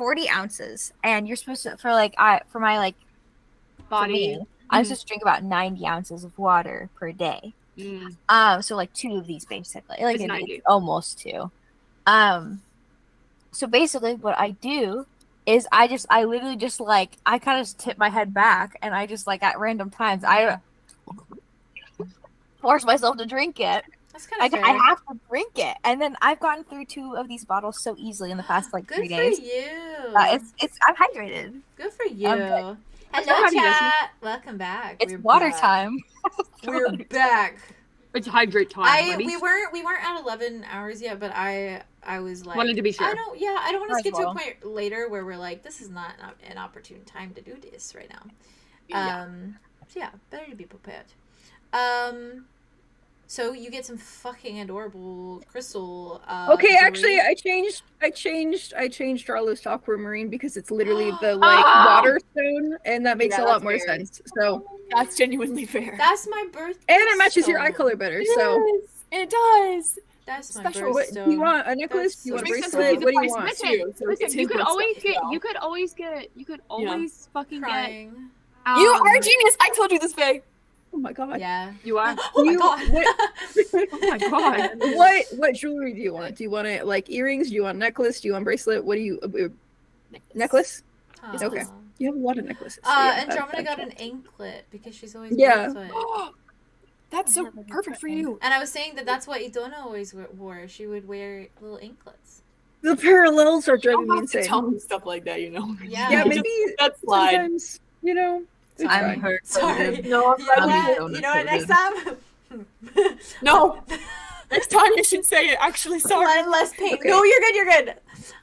40 ounces, and you're supposed to for my body. For me, I'm supposed to drink about 90 ounces of water per day. So like 2 of these basically, like it's almost 2. So basically, what I do is I literally just like I kind of tip my head back, and I just like at random times I force myself to drink it. That's kind of fair. I have to drink it, and then I've gotten through 2 of these bottles so easily in the past like 3 days. Good for you. I'm hydrated. Good for you. Hello, chat. Welcome back. It's water time. We're back. It's hydrate time. We weren't at 11 hours yet, but I was like, wanted to be sure. I don't want us to get to a point later where we're like, this is not an opportune time to do this right now. So yeah, better to be prepared. So you get some fucking adorable crystal. Okay, actually, I changed Darlo's Aquamarine because it's literally the water stone, and that makes a lot more sense. So that's genuinely fair. That's my birthday. And it matches your eye color better. So it does. That's my special. birthstone. Do you want a necklace? Do you want a bracelet? What do you want? Listen, you could always fucking Crying. get. You are a genius. I told you this, Faye. Oh my god. Yeah. You are. Oh my god. Oh my god. What jewelry do you want? Do you want it like earrings? Do you want necklace? Do you want bracelet? What do you necklace? Okay. You have a lot of necklaces. So Andromeda got an anklet because she's always barefoot. That's so perfect for you. And I was saying that's what Idona always wore. She would wear little anklets. The parallels are driving me insane. Tell me stuff like that, you know. Yeah, maybe that's slide. Sometimes, you know. I'm hurt. Sorry. No, you know what? Next time. No. Next time you should say it. Actually, sorry. Less pain. Okay. No, you're good. You're good.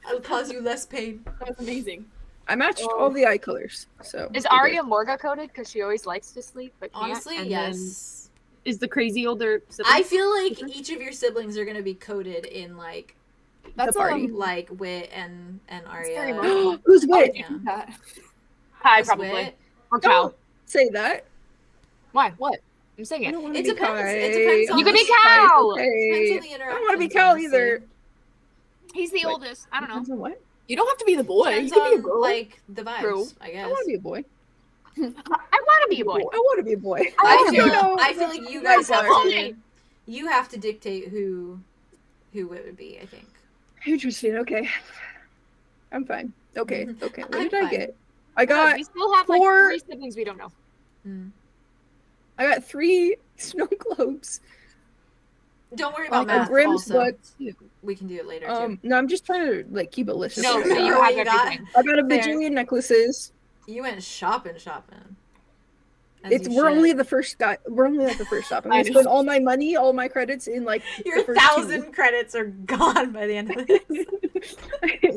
I'll cause you less pain. That was amazing. I matched all the eye colors. So is Arya Morga coded because she always likes to sleep, but can't? Honestly, yes. Is the crazy older sibling? I feel like each of your siblings are gonna be coded in like that's the party. Like Wit and Arya. Who's Wit? Yeah. Hi, probably. Wit. Or Cal. Say that. Why? What? I'm saying it. It depends. It depends on you can be Cal. Depends on the interaction. I don't want to be Cal either. He's the oldest. I don't know. Depends on what? You don't have to be the boy. Depends you can be a on, girl. like the vibes. True. I guess. I want to be a boy. I want to be a boy. I want to be a boy. I feel like you guys have are. to. You have to dictate who it would be. I think. Interesting. Okay. I'm fine. Okay. Okay. What did I'm I get? I got. We still have like 3 siblings we don't know. I got 3 snow globes. Don't worry about A math. Grimm's Also. book. We can do it later too. No, I'm just trying to like keep a list. No, of so stuff. you have everything. I got a Fair. bajillion necklaces. You went shopping. We're only at the first stop. We're only at the first stop. I'm gonna spend all my money, all my credits in like your 1,000 credits are gone by the end of this.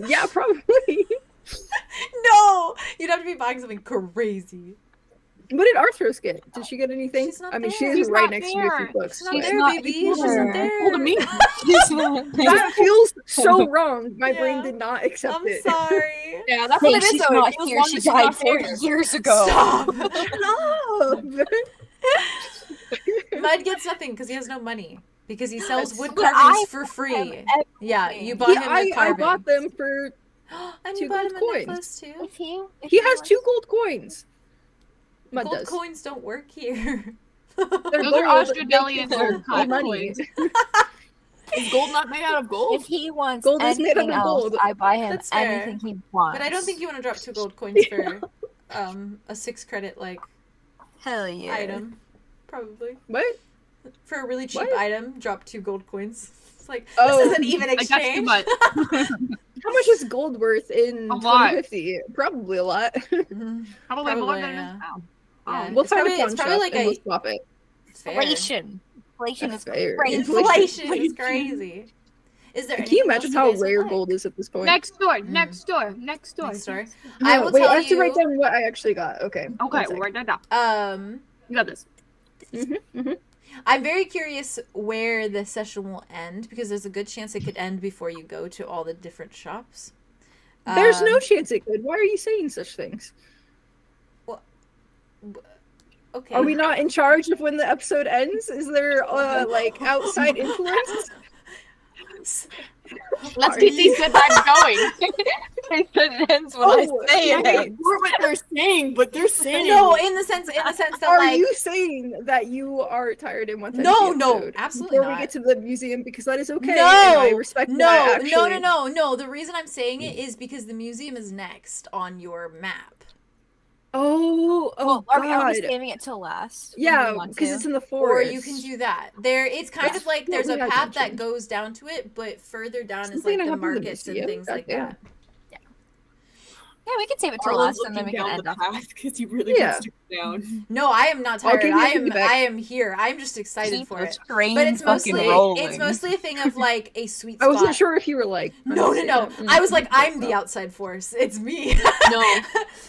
Yeah, probably. No, you'd have to be buying something crazy. What did Arthros get? Did she get anything? She's not I mean, there. she's right next to me with books. She's not there, baby. She's not there. Hold me. That feels so wrong. My brain did not accept I'm it. sorry. Yeah, that's what it is. She's Though. not here. She died 40 years ago. Stop. Stop. Mud gets nothing because he has no money. Because he sells wood But carvings I for free. everything. Yeah, you bought him a I carving. bought them for. And 2 you bought gold him a coins. necklace too. He has 2 gold coins. Mud Gold does. coins don't work here. They're Those are gold. Australian They're gold gold coins. Is gold not made out of gold? If he wants Gold is made anything up of else, gold. I buy him That's fair. anything he wants. But I don't think you want to drop 2 gold coins for a 6 credit like Hell yeah. item. Probably. What? For a really cheap What? item, drop 2 gold coins. It's like Oh. this isn't even Like, that's too exchange. much. How much is gold worth in A lot. 2050? Probably a lot. Mhm. Probably more Probably, than yeah. this now. Yeah. We'll It's find probably- a pawn it's probably shop like and a- we'll swap it. It's fair. Inflation. Inflation That's is fair. crazy. Inflation is crazy. Is there? Can you anything imagine else how you guys would rare like? gold is at this point? Next door. Next door. Next door. Next door. No, I will wait, tell I have to you- write down what I actually got. Okay. Okay, one we'll write that down. You got this. I'm very curious where the session will end because there's a good chance it could end before you go to all the different shops. There's no chance it could. Why are you saying such things? Okay. Are we not in charge of when the episode ends? Is there like outside influence? Let's keep these good vibes going. It ends when I say it ends. What they're saying, but they're saying No, in the sense that Are like you saying that you are tired and want to No, end the no, episode absolutely before not. we get to the museum, because that is okay. No, and I respect that, actually. No. The reason I'm saying it is because the museum is next on your map. Oh, Well, God. are we saving it till last? Yeah, We want because to. it's in the Or forest. you can do that. It's kind That's of like what there's a we had path that mentioned. goes down to it, but further down is Something like to the happen in the markets and museum? things like Goddamn. that. Yeah, we can save it till Arlo's last, and then we looking can down end the up. path because he really Yeah. wants to go down. No, I am not I'll tired. give you I a am piggyback. I am here. I'm just excited Keep for the it. train But it's fucking mostly rolling. a thing of like a sweet I spot. wasn't sure if you were like. No. I was like, I'm the No. outside force. It's me. No,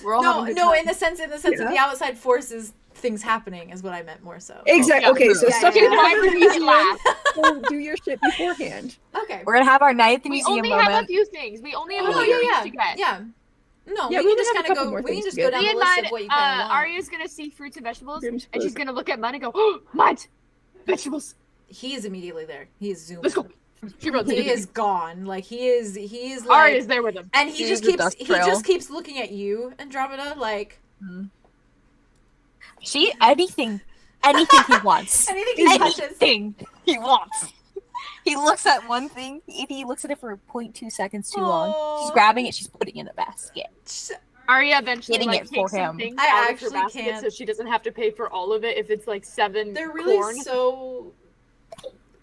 we're all having a good no. time. In the sense of the outside force is things happening is what I meant more so. Exactly. Yeah, Okay, true. so Yeah, stuff yeah, you yeah. can Why do would in the we museum, laugh? so do your shit beforehand. Okay. We're gonna have our ninth We museum only moment. have a few things. We only have a Oh few yeah, things to get. yeah. No, Yeah, we we can can just have a kind of couple go. more We can things just to go get. down Me the and list Mud, of what you kind of want. Arya's gonna see fruits and vegetables, Dreams and she's close. gonna look at Mud and go, "Oh, Mud, vegetables." He is immediately there. He is zooming. Let's go. She runs. He is gone. Like he is like, Arya's there with him. and he He's just the keeps dust trail. looking at you, Andromeda, like Anything he wants. anything he touches. Anything he wants. He looks at one thing. If he looks at it for 0.2 seconds too long, she's Aw. grabbing it. She's putting it in a basket. Arya eventually Getting like it for takes him. some things I out of actually her basket can't. so she doesn't have to pay for all of it if it's like 7 They're really corn. so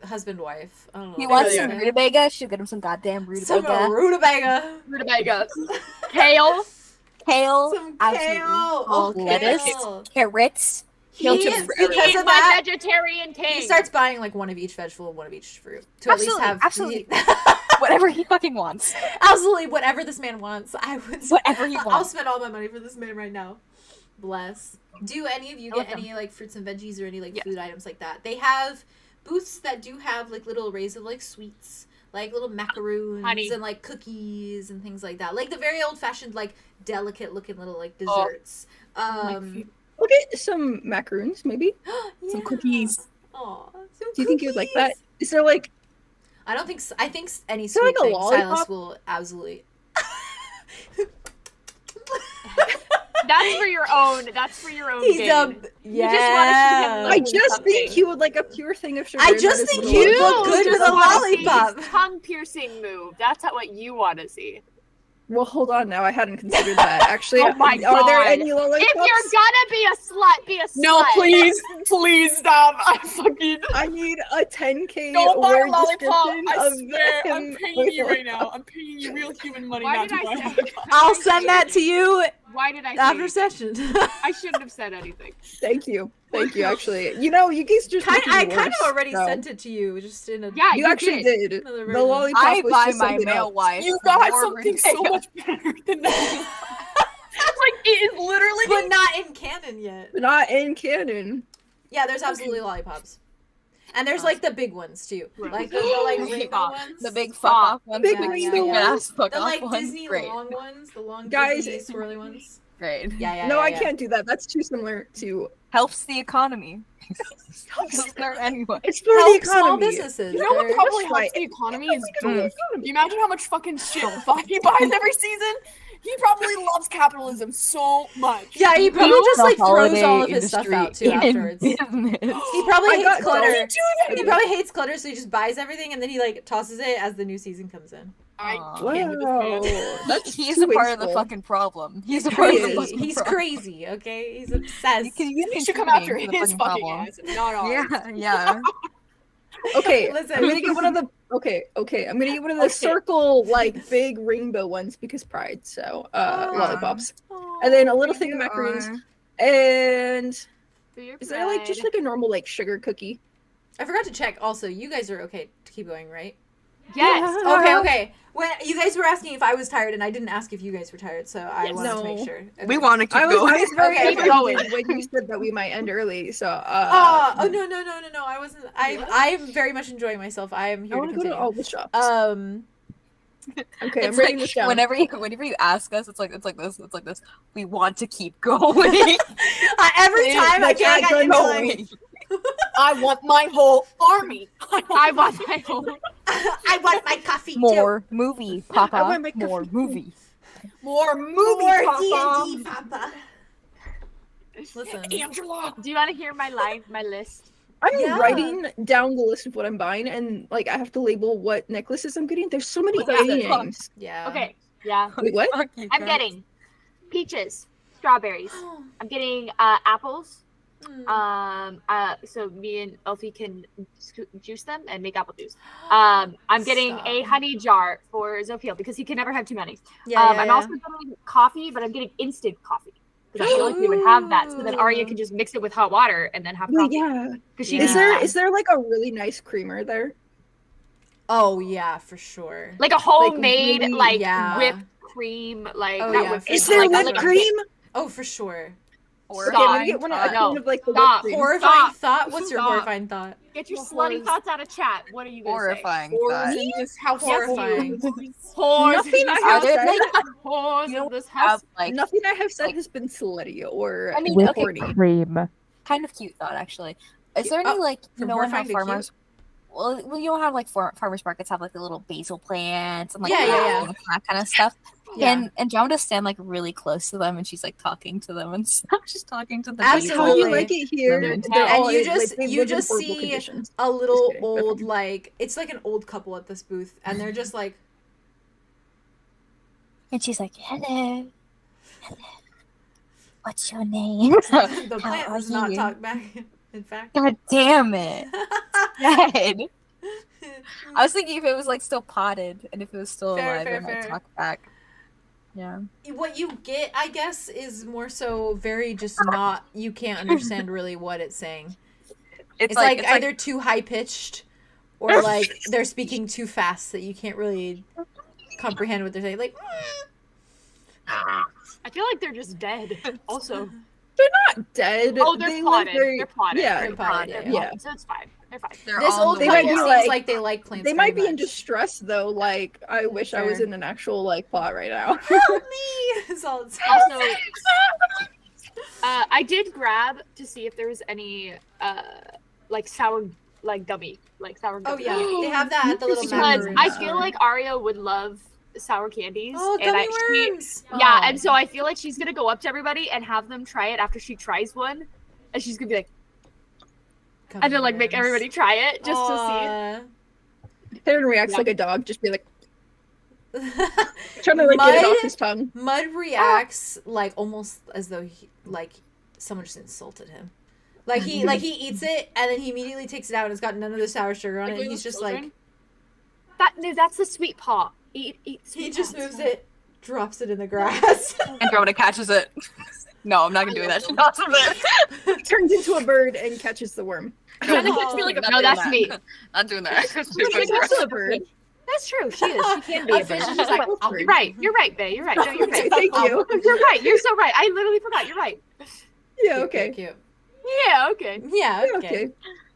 husband wife. I don't know. He wants yeah. some rutabaga. She'll get him some goddamn some rutabaga. rutabaga. Rutabaga. Kale. Kale. Some absolutely. kale. Oh, Lettuce. kale. Carrots. He He'll is, just- because He's of my that. vegetarian king. He starts buying like one of each vegetable and one of each fruit to Absolutely, at least have absolutely. Whatever he fucking wants. absolutely whatever this man wants. I would. Whatever he I'll wants. spend all my money for this man right now. Bless. Do any of you I love get them. any like fruits and veggies or any like Yes. food items like that? They have booths that do have like little arrays of like sweets, like little macaroons Honey. and like cookies and things like that. Like the very old fashioned like delicate looking little like Oh. desserts. We'll get some macaroons, maybe. Some yeah. cookies. Aw, some Do you think you would like that? cookies. Is there like I don't think. I think any there sweet like a thing, lollipop? Silence will absolutely. That's for your own. That's for your own He's gain. a You just want to see him yeah. I look just something. think he would like a pure thing of sugar. I and that just is think little he'd lollipop. look good just with a wanna see lollipop. his tongue piercing move. That's what you want to see. Well, hold on now. I hadn't considered that. Actually, Oh my are there God. any lollipops? If you're gonna be a slut, be a slut. No, please stop. I fucking I need a 10K don't buy a word lollipop. description I of swear, I'm him paying with you right now. lollipop. I'm paying you real human money Why not did to buy I say? lollipop. I'll send that to you Why did I say after anything? session. I shouldn't have said anything. Thank you. Actually, you know, you guys just make I it kind worse, of already so. sent it to you, just in a. Yeah, You actually did. Another The version. lollipop I was buy just my something male else. wife. You got more something so rutabaga. much better than that. Like it is literally. But not in canon yet. Not in canon. Yeah, there's absolutely lollipops. And there's like the big ones too. Right. Like the like Big rainbow off. ones. The big fuck off ones. Big and rainbow stupid ones. ass fuck The off like ones. Disney Great. long ones. The long Guys- Disney swirly ones. Great. Yeah. No, I can't do that. That's too similar to. Helps the economy. Doesn't hurt anyone. It's for the Help economy. small businesses. You know what They're- probably That's right. helps the economy is It's for the gold. economy. Do you imagine how much fucking shit he buys every season? He probably loves capitalism so much. Yeah, he probably Build just the like throws holiday all of his stuff industry out too in afterwards. business. He probably I hates got clutter. gold. He probably hates clutter, so he just buys everything and then he like tosses it as the new season comes in. I Aw. can't with this Wow, man. that's He's too a part of the wasteful. fucking problem. He's a part of the Crazy. fucking He's problem. crazy, okay? He's obsessed. You should come after his fucking ass, not ours. Yeah. Okay, Listen. I'm gonna get one of the. Okay. I'm gonna get one of the circle like big rainbow ones because pride. So lollipops, and then a little thing of macaroons, and For your is there like just pride. like a normal like sugar cookie? I forgot to check also, you guys are okay to keep going, right? Yes. Okay. When you guys were asking if I was tired and I didn't ask if you guys were tired, so I Yes. wanted to No. make sure. Okay. We want to keep I was going. very Okay, keep going. offended when you said that we might end early. So no. I wasn't. I am very much enjoying myself. I am I here want to to go continue. to all the shops. Okay, I'm It's writing like this down. whenever you ask us, it's like this. We want to keep going. Every time I Like, feel like I I'm can be like, I want my whole army. I want my own. I want my coffee More movie, Papa. I want my More coffee. movie. More too. movie, More Papa. D&D, Papa. Listen. Angela. Do you want to hear my list? I'm Yeah. writing down the list of what I'm buying, and like I have to label what necklaces I'm getting. There's so many Okay. things. Yeah. Okay. Yeah. Wait, what? I'm getting peaches, strawberries. I'm getting apples. So me and Elfie can juice them and make apple juice. I'm getting Stop. a honey jar for Zophiel because he can never have too many. Yeah, I'm also getting coffee, but I'm getting instant coffee because I feel like they would have that, so then Arya can just mix it with hot water and then have Wait, coffee. yeah. Because she Yeah. Is there like a really nice creamer there? Oh yeah, for sure. like a homemade really- yeah. whipped cream, like Oh, not yeah, whipped for cream, Is but there like, whipped a cream? Oh, for sure. Okay, I'm gonna get one Stop. of No. of like the Stop. whipped cream. Horrifying Stop. thought? What's your Stop. horrifying thought? Get your Well, slutty whores- thoughts out of chat. What are you gonna Horrifying. Whores thought. in this house. Horrifying. say? Whores Nothing in I this have house. said. Whores You know, in this house. have, like, Nothing I have said like- has been slutty or I mean, or okay, horny. cream. Kind of cute thought, actually. Is there any like you from know when how horrifying to cute? farmers? Well, you know how like farmers markets have like the little basil plants and like Yeah. that kind of stuff. Yeah. And Andromeda stand like really close to them, and she's like talking to them and stuff. She's talking to the Absolutely. How you like it here? And They're you all, just- they you live in just horrible see conditions. A little kidding. old, like, it's like an old couple at this booth, and they're just like, And she's like, hello. What's your name? the plant How does are not you? talk back, in fact. God damn it. Dead. I was thinking if it was like still potted and if it was still Fair, alive, fair, it might fair. talk back. Yeah. What you get, I guess, is more so very just not, you can't understand really what it's saying. It's like either too high pitched or like they're speaking too fast that you can't really comprehend what they're saying. Like, I feel like they're just dead. Also, They're not dead. oh, they're They plotted. live very- They're plotted. Yeah, They're plotted. yeah. They're Yeah. plotted. So it's fine. They're fine. They're this on old the might couple be seems like- like they like plants. They might be very in much. distress though. Like I wish I was Fair. in an actual like plot right now. Help me! Is all it's Also, I did grab to see if there was any like sour gummy. Oh gummy. yeah, they have that at the little map Because room. I feel like Arya would love sour candies. Oh, and gummy she- worms! yeah, Oh. and so I feel like she's gonna go up to everybody and have them try it after she tries one, and she's gonna be like, Gummy and then like make worms. everybody try it just Aw. Theron reacts Yeah. like a dog, just be like to trying to like get it Mud- off his tongue. Mud reacts like almost as though like someone just insulted him. Like he eats it and then he immediately takes it out and it's got none of the sour sugar on it. And he's just like that's the sweet paw. Eat he sweet just paws. moves it, drops it in the grass. Andromeda catches it. No, I'm not gonna do that. She knocks it. Turns into a bird and catches the worm. Trying to Oh. catch me like a Not no, doing that's that. me. Not doing that. She's also a bird. That's true. She is. She can be a bitch. She's just like, Oh, You're right. You're right, Bae. You're right. No, you're right. Thank you. You're right. You're so right. I literally forgot. You're right. Yeah. Cute, Okay. cute. Yeah. Okay. Yeah, okay. Okay.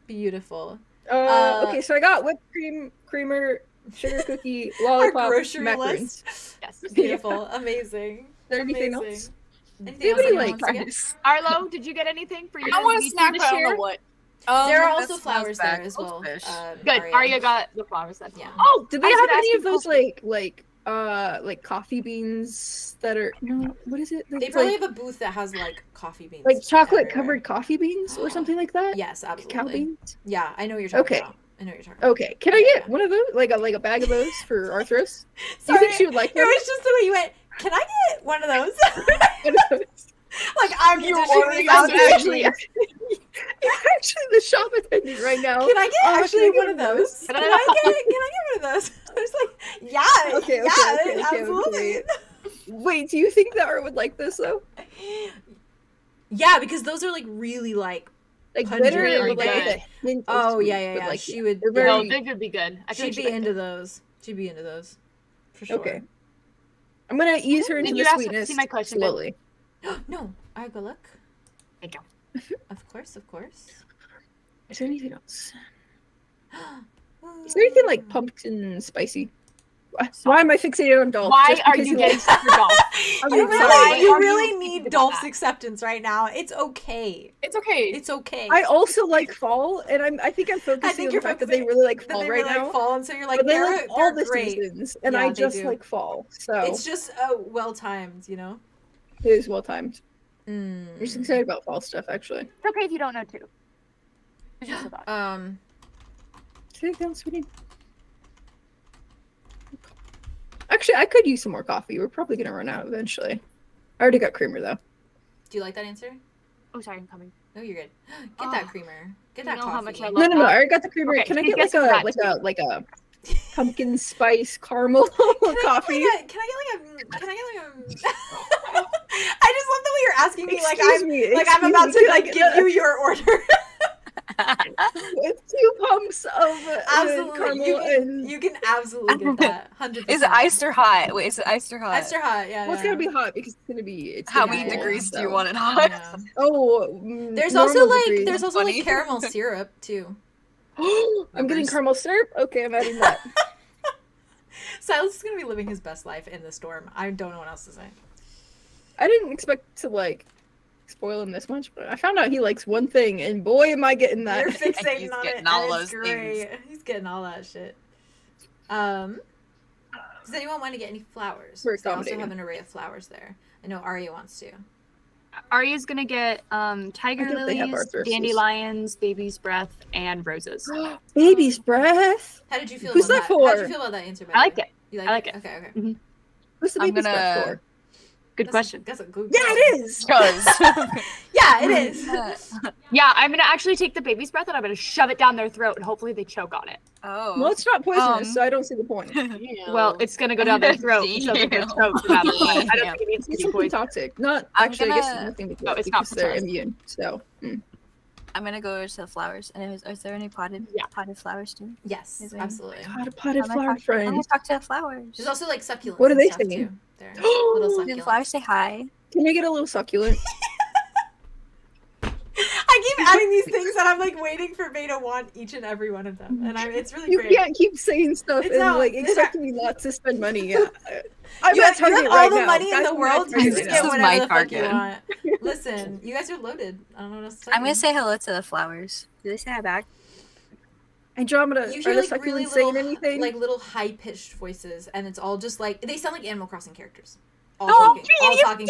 Beautiful. Okay. So I got whipped cream, creamer, sugar cookie, Our lollipop, grocery macaroons. list. Yes. Beautiful. Amazing. Is there anything Amazing. else? Anything else Anybody anyone like wants to get? Arlo, did you get anything for you? I want You a snack, to but I don't share? know what. There are That also smells flowers bad. there as well. Goldfish. Good. Arya got the flowers then. Yeah. Oh, Do they I was have gonna any ask of you those like coffee beans that are no? What is it? They That's probably like, have a booth that has like coffee beans. like chocolate everywhere. covered coffee beans or something like that. Yes, absolutely. Cow beans. Yeah, I know what you're talking Okay. about. I know what you're talking about. Okay, can I get one of those? Like a bag of those for Arthros? Do you Sorry, think she would like It them? was just the way you went, can I get one of those? One of those? Like, I'm You're positioning ordering this out as actually, you're actually the shop attendant right now. Can I get Oh, actually can I one of get those? Can I get one of those? I was like, yeah, Okay, yeah, okay, absolutely. Wait, do you think that Art would like this though? Yeah, because those are like really like Like Pungent glitter or with like good. a hint of oh sweet, yeah, but, like, she would they're yeah, No, very- they could be good. I feel she'd like be into those. She'd be into those. For sure. Okay. I'm gonna ease her into Did the you ask- sweetness see my question, babe? slowly. No, I go look. Thank you. Of course, of course. Is there anything else? Is there anything like pumpkin spicy? Why am I fixated on Dolph? Why are you getting stuck for Dolph? You really need Dolph's acceptance right now. It's okay. It's okay. It's okay. I also like Fall, and I think I'm focusing on the fact that they really like Fall right now. Fall, and so you're like, but they like all the great seasons, and I just like Fall. So it's just well timed, you know. It is well timed. I'm just excited about Fall stuff, actually. It's okay if you don't know too. It's just a thought. Sit down, sweetie. Actually, I could use some more coffee. We're probably gonna run out eventually. I already got creamer though. Do you like that answer? Oh, sorry, I'm coming. No, you're good. Get that creamer. Get that coffee. How much I love No, I already got the creamer. Okay, can I get like a pumpkin spice caramel coffee? Can I get like a I just love the way you're asking me I'm about to give you your order. It's 2 pumps of absolutely. You can absolutely get that. 100%. Is it iced or hot? Wait, is it iced or hot? Iced or hot? Yeah. Well, it's gonna be hot because it's gonna be. How many degrees do you want it hot? Yeah. Oh, there's also like caramel syrup too. I'm getting caramel syrup. Okay, I'm adding that. Silas is gonna be living his best life in the storm. I don't know what else to say. I didn't expect to spoil him this much, but I found out he likes one thing, and boy, am I getting that. You're fixating on it. All those great. Things. He's getting all that shit. Does anyone want to get any flowers? They also have an array of flowers there. I know Arya wants to. Arya's gonna get tiger lilies, dandelions, baby's breath, and roses. Baby's breath. How did you feel? Who's about that for? How did you feel about that answer? I liked it. You I like it. Okay. Mm-hmm. Who's the baby's breath for? Good question. That's a good. Yeah, it is. Yeah, it is. Yeah, I'm gonna actually take the baby's breath and I'm gonna shove it down their throat and hopefully they choke on it. Oh. Well, it's not poisonous, so I don't see the point. Well, it's gonna go down their throat and so they're gonna choke. I don't think it needs to be poison. Toxic. Not actually. I guess it's nothing to do it's not they're immune. So. I'm gonna go to the flowers. And is there any potted flowers too? Yes, absolutely. Potted flower friends. I'm gonna talk to the flowers. There's also like succulents. What are they saying? Little succulents. Do the flowers say hi? Can I get a little succulent? I keep adding these things and I'm like waiting for May to want each and every one of them, and it's really great. You can't keep saying stuff and expecting me not to spend money. I'm you at have Target all right the money now. in the world. You just get whatever my the fuck you Target. want. Listen, you guys are loaded. I don't know what else to tell I'm gonna say hello to the flowers. Do they say hi back? Andromeda, you are hear the like succulents really saying anything? like little high-pitched voices, and it's all just like they sound like Animal Crossing characters. All talking to each other.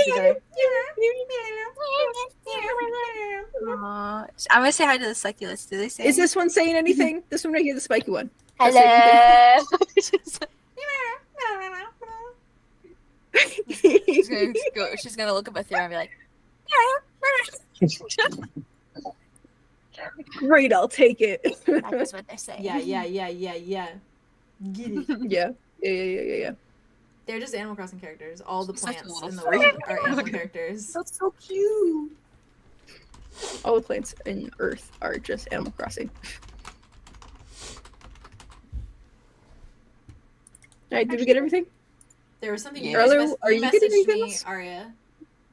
I'm gonna say hi to the succulents. Do they say? Is this one saying anything? This one right here, the spiky one. Hello. She's gonna look up at Thera and be like, Great, I'll take it. that's what they're saying. Yeah. Get it. Yeah. They're just Animal Crossing characters. All the plants in the world are animal characters. That's so cute. All the plants in Earth are just Animal Crossing. Alright, did we get everything? There was something Yeah. you Are you getting messaged anything me, else? Arya.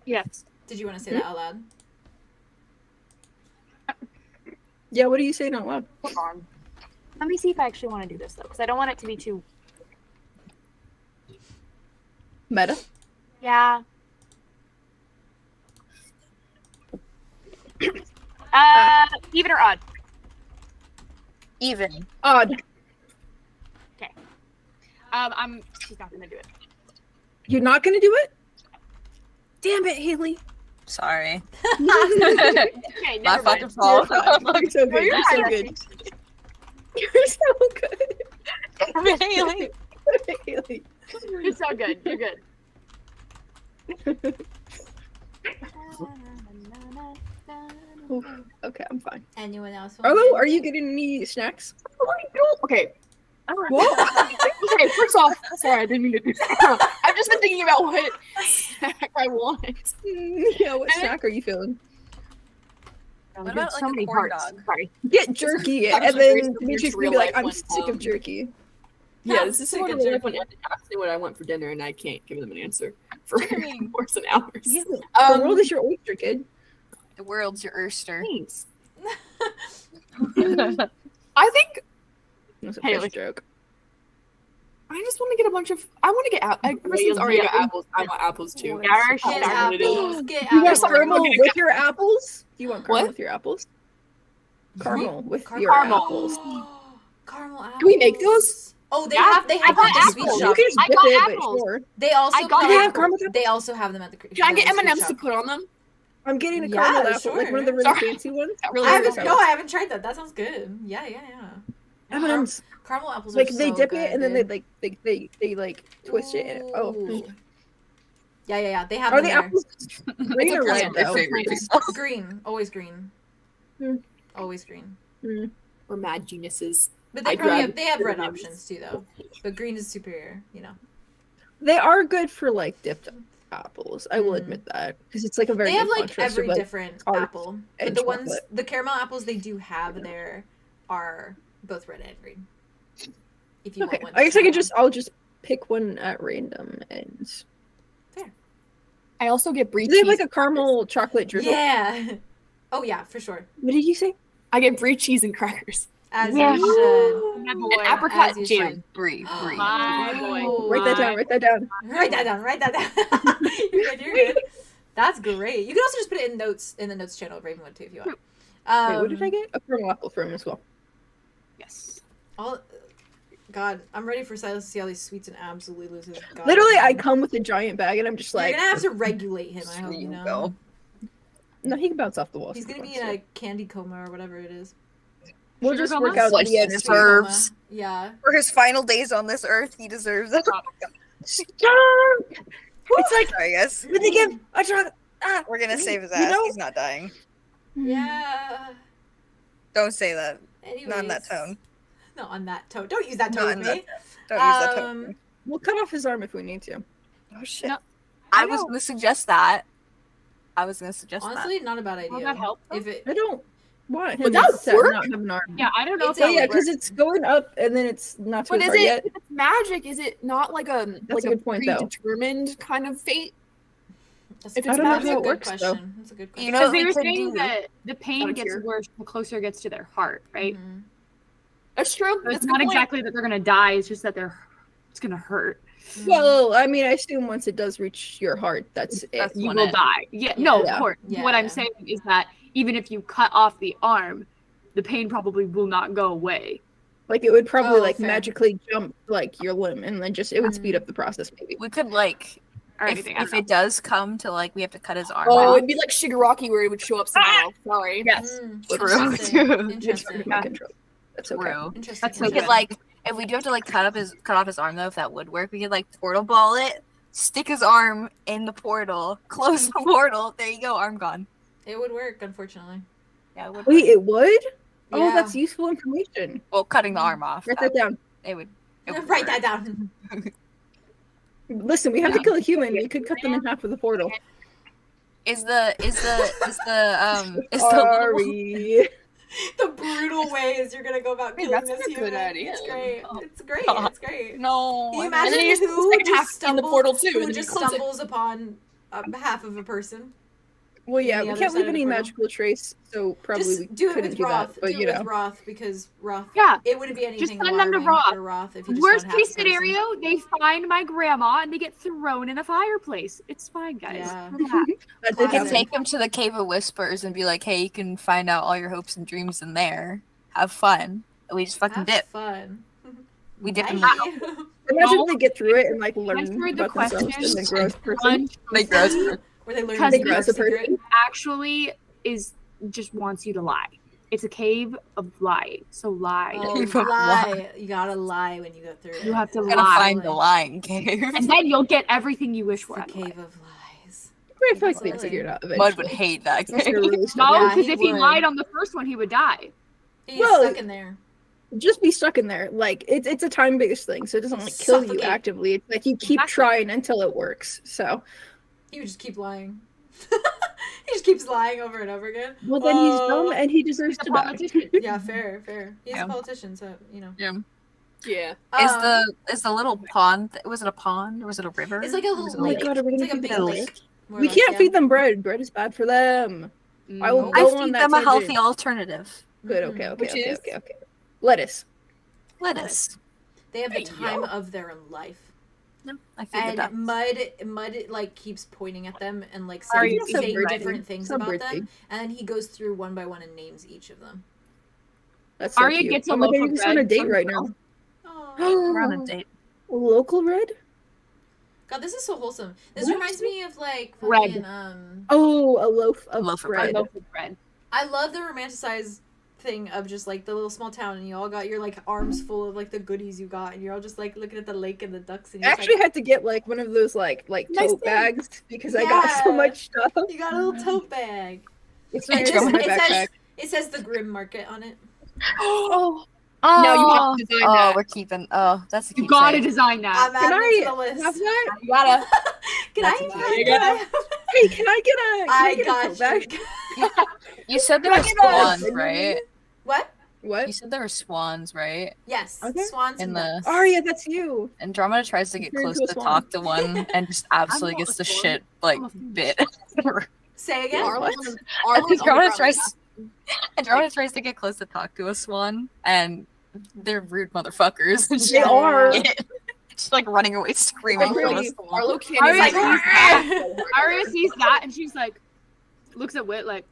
Yes. Did you want to say that out loud? Yeah, what are you saying out loud? Hold on. Let me see if I actually want to do this though, because I don't want it to be too. Meta? Yeah. Even or odd? Even. Odd. Okay. She's not gonna do it. You're not gonna do it? Damn it, Haley. Sorry. Okay, My never fucking mind. fault. You're so good. You're so good. You're so good. Haley. Haley. You're so good. You're good. Oof. Okay, I'm fine. Anyone else? Arlo, are you getting any snacks? Okay. What? Okay, first off, sorry, I didn't mean to do that. I've just been thinking about what snack I want. Yeah, what snack are you feeling? What about so like many a corn parts. dog? Sorry. Get jerky, I'm and so then curious if Dimitri's your gonna be like, real I'm life sick of jerky. Yeah, this is Sick one of of the jerky. ask me what I want for dinner, and I can't give them an answer for hours and hours. Yeah, the world is your oyster, kid. The world's your oyster. Thanks. I think That's a Haley. fish joke. I just want to get a bunch of. I want to get apples. Ever since Arya got apples, I want apples too. Get apples. Get You want apples. caramel with your apples? Do you want caramel What? with your apples? Caramel with your Caramel. apples. Caramel apples. Can we make those? Oh, they Yeah, have I at got the apples. sweet You shop. can just I dip got it, but apples. sure. They also I got come- Do they have caramel? They also have them at the Can I get sweet M&Ms shop. to put on them? I'm getting a Yeah, caramel apple, sure. like one of the really Sorry. fancy ones. That really I is. haven't tried that. That sounds good. Yeah. M&Ms. Caramel apples Like are they so dip good, it and then dude. they like twist it. And, oh, Ooh. Yeah. They have are them the there. apples green or red My though? favorite. Green. Always green. Hmm. Always green. We're mad geniuses. But they I'd probably rather they have red M&Ms. options too, though. But green is superior, you know. They are good for like dipped apples. I will Mm. admit that because it's like a very They have good like contrast every of, like, different tart apple. But and the ones, chocolate. the caramel apples they do have there are both red and green. If you Okay, want one. I guess I'll just pick one at random and. I also get brie Do they have cheese. like a caramel chocolate drizzle? Yeah. Oh yeah, for sure. What did you say? I get brie cheese and crackers. As Yeah. you should. My boy. And apricot As you jam. should. Brie. My boy. Oh, Write that down. Write that down. Write that down. Write that down. You're good. That's great. You can also just put it in the notes channel of Ravenwood too if you want. Wait, what did I get? A caramel apple from as well. Yes. God, I'm ready for Silas to see all these sweets and absolutely lose his god. Literally, I come with a giant bag and I'm just You're like, gonna have to regulate him, I hope you know. no, he can bounce off the walls. He's gonna be in a candy coma or whatever it is. We'll Sugar just coma? work out What the he end. Sweet deserves. coma. Yeah. For his final days on this earth, he deserves it. It's like, Sorry, guys. when they give a chocolate. We're gonna save his You ass. know- He's not dying. Yeah. Don't say that. Anyways. Not on that tone. Not on that tone. Don't use that Not tone in with that me. Don't use that tone. We'll cut off his arm if we need to. Oh shit. No, I I was know. gonna suggest that. I was gonna suggest Honestly, not a bad idea. Will that help? If it I don't want him Would that to work? not have an arm. Yeah, I don't know It's if that Oh yeah, would because work. it's going up and then it's not too But is far it yet. if it's magic? Is it not like a That's a good point, though. predetermined kind of fate? That's, If that's it's a magic, good it works, though. question. That's a good question. You know Because what they we were could saying do? that the pain Not gets here. worse the closer it gets to their heart, right? Mhm. That's true. So That's it's a not good point. exactly that they're gonna die. It's just that it's gonna hurt. Well, I mean, I assume once it does reach your heart, that's it. That's You when will it- die. Yeah, no, Yeah. of course. Yeah, What I'm yeah. saying is that even if you cut off the arm, the pain probably will not go away. Like it would probably Oh, like fair. magically jump like your limb, and then just it would speed up the process maybe. We could like Or if, anything. I if don't know. it does come to like we have to cut his arm Oh, off. it'd be like Shigaraki where he would show up somehow. Sorry. Yes. True. Interesting. It's hard Interesting. to mind control. That's okay. True. Interesting. That's so We good. could like if we do have to like cut off his arm though, if that would work, we could like portal ball it, stick his arm in the portal, close the portal. There you go, arm gone. It would work, unfortunately. Yeah, it would. Wait, it would? Oh, Yeah. that's useful information. Well, cutting the arm off. Write that down. It would. It would Write work. that down. Listen, we have to kill a human. We could cut them in half with a portal. Is the little, Sorry. The brutal ways you're gonna go about Hey, killing that's this a good human. idea. It's great. Oh. It's great. It's great. no? Can you I- imagine And then you just who stick half just in the stumbles, portal, too, who and then just you close it. stumbles upon half of a person? Well, yeah, the we other can't side leave of the any portal. magical trace, so probably we Just do it couldn't with do Roth. that. But do you it know, with Roth because Roth. Yeah. It wouldn't be anything send them to alarming Roth. for Roth if you just Worst found half case the person. scenario, they find my grandma and they get thrown in a fireplace. It's fine, guys. Yeah. Relax. that We did can Classic. happen. take him to the Cave of Whispers and be like, "Hey, you can find out all your hopes and dreams in there. Have fun." And we just fucking Have dip. fun. We dip him Bye. out. Imagine No. if they get through it and like learn Answer the about themselves question. and then grow as a person. Lunch They gross. Where they learn Because the they grow as a secret. person. actually is just wants you to lie. It's a cave of lying. So lie. Oh, Cave of lie. You gotta lie when you go through it. You have to Gotta lie. find the lying cave. And then you'll get everything you wish It's for. the out of life. cave of lies. I feel like they Absolutely. figured it out Mud eventually. would hate that Unless they're cave. really No, stubborn. Yeah, because he if he would. lied on the first one, he would die. He's Well, stuck in there. Just be stuck in there. Like it's a time based thing, so it doesn't like kill you Suffocate. actively. It's like you keep Exactly. trying until it works. So He would just keep lying. He just keeps lying over and over again. well, then he's Oh. dumb and he deserves He's a to die. politician. Yeah, fair. He's Yeah. a politician, so you know. Yeah. Yeah. Is the little pond? Was it a pond or was it a river? It's like a Or little was it Oh my lake. god, are we It's gonna like a feed big them lake. bread? more or We less, can't yeah. feed them bread. Bread is bad for them. I will I go on feed that them a tangent. healthy alternative. Good. Mhm. Okay. Which is? Lettuce. Lettuce. They have the time of their life. No, I figured that. Mud like keeps pointing at them and like saying different things about them, and then he goes through one by one and names each of them. That's so Arya cute. gets a my local baby's on a date right now. We're on a date. Local red? God, this is so wholesome. This reminds me of like Red. fucking, a loaf of bread. A loaf of bread. I love the romanticized thing of just like the little small town, and you all got your like arms full of like the goodies you got, and you're all just like looking at the lake and the ducks. And I actually had to get like one of those like tote bags because I got so much stuff. You got a little tote bag. It's my backpack. It says the Grim Market on it. Oh. No, you have to design that. We're keeping. Oh, that's a You gotta design that. Can I have that? You gotta. Can I Hey, can I get a? I got back? You said there were swans, right? What? You said there were swans, right? Yes. Okay. Swans in the. Arya, that's you. Andromeda tries to get close to talk to one and just absolutely gets the shit like bit. Say again. Andromeda tries to get close to talk to a swan, and they're rude motherfuckers. They are. She's like running away screaming. Arlo can't Arya sees that and she's like, looks at Wit like,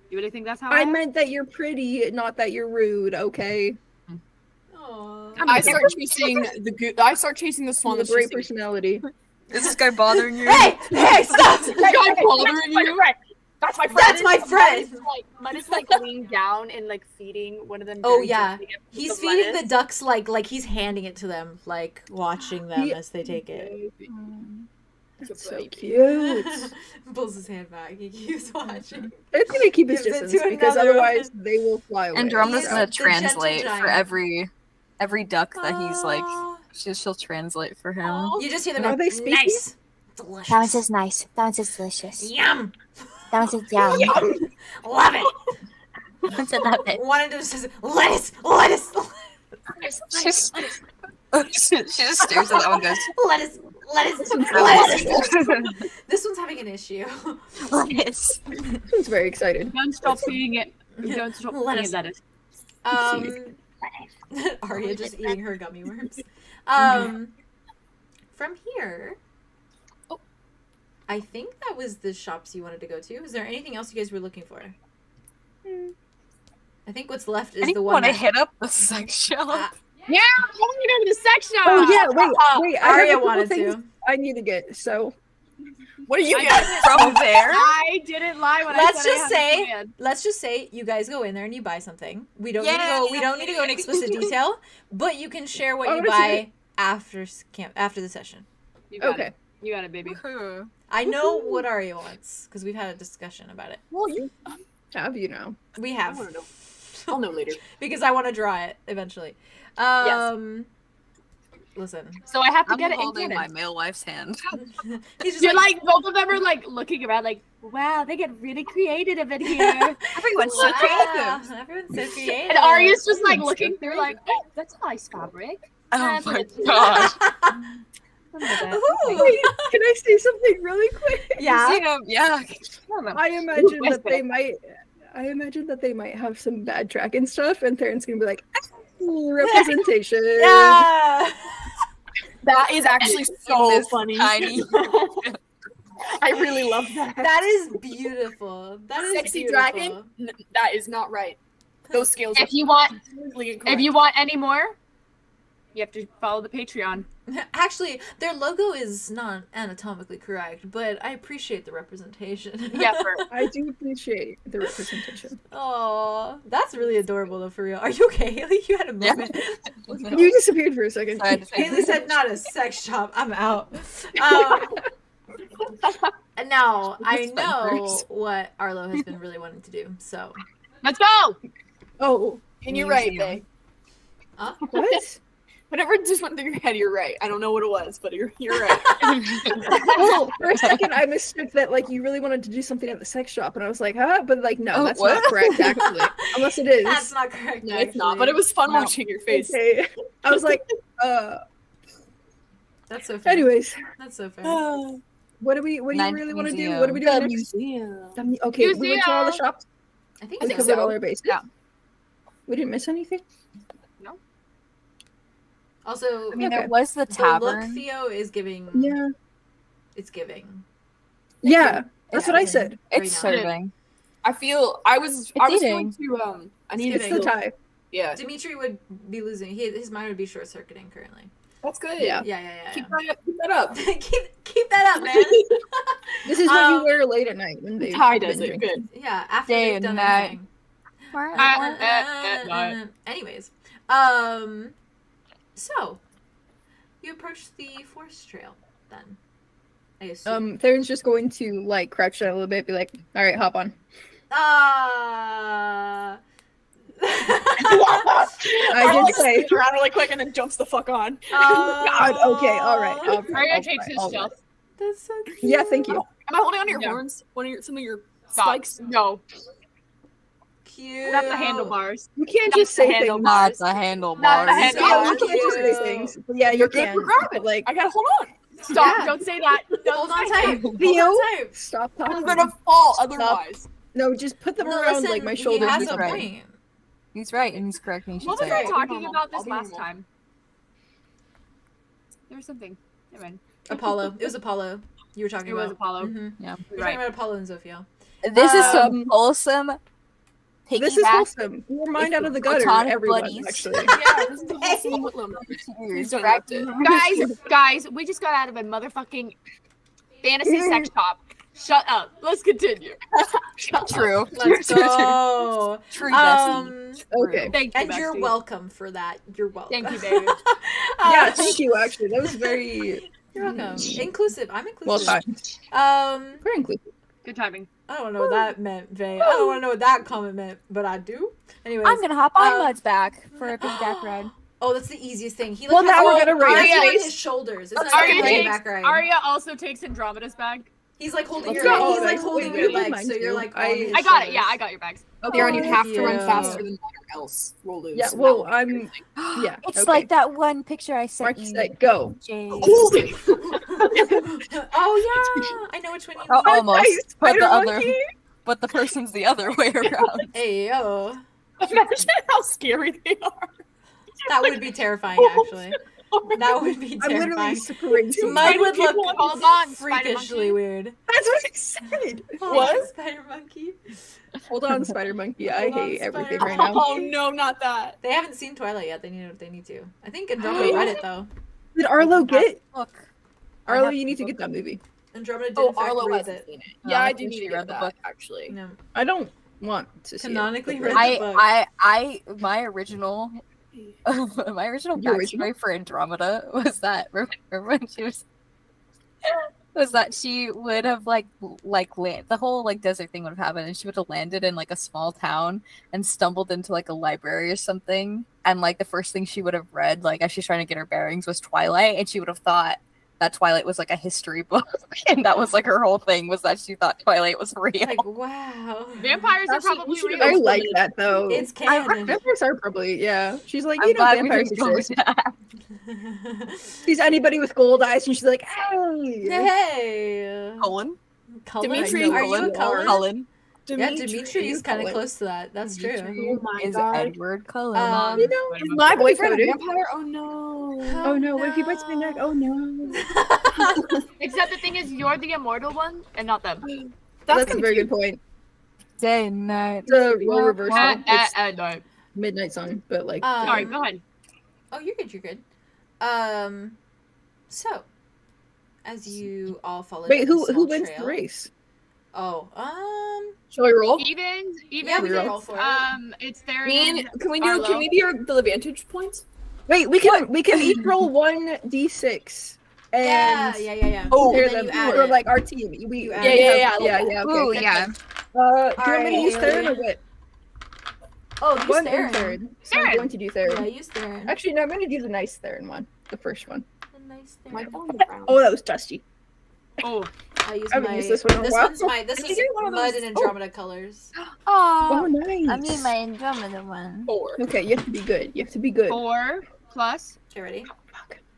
you really think that's how I meant that you're pretty, not that you're rude, okay? I start chasing the swan. With a great personality. Is this guy bothering you? Hey, stop! Is this guy bothering you? That's my friend. That's my friend. Mud is like leaning down and like feeding one of them. Oh yeah, he's feeding the ducks like he's handing it to them, like watching them as they take it. That's so cute. Pulls his hand back. He keeps watching. It's gonna keep his distance because otherwise they will fly away. Andromeda's gonna translate for every duck that he's like. She'll translate for him. You just hear them. Are they speaking? Nice. Delicious. That one says nice. That one says delicious. Yum. That one says yum. Love it. That one said love it. One of them says lettuce. She just stares at that one and goes, Lettuce. This one's having an issue. lettuce. He's very excited. Don't stop feeding it. Don't stop feeding it lettuce. Arya just eating her gummy worms. From here, I think that was the shops you wanted to go to. Is there anything else you guys were looking for? I think what's left is the one. Want to hit up the sex shop? Yeah, I want to go to the sex shop. Oh yeah, wait. Arya wanted to. I need to get so. What do you get from there? I didn't lie when Let's I said Let's just say you guys go in there and you buy something. We don't need to go in explicit detail, but you can share what you buy after the session. You got it. You got it, baby. I know what Arya wants because we've had a discussion about it. Well, you have, We have. I'll know later. Because I want to draw it eventually. Listen. So I have to get it holding my male wife's hand. You're like both of them are like looking around like, wow, they get really creative in here. Everyone's so creative. Everyone's so creative. And Arya's just like looking through like, oh, that's a nice fabric. Oh my gosh. Wait, can I say something really quick? Yeah. I imagine that they might have some bad track and stuff, and Theron's gonna be like, representation. Yeah. That is actually so funny. Tiny. I really love that. That is beautiful. That is sexy beautiful. dragon. That is not right. Those scales. If you want any more, you have to follow the Patreon. Actually, their logo is not anatomically correct, but I appreciate the representation. Yeah, I do appreciate the representation. Oh, that's really adorable though, for real. Are you okay, Haley? You had a moment. You disappeared for a second. Haley said, "Not a sex shop. I'm out." Now I know what Arlo has been really wanting to do. So let's go. Oh, and you're right, babe. What? Whatever just went through your head, you're right. I don't know what it was, but you're right. Well, for a second, I mistook that like you really wanted to do something at the sex shop, and I was like, huh? But like, no, that's not correct, actually. Unless it is. That's not correct. No, it's not. But it was fun watching your face. Okay. I was like, That's so fair. Anyways, that's so fair. What do you really want to do? What are we The doing next? museum. Okay, we went to all the shops. I think We so. covered all our bases. Yeah. We didn't miss anything. Also, I mean, there was the the tavern. look Theo is giving. Yeah. It's giving. Yeah, that's what I said. It's serving. I feel I was going to I need It's the tie. Yeah. Dimitri would be losing. His mind would be short circuiting currently. That's good. Yeah. Keep that up. keep that up, man. This is what you wear late at night when they tie does it good. Yeah, after Day they've and done night. everything. Anyways, so you approach the forest trail then. I assume. Theron's just going to like crouch down a little bit, be like, "All right, hop on." I just say around really quick and then jumps the fuck on. God, okay, all right. Arya takes his stealth. That's so cute. Yeah, thank you. Am I holding onto your horns? Some of your spikes? No. Cute. Not the handlebars. You can't just say things. Not the handlebars. Not the Yeah, you handlebars. can't just say things. But yeah, you can. Grab it. Like, I gotta hold on. Stop! Yeah. Don't say that. Hold on tight. Theo, Hold on tight. stop I'm talking. gonna fall otherwise. No, just put them around like my shoulders. He has or a something. point. He's right, and he's correct. And he should What was say I it. talking about this I'll be last normal. time? There was something. Never mind. Apollo. It was Apollo. You were talking It about. was Apollo. Mhm. Yeah. You were talking about Apollo and Zophiel. This is some wholesome. This is piggyback wholesome. Your mind out of the gutter, platonic everyone. buddies. Actually, Yeah, this is a wholesome Whitlam. Please don't interrupt it. Guys, we just got out of a motherfucking fantasy sex shop. Shut up. Let's continue. True. Let's go. True destiny. okay. Thank you, And you're bestie. welcome for that. You're welcome. Thank you, baby. Yeah, thank you. Actually, that was very You're welcome. Inclusive. I'm inclusive. well timed. Very inclusive. Good timing. I don't know what that meant, Vay. I don't want to know what that comment meant, but I do. Anyways. I'm gonna hop on Mud's back for a piggyback ride. Oh, that's the easiest thing. He Well, like now has we're gonna Arya race. on his shoulders. It's not Arya like a takes, back ride. Arya also takes Andromeda's bag. He's like holding Let's your go. he's like Wait, holding wait, your wait, legs, mine so you're too. like on I his I got it. shoulders. Yeah, I got your bags. Aaron, you have to run Yeah. faster than that or else we'll lose. Yeah, well, I'm. Yeah, It's okay. like that one picture I sent Mark you. said, go. Jay. Oh yeah, I know which one you Oh, mean. almost. Nice, But the Spider other, Monkey. but the person's the other way around. Hey yo, Imagine how scary they are. that would be terrifying. Actually, that would be I'm literally terrifying. crazy. Mine would look Hold on, Spider freakishly Monkey. weird. That's what I said. What? Spider monkey? Hold on, Spider Monkey. I Hold on, hate everything Spider- right now. Oh no, not that. They haven't seen Twilight yet. They need to. I think Andromeda read it though. Did Arlo get? Look. Arlo, you need to get that movie. Andromeda did Oh, in fact Arlo read hasn't it. seen it. Yeah, I do she need to read get the that book. actually. No. I don't want to see Canonically it. read but- the book. My original backstory original? for Andromeda was that remember when she was that she would have the whole like desert thing would have happened and she would have landed in like a small town and stumbled into like a library or something, and like the first thing she would have read like as she's trying to get her bearings was Twilight, and she would have thought that Twilight was like a history book, and that was like her whole thing was that she thought Twilight was real. Like wow. Vampires are Actually, probably you should- real. I like that though. It's canon. Vampires are probably, yeah. She's like, I'm you know, glad we vampires didn't go with exist. that. Sees anybody with gold eyes, and she's like, hey. Hey. Cullen? Cullen? Dimitri, Are you a Cullen? Cullen Yeah, Dimitri is kind of Cullen. close to that. That's true. Oh my is god. Edward Cullen. Um, You know, Is my boyfriend a Cody. vampire? Oh no. Oh no, what if he bites my neck? Oh no. Except the thing is, you're the immortal one, and not them. That's a very good point. Day and night. It's a role reversal. It's No. midnight song, but like, Sorry, go ahead. Oh, you're good. You're good. So, as you all follow. wait, down who the small wins trail- the race? Oh, Shall we roll? Even. yeah, we can roll for it. It's there. Can we Arlo. the advantage points? Wait, we can each roll 1d6. And Yeah. Oh, And pair then them you add for it. like our team. We You add it. yeah. Yeah. Okay, Ooh, okay. yeah. Do you want me to Alright, use Theron or Haley. what? Oh, use One Theron. and third. So I'm Theron. going to do Theron. Yeah, use Theron. Actually, no, I'm going to do the nice Theron one. The first one. A nice My Theron. phone is brown. Oh, that was dusty. Oh, I'll use I haven't my. used this one in a while. one's my. This Did is you get one of Mud those- and Andromeda colors. Oh, Oh, nice. I mean my Andromeda one. 4. Okay, you have to be good. You have to be good. 4 plus. Okay, ready?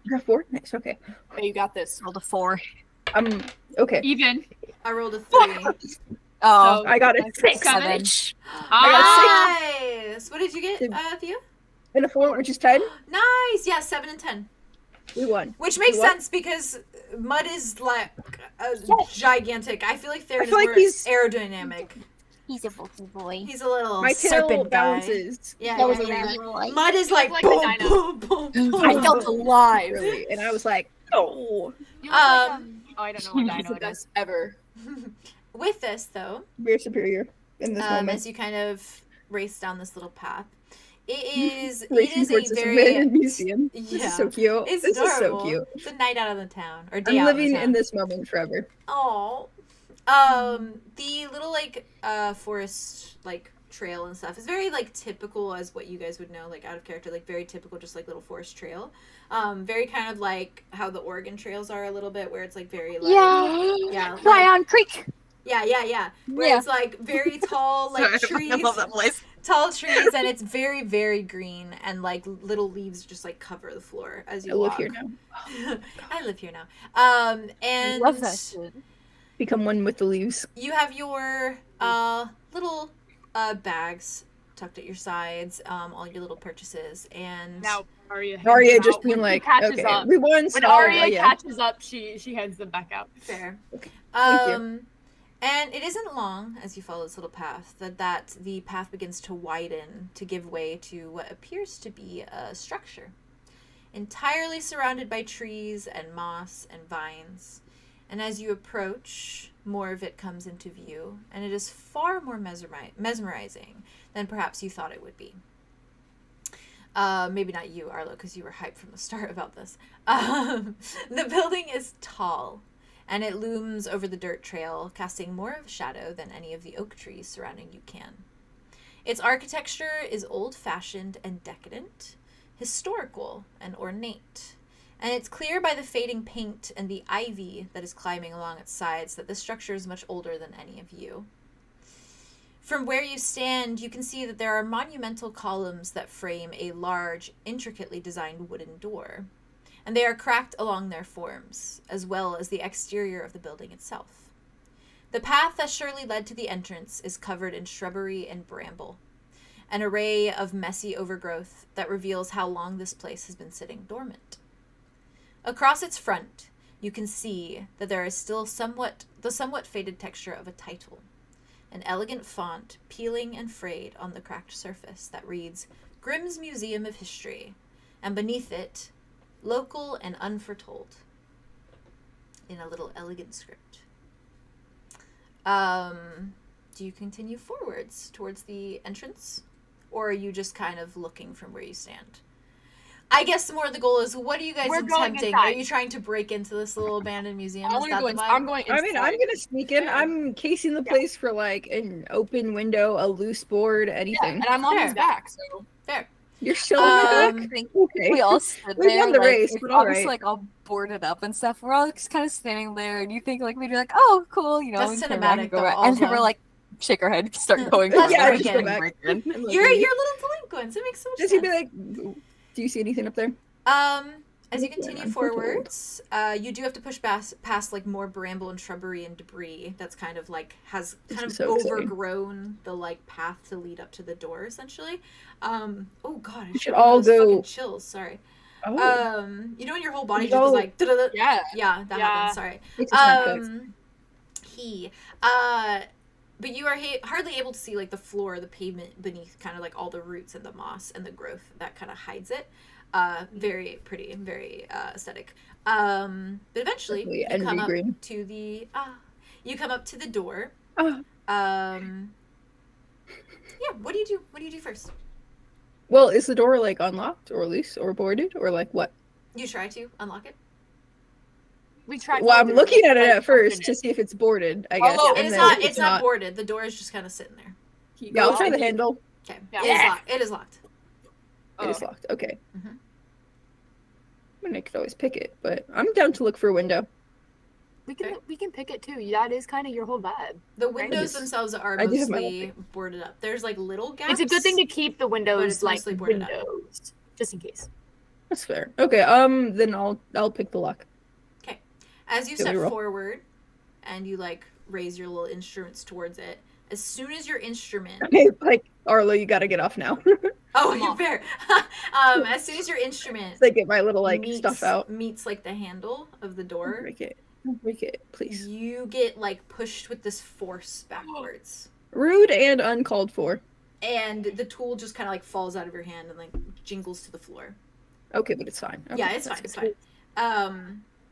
You got 4? Nice, okay. Okay, you got this. Rolled a 4. Okay. Even. I rolled a 3. Oh, I got it. 6, 7. 7. I got Nice. What did you get, Theo? And a 4, which is 10. Nice. Yeah, 7 and 10. We won. Which makes sense because mud is like gigantic. I feel like Theron is more he's aerodynamic. He's a bulky boy. He's a little my serpent guy. bounces. Yeah, That was yeah. really Mud is like, Like boom, the boom, boom, boom. I felt alive. Really, and I was like, oh. You look like, oh, I don't know what It's dino the it is. best ever. With this, though, We're superior in this moment. as you kind of race down this little path, it is Racing a towards this very abandoned museum. yeah. This is so cute. It's this adorable. is so cute. It's a night out of the town or day I'm out living of the in this moment forever. Oh, the little like forest like trail and stuff is very like typical as what you guys would know, like out of character, like very typical, just like little forest trail. Very kind of like how the Oregon trails are a little bit, where it's like very like yeah, Zion Creek. yeah. Where it's like very tall, like trees. I love that place. Tall trees, and it's very, very green, and like little leaves just like cover the floor as you walk. I live here now. I live here now. And I love that shit. Become one with the leaves. you have your little bags tucked at your sides, all your little purchases, and Now Arya just being like, catches okay, up. we won. When so, Arya catches up, she hands them back out. fair. Okay. Thank you. And it isn't long as you follow this little path that the path begins to widen to give way to what appears to be a structure, entirely surrounded by trees and moss and vines. And as you approach, more of it comes into view, and it is far more mesmerizing than perhaps you thought it would be. Maybe not you, Arlo, because you were hyped from the start about this. The building is tall, and it looms over the dirt trail, casting more of a shadow than any of the oak trees surrounding you can. Its architecture is old-fashioned and decadent, historical and ornate, and it's clear by the fading paint and the ivy that is climbing along its sides that this structure is much older than any of you. From where you stand, you can see that there are monumental columns that frame a large, intricately designed wooden door, and they are cracked along their forms, as well as the exterior of the building itself. The path that surely led to the entrance is covered in shrubbery and bramble, an array of messy overgrowth that reveals how long this place has been sitting dormant. Across its front, you can see that there is still the somewhat faded texture of a title, an elegant font peeling and frayed on the cracked surface that reads Grimm's Museum of History, and beneath it, Local and Unforetold, in a little elegant script. Do you continue forwards towards the entrance, or are you just kind of looking from where you stand? I guess more the goal is, what are you guys attempting? Are you trying to break into this little abandoned museum? I'm going inside. I mean, I'm gonna sneak in. I'm casing the place for like an open window, a loose board, anything. And I'm on his back, so fair. You're still on the back? Okay. We all stood We there. won the like, race, it's but all obviously, right. like all boarded up and stuff. We're all just kind of standing there, and you think like maybe like, oh, cool, you know, Just and turn around and cinematic, go though, right. And then also. we're like, shake our head, start going. Let's Yeah, break just in. go back. You're little delinquents. It makes so much Does sense. he be like, do you see anything up there? As you continue forwards, you do have to push past like more bramble and shrubbery and debris that's kind of like has kind of so exciting. overgrown the like path to lead up to the door essentially. Oh god, I should all go- fucking chills, sorry. Oh. You know when your whole body We just goes go- like da-da-da? yeah. That Yeah. happens, sorry. Takes a time, But you are hardly able to see like the floor, the pavement beneath kind of like all the roots and the moss and the growth that kind of hides it. Very pretty and very aesthetic. But eventually Definitely you come envy up green. to the door. Oh. Yeah, what do you do? What do you do first? Well, is the door like unlocked or loose or boarded or like what? You try to unlock it. We tried. Well, I'm looking at it at first to to see if it's boarded, I guess. Oh, It and is then not. if It's not boarded. The door is just kind of sitting there. Yeah, I'll try the handle. Okay. Yeah. It is locked. It is locked. It is locked. Okay. Mhm. I mean, I could always pick it, but I'm down to look for a window. We can pick it too. That is kind of your whole vibe. The windows Right. themselves are I do have my mostly boarded up. There's like little gaps. It's a good thing to keep the But windows it's like mostly boarded up. windows, just in case. That's fair. Okay. Then I'll pick the lock. As you Can we step roll? forward and you like raise your little instruments towards it, as soon as your instrument Okay, like Arlo, you gotta get off now. Oh, you're fair. As soon as your instrument they get my little like meets, stuff out. meets like the handle of the door. Don't break it, please. You get like pushed with this force backwards. Rude and uncalled for. And the tool just kind of like falls out of your hand and like jingles to the floor. Okay, but it's fine. Okay, yeah, it's fine. It's fine.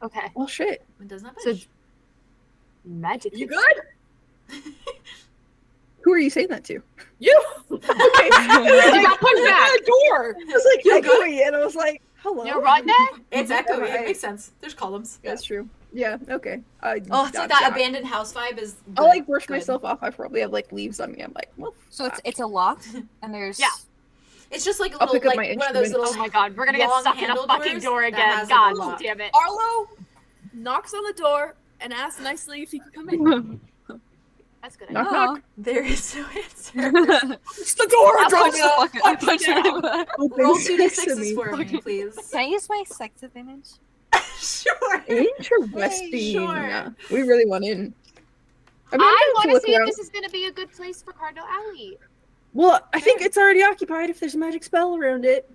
Okay. Well, shit. It does not So, budge. magic. You good? Who are you saying that to? You. Okay. You got pushed back. Door. I was like echoey, and I was like, "Hello." You're right there. It's echoey. Right. It makes sense. There's columns. That's true. Yeah. Okay. Oh, it's like that abandoned house vibe is. I'll like brush myself off. I probably have like leaves on me. I'm like, well. So it's a lock, and there's It's just like a I'll little pick up like my one of those instrument. little. Oh my god, we're gonna get long stuck in a handle fucking doors door that again. has, like, a God lock. damn it. Arlo knocks on the door and asks nicely if he can come in. That's good. Knock Oh. knock. There is no answer. It's the door. I Drop punched me the up. fucking- I punched her. Roll Opens next to 2d6s me. for me, please. Can I use my sex advantage? Sure. Interesting. Sure. We really went in. I I'm want to look see if around. this is gonna be a good place for Cardinal Alley. Well, I think it's already occupied if there's a magic spell around it.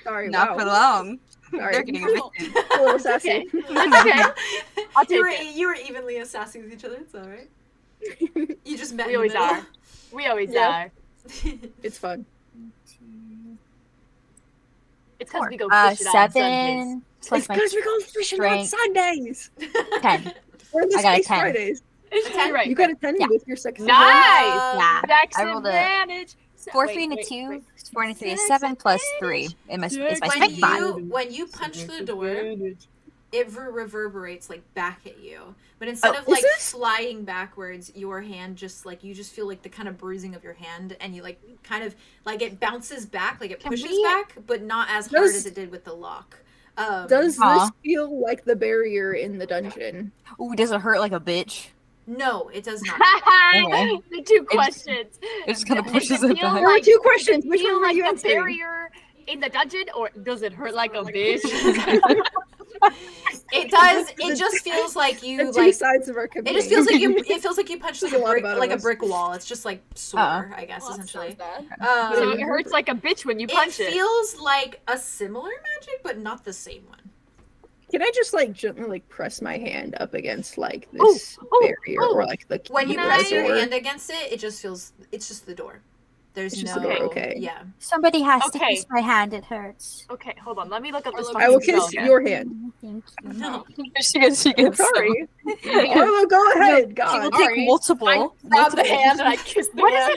Sorry, Not wow. for long. Sorry. They're getting evicted. A little sassy. Okay. I'll take it. You were evenly as sassy with each other. It's all right. You just met. We in the always middle. are. We always Yeah. are. It's fun. It's because we go fish it on Sundays. 7 plus It's my because we go fishing on strength. Sundays. 10. Or in the I got a Space 10. Fridays. You're right. You got a 10 Yeah. with your sex. Nice! Yeah. Sex I rolled a advantage. 4, Wait, 3, and a wait, 2. wait. 4 and a 3 is 7 plus 3. It must is my When strength 5. when you punch the door, it reverberates like back at you. But instead of is like this- flying backwards, your hand just like you just feel like the kind of bruising of your hand, and you like kind of like it bounces back, like it Can pushes we- back, but not as hard as it did with the lock. Does Aw. this feel like the barrier in the dungeon? Ooh, does it hurt like a bitch? No, it does not. Okay. The two questions. It just kind of Does pushes it it feel back. There were like- 2 questions. Does it Which feel one were like you the answering? barrier in the dungeon, or does it hurt like a bitch? It does. It just feels like The you 2 like. sides of our It community. just feels like you. It feels like you punched like There's a lot brick, about like a us. brick wall. It's just like sore, I guess, essentially. So it hurts like a bitch when you punch It feels like a similar magic, but not the same one. Can I just like gently like press my hand up against like this barrier or like the key When you to the press your door? hand against it, it just feels. It's just the door. There's It's just no. the door, okay. Yeah. Somebody has to Okay. kiss my hand. It hurts. Okay, hold on. Let me look up this. I will fucking kiss spell again. your hand. Thank you. No. She gets I'm sorry. Arlo, go ahead. She God. will take multiple. I grab the hand and I kiss the What is hand.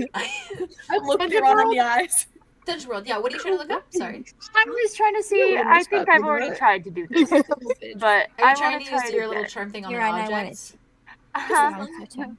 it called? I look Euron in the eyes. Dungeon World. Yeah. What are you trying to look up? Sorry. I'm just trying to see. Yeah, I stop think I've doing already that. tried to do this, but Are I you trying want to try use it your little again. charm thing on Here, an I want object?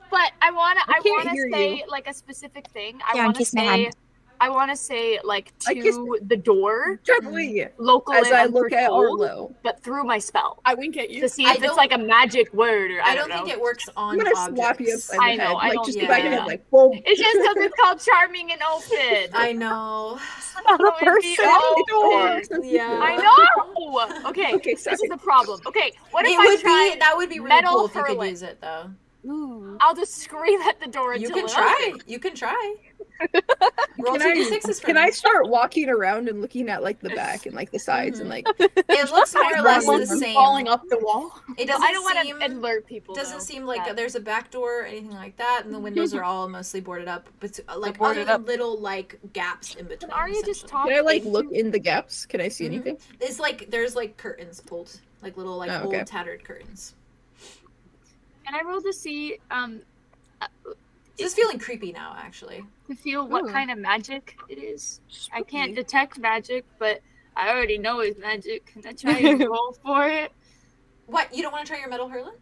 But I want I can't to hear say you. like a specific thing. Yeah, I want to kiss my say. hand. I want to say like I kissed to the door, Gently. local As and I look at uncontrolled, Arlo. but through my spell I wink at you. to see I if it's don't- like a magic word or I I don't know. think it works on I'm gonna objects. slap you upside I the know, head. I Like don't- just the yeah. back of your head, like boom. It's just because it's called charming and open. I know. Not a So it'd be person. open. Yeah. I know. Okay, Okay, this sorry. is the problem. Okay, what if It I would try? be. That would be really metal cool if you could hurling? use it though. Ooh. I'll just scream at the door You until can it try. opens. You can try. Roll Can I, 2d6s for can me. I start walking around and looking at like the back and like the sides and like It looks more or less the Someone's same. falling up the wall. It doesn't I don't want seem. to alert people. Doesn't though, seem like that- there's a back door or anything like that, and the windows are all mostly boarded up. But like boarded other than little like gaps in between. Can Arya just essentially. talk? can I like into- look in the gaps? Can I see Mhm. anything? It's like there's like curtains pulled, like little like Oh, okay. old tattered curtains. Can I roll to see? This is feeling creepy now, actually. To feel what Ooh. kind of magic it is. I can't detect magic, but I already know it's magic. Can I try and roll for it? What? You don't want to try your metal hurling?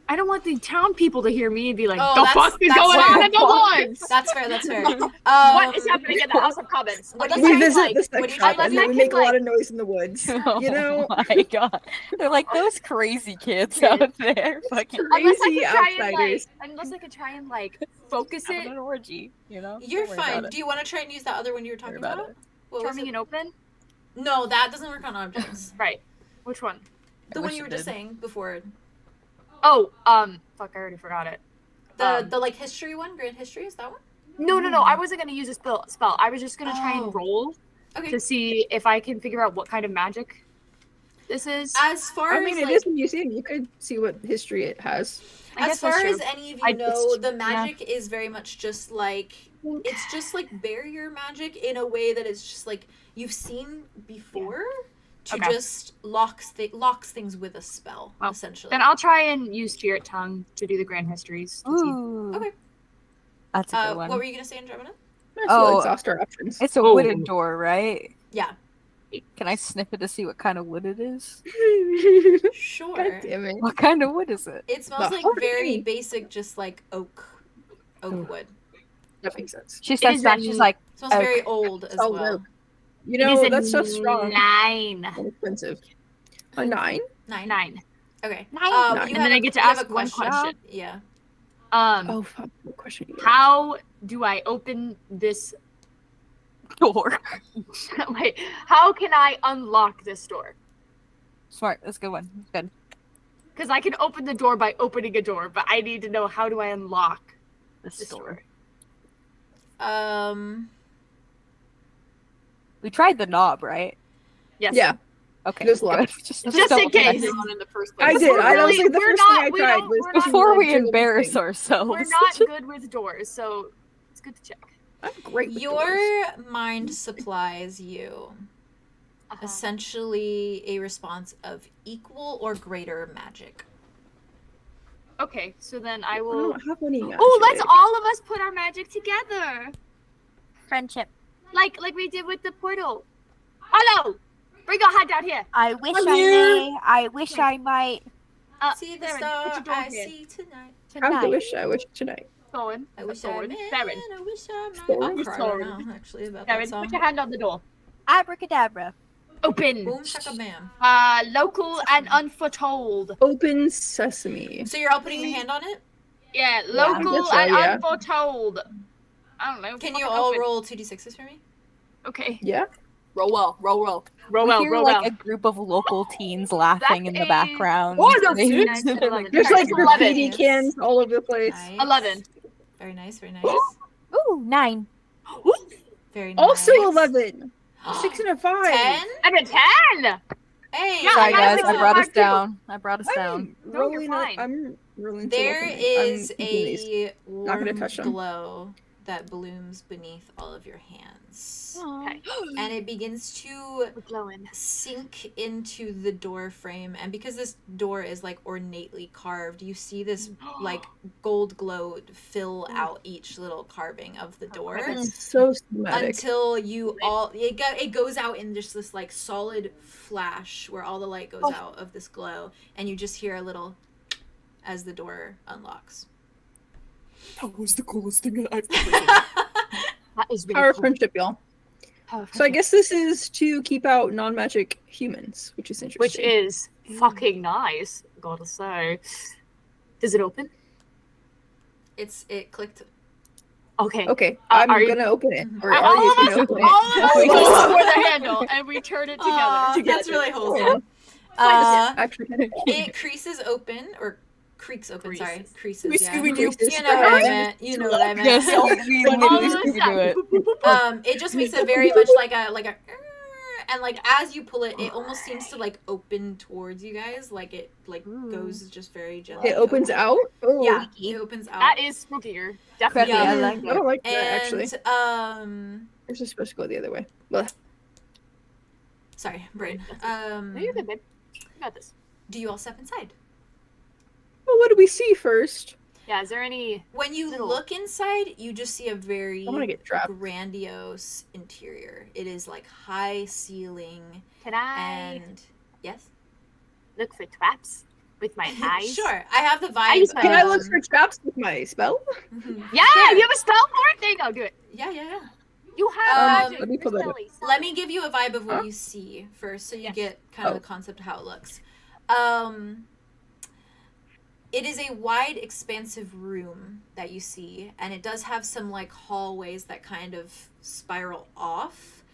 I don't want the town people to hear me and be like, Oh, "The that's- fuck is that's going fair. on in the woods? That's fair. That's fair. What is happening in the House of Commons?" What do We you visit like? the What sex do you shop like? and then we I make can, a lot like- of noise in the woods. You know? Oh my god. They're like those crazy kids out there. Fucking Unless I Crazy could try and outsiders. focus having it, an orgy, you know? You're Don't worry fine. about Do you want to try and use that other one you were talking Worry about about? it. What was charming it? and open. No, that doesn't work on objects. Right. Which one? The I one wish you were it just did. saying before. Oh, fuck! I already forgot it. The like history one, grand history, is that one? No. I wasn't gonna use a spell. I was just gonna try and roll to see if I can figure out what kind of magic this is. As far as it is a museum. You could see what history it has. As far as any of you know, the magic is very much just like it's just like barrier magic in a way that it's just like you've seen before to just locks things with a spell, essentially. Then I'll try and use Spirit Tongue to do the grand histories. Okay. That's a good one. What were you gonna say, Andromeda? We'll exhaust our options. It's a wooden door, right? Yeah. Can I sniff it to see what kind of wood it is? Sure. God damn it. What kind of wood is it? It smells like very basic, just like oak wood. That makes sense. She says that she's like, it smells very old as well. You know, that's so strong. 9. And expensive. A 9? 9. Okay. 9. And then I get to ask one question. Yeah. Fuck. What question? How do I open this door? Wait, how can I unlock this door? Smart. That's a good one. Good. Because I can open the door by opening a door, but I need to know how do I unlock this door. We tried the knob, right? Yes. Yeah. Okay. Just in case. In the first place. I did. I was like, the first thing I tried was before we embarrass ourselves. We're not good with doors, so it's good to check. I'm great with Your doors. mind supplies you essentially a response of equal or greater magic. Okay, so then I I will. don't have any magic. Oh, let's all of us put our magic together, Friendship. like we did with the portal. Hello, bring your hand down here. I wish I may. I wish I might. See the Theron, star put your door I here. see tonight. I wish tonight. Going. I wish I Theron. met. Theron. I wish I met. Theron. I'm crying Theron. now, actually, about Theron, that song. put your hand on the door. Abracadabra. Open. Boom, shaka, bam. Local and unforetold. Open sesame. So you're all putting your hand on it? Yeah, I local guess so, and yeah. unforetold. I don't know. Can you fucking all open. roll 2d6s for me? Okay. Yeah. Roll well. Roll well. Roll We well, hear roll like well. a group of local teens laughing in the That's a- background. Oh, no, They- six. they're like, There's like 11. graffiti cans all over the place. Nice. 11. Very nice, very nice. Ooh, 9. Very nice. Also 11. 6 and a 5. 10? I'm a 10. Hey! Yeah, Sorry, I guys. got I it. brought us Mark, too. down. I brought us down. No, you're fine. I'm rolling. There is a Not gonna warm touch them. glow that blooms beneath all of your hands. Okay. And it begins to We're glowing. sink into the door frame, and because this door is like ornately carved, you see this like gold glow fill out each little carving of the door That's so schematic. until you all it goes out in just this like solid flash where all the light goes out of this glow, and you just hear a little as the door unlocks. That was the coolest thing that I've ever done. That is really Power of cool. friendship, y'all. So I guess this is to keep out non-magic humans, which is interesting. Which is fucking nice, gotta say. Does it open? It clicked. Okay. Okay, Are I'm you- gonna open it. Or All Arya's of gonna us open it. go for the handle and we turn it together. That's really wholesome. Actually, It creases open, or creaks open, sorry. Creases, We yeah. Scooby-Doo. You know what I meant. You know what I meant. Yes, we All do of us it. It just makes it very much like a and like as you pull it, it almost seems to like open towards you guys, like it like goes just very gently. it opens open. out. Oh, Yeah, it opens out. That is spookier. Definitely. Yeah, I Yeah. like I don't like that actually. And This is supposed to go the other way. Well, sorry, brain. No, you're good, babe. You got this. Do you all step inside? well, what do we see first? Yeah, is there any... When you Little. look inside, you just see a very I want to get trapped. grandiose interior. It is like high ceiling Can I and yes. look for traps with my eyes? Sure, I have the vibe. I use my- Can I look for traps with my spell? Yeah, Sure. you have a spell for it? There you go, do it. Yeah. You have magic. let me pull that up. Crystally. Let me give you a vibe of what Huh? you see first, so you Yes. get kind of Oh. the concept of how it looks. It is a wide, expansive room that you see, and it does have some like hallways that kind of spiral off.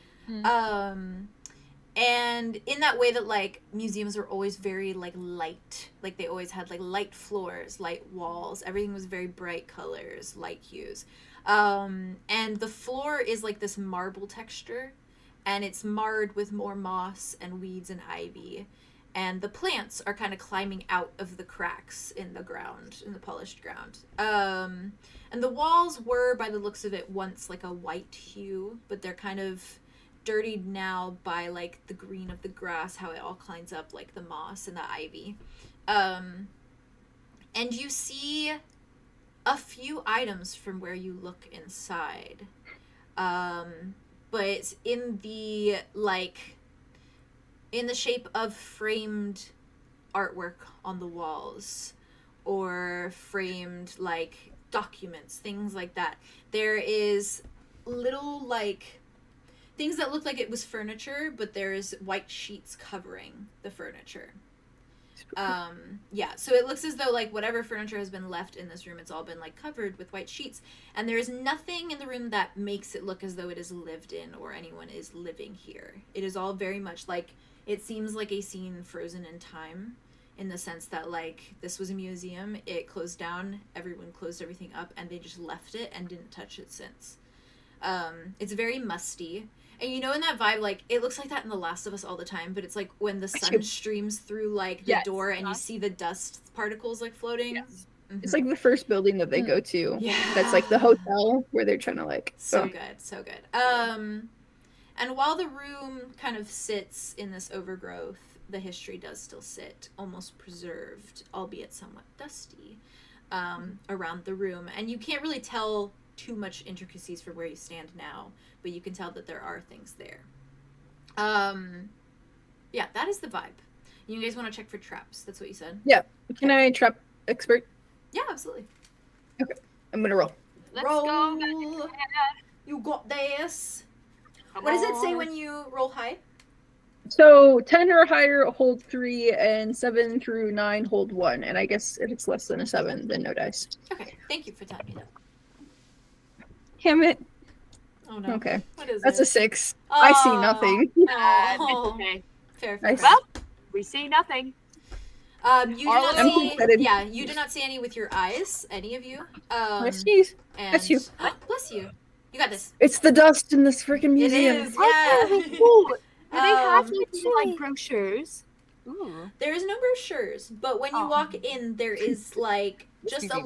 And in that way that, like, museums were always very, like, light. Like, they always had, like, light floors, light walls. Everything was very bright colors, light hues. And the floor is, like, this marble texture. And it's marred with more moss and weeds and ivy. And the plants are kind of climbing out of the cracks in the ground, in the polished ground. And the walls were, by the looks of it, once, like, a white hue. But they're kind of dirtied now by, like, the green of the grass, how it all climbs up, like the moss and the ivy. And you see a few items from where you look inside. But in the, like, in the shape of framed artwork on the walls, or framed, like, documents, things like that. There is little, like, things that look like it was furniture, but there's white sheets covering the furniture. Yeah, so it looks as though, like, whatever furniture has been left in this room, it's all been, like, covered with white sheets. And there is nothing in the room that makes it look as though it is lived in or anyone is living here. It is all very much like, it seems like a scene frozen in time, in the sense that, like, this was a museum, it closed down, everyone closed everything up, and they just left it and didn't touch it since. It's very musty. And you know, in that vibe, like, it looks like that in The Last of Us all the time, but it's like when the sun streams through, like, the door and you see the dust particles, like, floating. Yes. Mm-hmm. It's like the first building that they go to. Yeah. That's like the hotel where they're trying to, like... So good. And while the room kind of sits in this overgrowth, the history does still sit, almost preserved, albeit somewhat dusty, around the room. And you can't really tell too much intricacies for where you stand now, but you can tell that there are things there. Yeah, that is the vibe. You guys want to check for traps? That's what you said? Yeah. Can I trap expert? Yeah, absolutely. Okay. I'm gonna roll. Let's roll. go. You got this. Come what does it say on. when you roll high? So 10 or higher, hold 3, and 7 through 9, hold 1. And I guess if it's less than a 7, then no dice. Okay, thank you for telling me that. Damn it. Oh no. Okay. What is That's it? a 6. I see nothing. Oh. Okay. Fair. Well, we see nothing. You do not I'm see. excited. Yeah, you do not see any with your eyes. Any of you? I sneeze. And, Bless you. Bless you. You got this. It's the dust in this freaking It museum. is. Yeah. Do they have like brochures? Ooh. There is no brochures, but when you walk in, there is like just a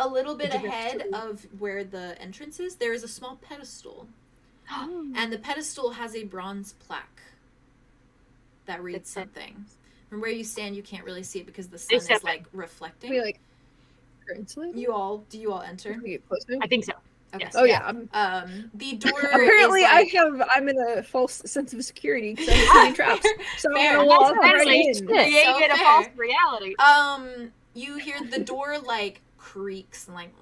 little bit ahead of where the entrance is. There is a small pedestal, and the pedestal has a bronze plaque that reads something. From where you stand, you can't really see it because the sun is like reflecting. Do you all enter? I think so. Okay. Yes. Oh yeah. The door. Apparently, is like... I'm in a false sense of security because I'm seeing traps. So I'm gonna walk right in. Created a false reality. You hear the door like creaks and like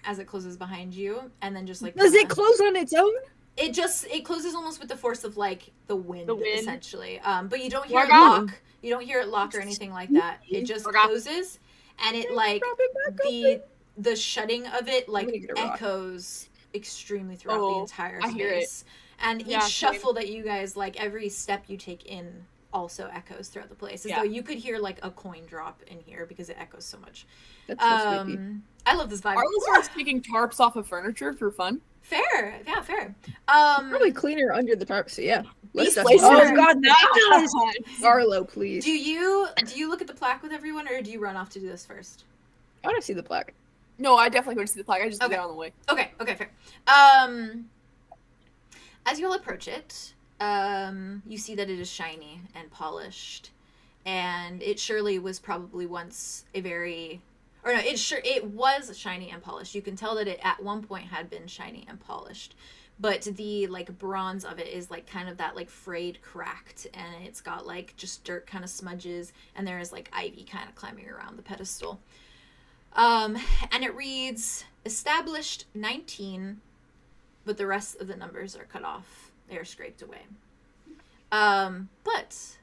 as it closes behind you, and then just like does it close on its own? It closes almost with the force of like the wind. Essentially. But you don't hear it Morgana. lock. You don't hear it lock or anything like that. It just closes, and it like the shutting of it like echoes extremely throughout the entire space. And each shuffle that you guys like, every step you take in also echoes throughout the place. As though you could hear like a coin drop in here because it echoes so much. That's so spooky. I love this vibe. Are we start taking tarps off of furniture for fun? Fair. Yeah, fair. Probably cleaner under the tarp, so yeah. These places. Oh god, no! Arlo, please. Do you look at the plaque with everyone, or do you run off to do this first? I want to see the plaque. No, I definitely go to see the plaque. I just did that on the way. Okay, fair. As you all approach it, you see that it is shiny and polished, and it surely was probably once it was shiny and polished. You can tell that it at one point had been shiny and polished, but the like bronze of it is like kind of that like frayed, cracked, and it's got like just dirt kind of smudges, and there is like ivy kind of climbing around the pedestal. And it reads established 19, but the rest of the numbers are cut off. They are scraped away. But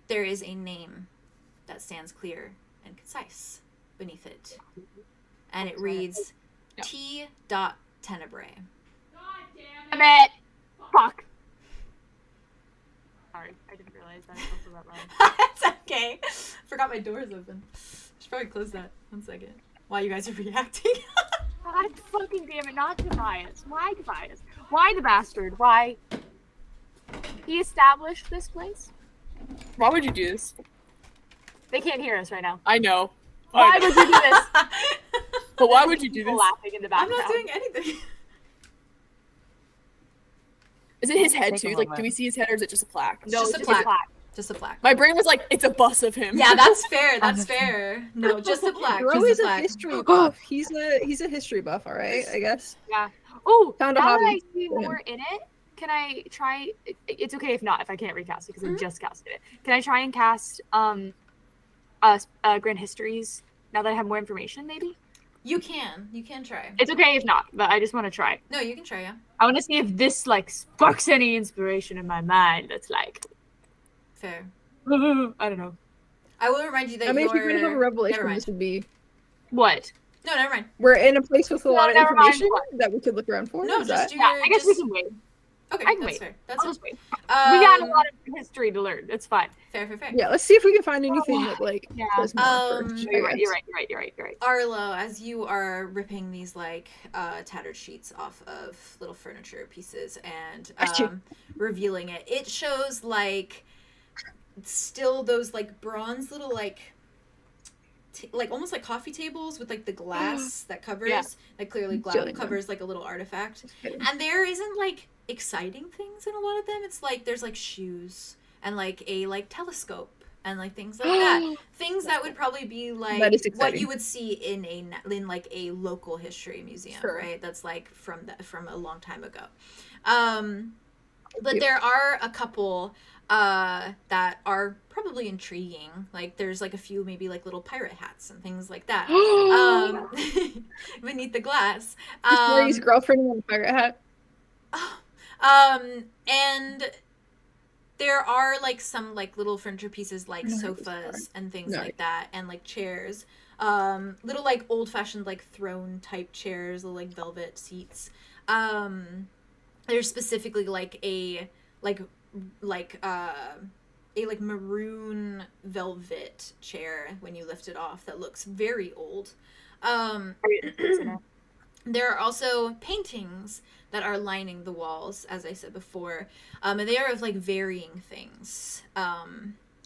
there is a name that stands clear and concise beneath it. And it reads 𝑡.𝐸𝐻𝐸𝐻𝐸. Damn it! Fuck. Sorry, I didn't realize that. It's also that loud. It's okay. Forgot my door's open. Should probably close that. 1 second. While you guys are reacting. God fucking damn it, not Tobias. Why Tobias? Why the bastard? Why? He established this place? Why would you do this? They can't hear us right now. I know. Why would you do this? But why would you do People this? laughing in the I'm background. not doing anything. Is it his head Take a too? Like, moment. do we see his head or is it just a plaque? No, It's just a just plaque. Just a plaque. My brain was like, it's a bust of him. Yeah, that's fair. That's fair. No, just a plaque. Bro Just is a a plaque. history buff. He's a history buff, all right, I guess. Yeah. Oh, Found a now that hobby. I see more in it, can I try? It's okay if not, if I can't recast it because I just casted it. Can I try and cast Grand Histories now that I have more information? Maybe. You can try. It's okay if not, but I just want to try. No, you can try, yeah. I want to see if this like sparks any inspiration in my mind. That's like, Fair. I don't know. I will remind you that I mean, if you're gonna have a Never revelation, mind. this would be What? No, never mind. we're in a place with a lot of never mind. information that we could look around for. No, is just that? do Yeah, your. I guess just... we can wait. Okay, I can that's wait. fair. That's I'll fair. just wait. We got a lot of history to learn. It's fine. Fair. Yeah, let's see if we can find anything that like Yeah. does more Um, first, I You're right. guess. You're right. Arlo, as you are ripping these like tattered sheets off of little furniture pieces and Achoo. revealing it, it shows like still those like bronze little like like almost like coffee tables with like the glass that covers that clearly Silly, covers like a little artifact, kidding. and there isn't like exciting things in a lot of them. It's like there's like shoes and like a like telescope and like things like that. Things that would probably be like That is what exciting. you would see in like a local history museum, Sure. right? That's like from a long time ago. But there are a couple that are probably intriguing. Like there's like a few maybe like little pirate hats and things like that beneath the glass. Just Mary's girlfriend in a pirate hat. And there are like some like little furniture pieces like No, sofas and things No. like that, and like chairs, little like old-fashioned like throne type chairs, little like velvet seats. There's specifically like a maroon velvet chair when you lift it off that looks very old. There are also paintings that are lining the walls, as I said before, and they are of like varying things.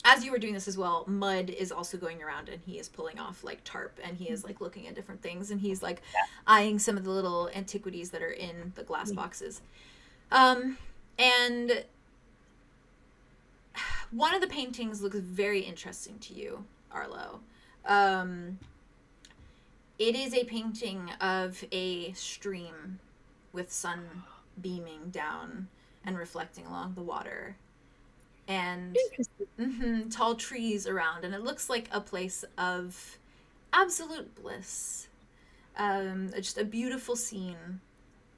As you were doing this as well, Mud is also going around and he is pulling off like tarp and he is like looking at different things and he's like eyeing some of the little antiquities that are in the glass boxes. And one of the paintings looks very interesting to you, Arlo. It is a painting of a stream with sun beaming down and reflecting along the water. And tall trees around. And it looks like a place of absolute bliss. Just a beautiful scene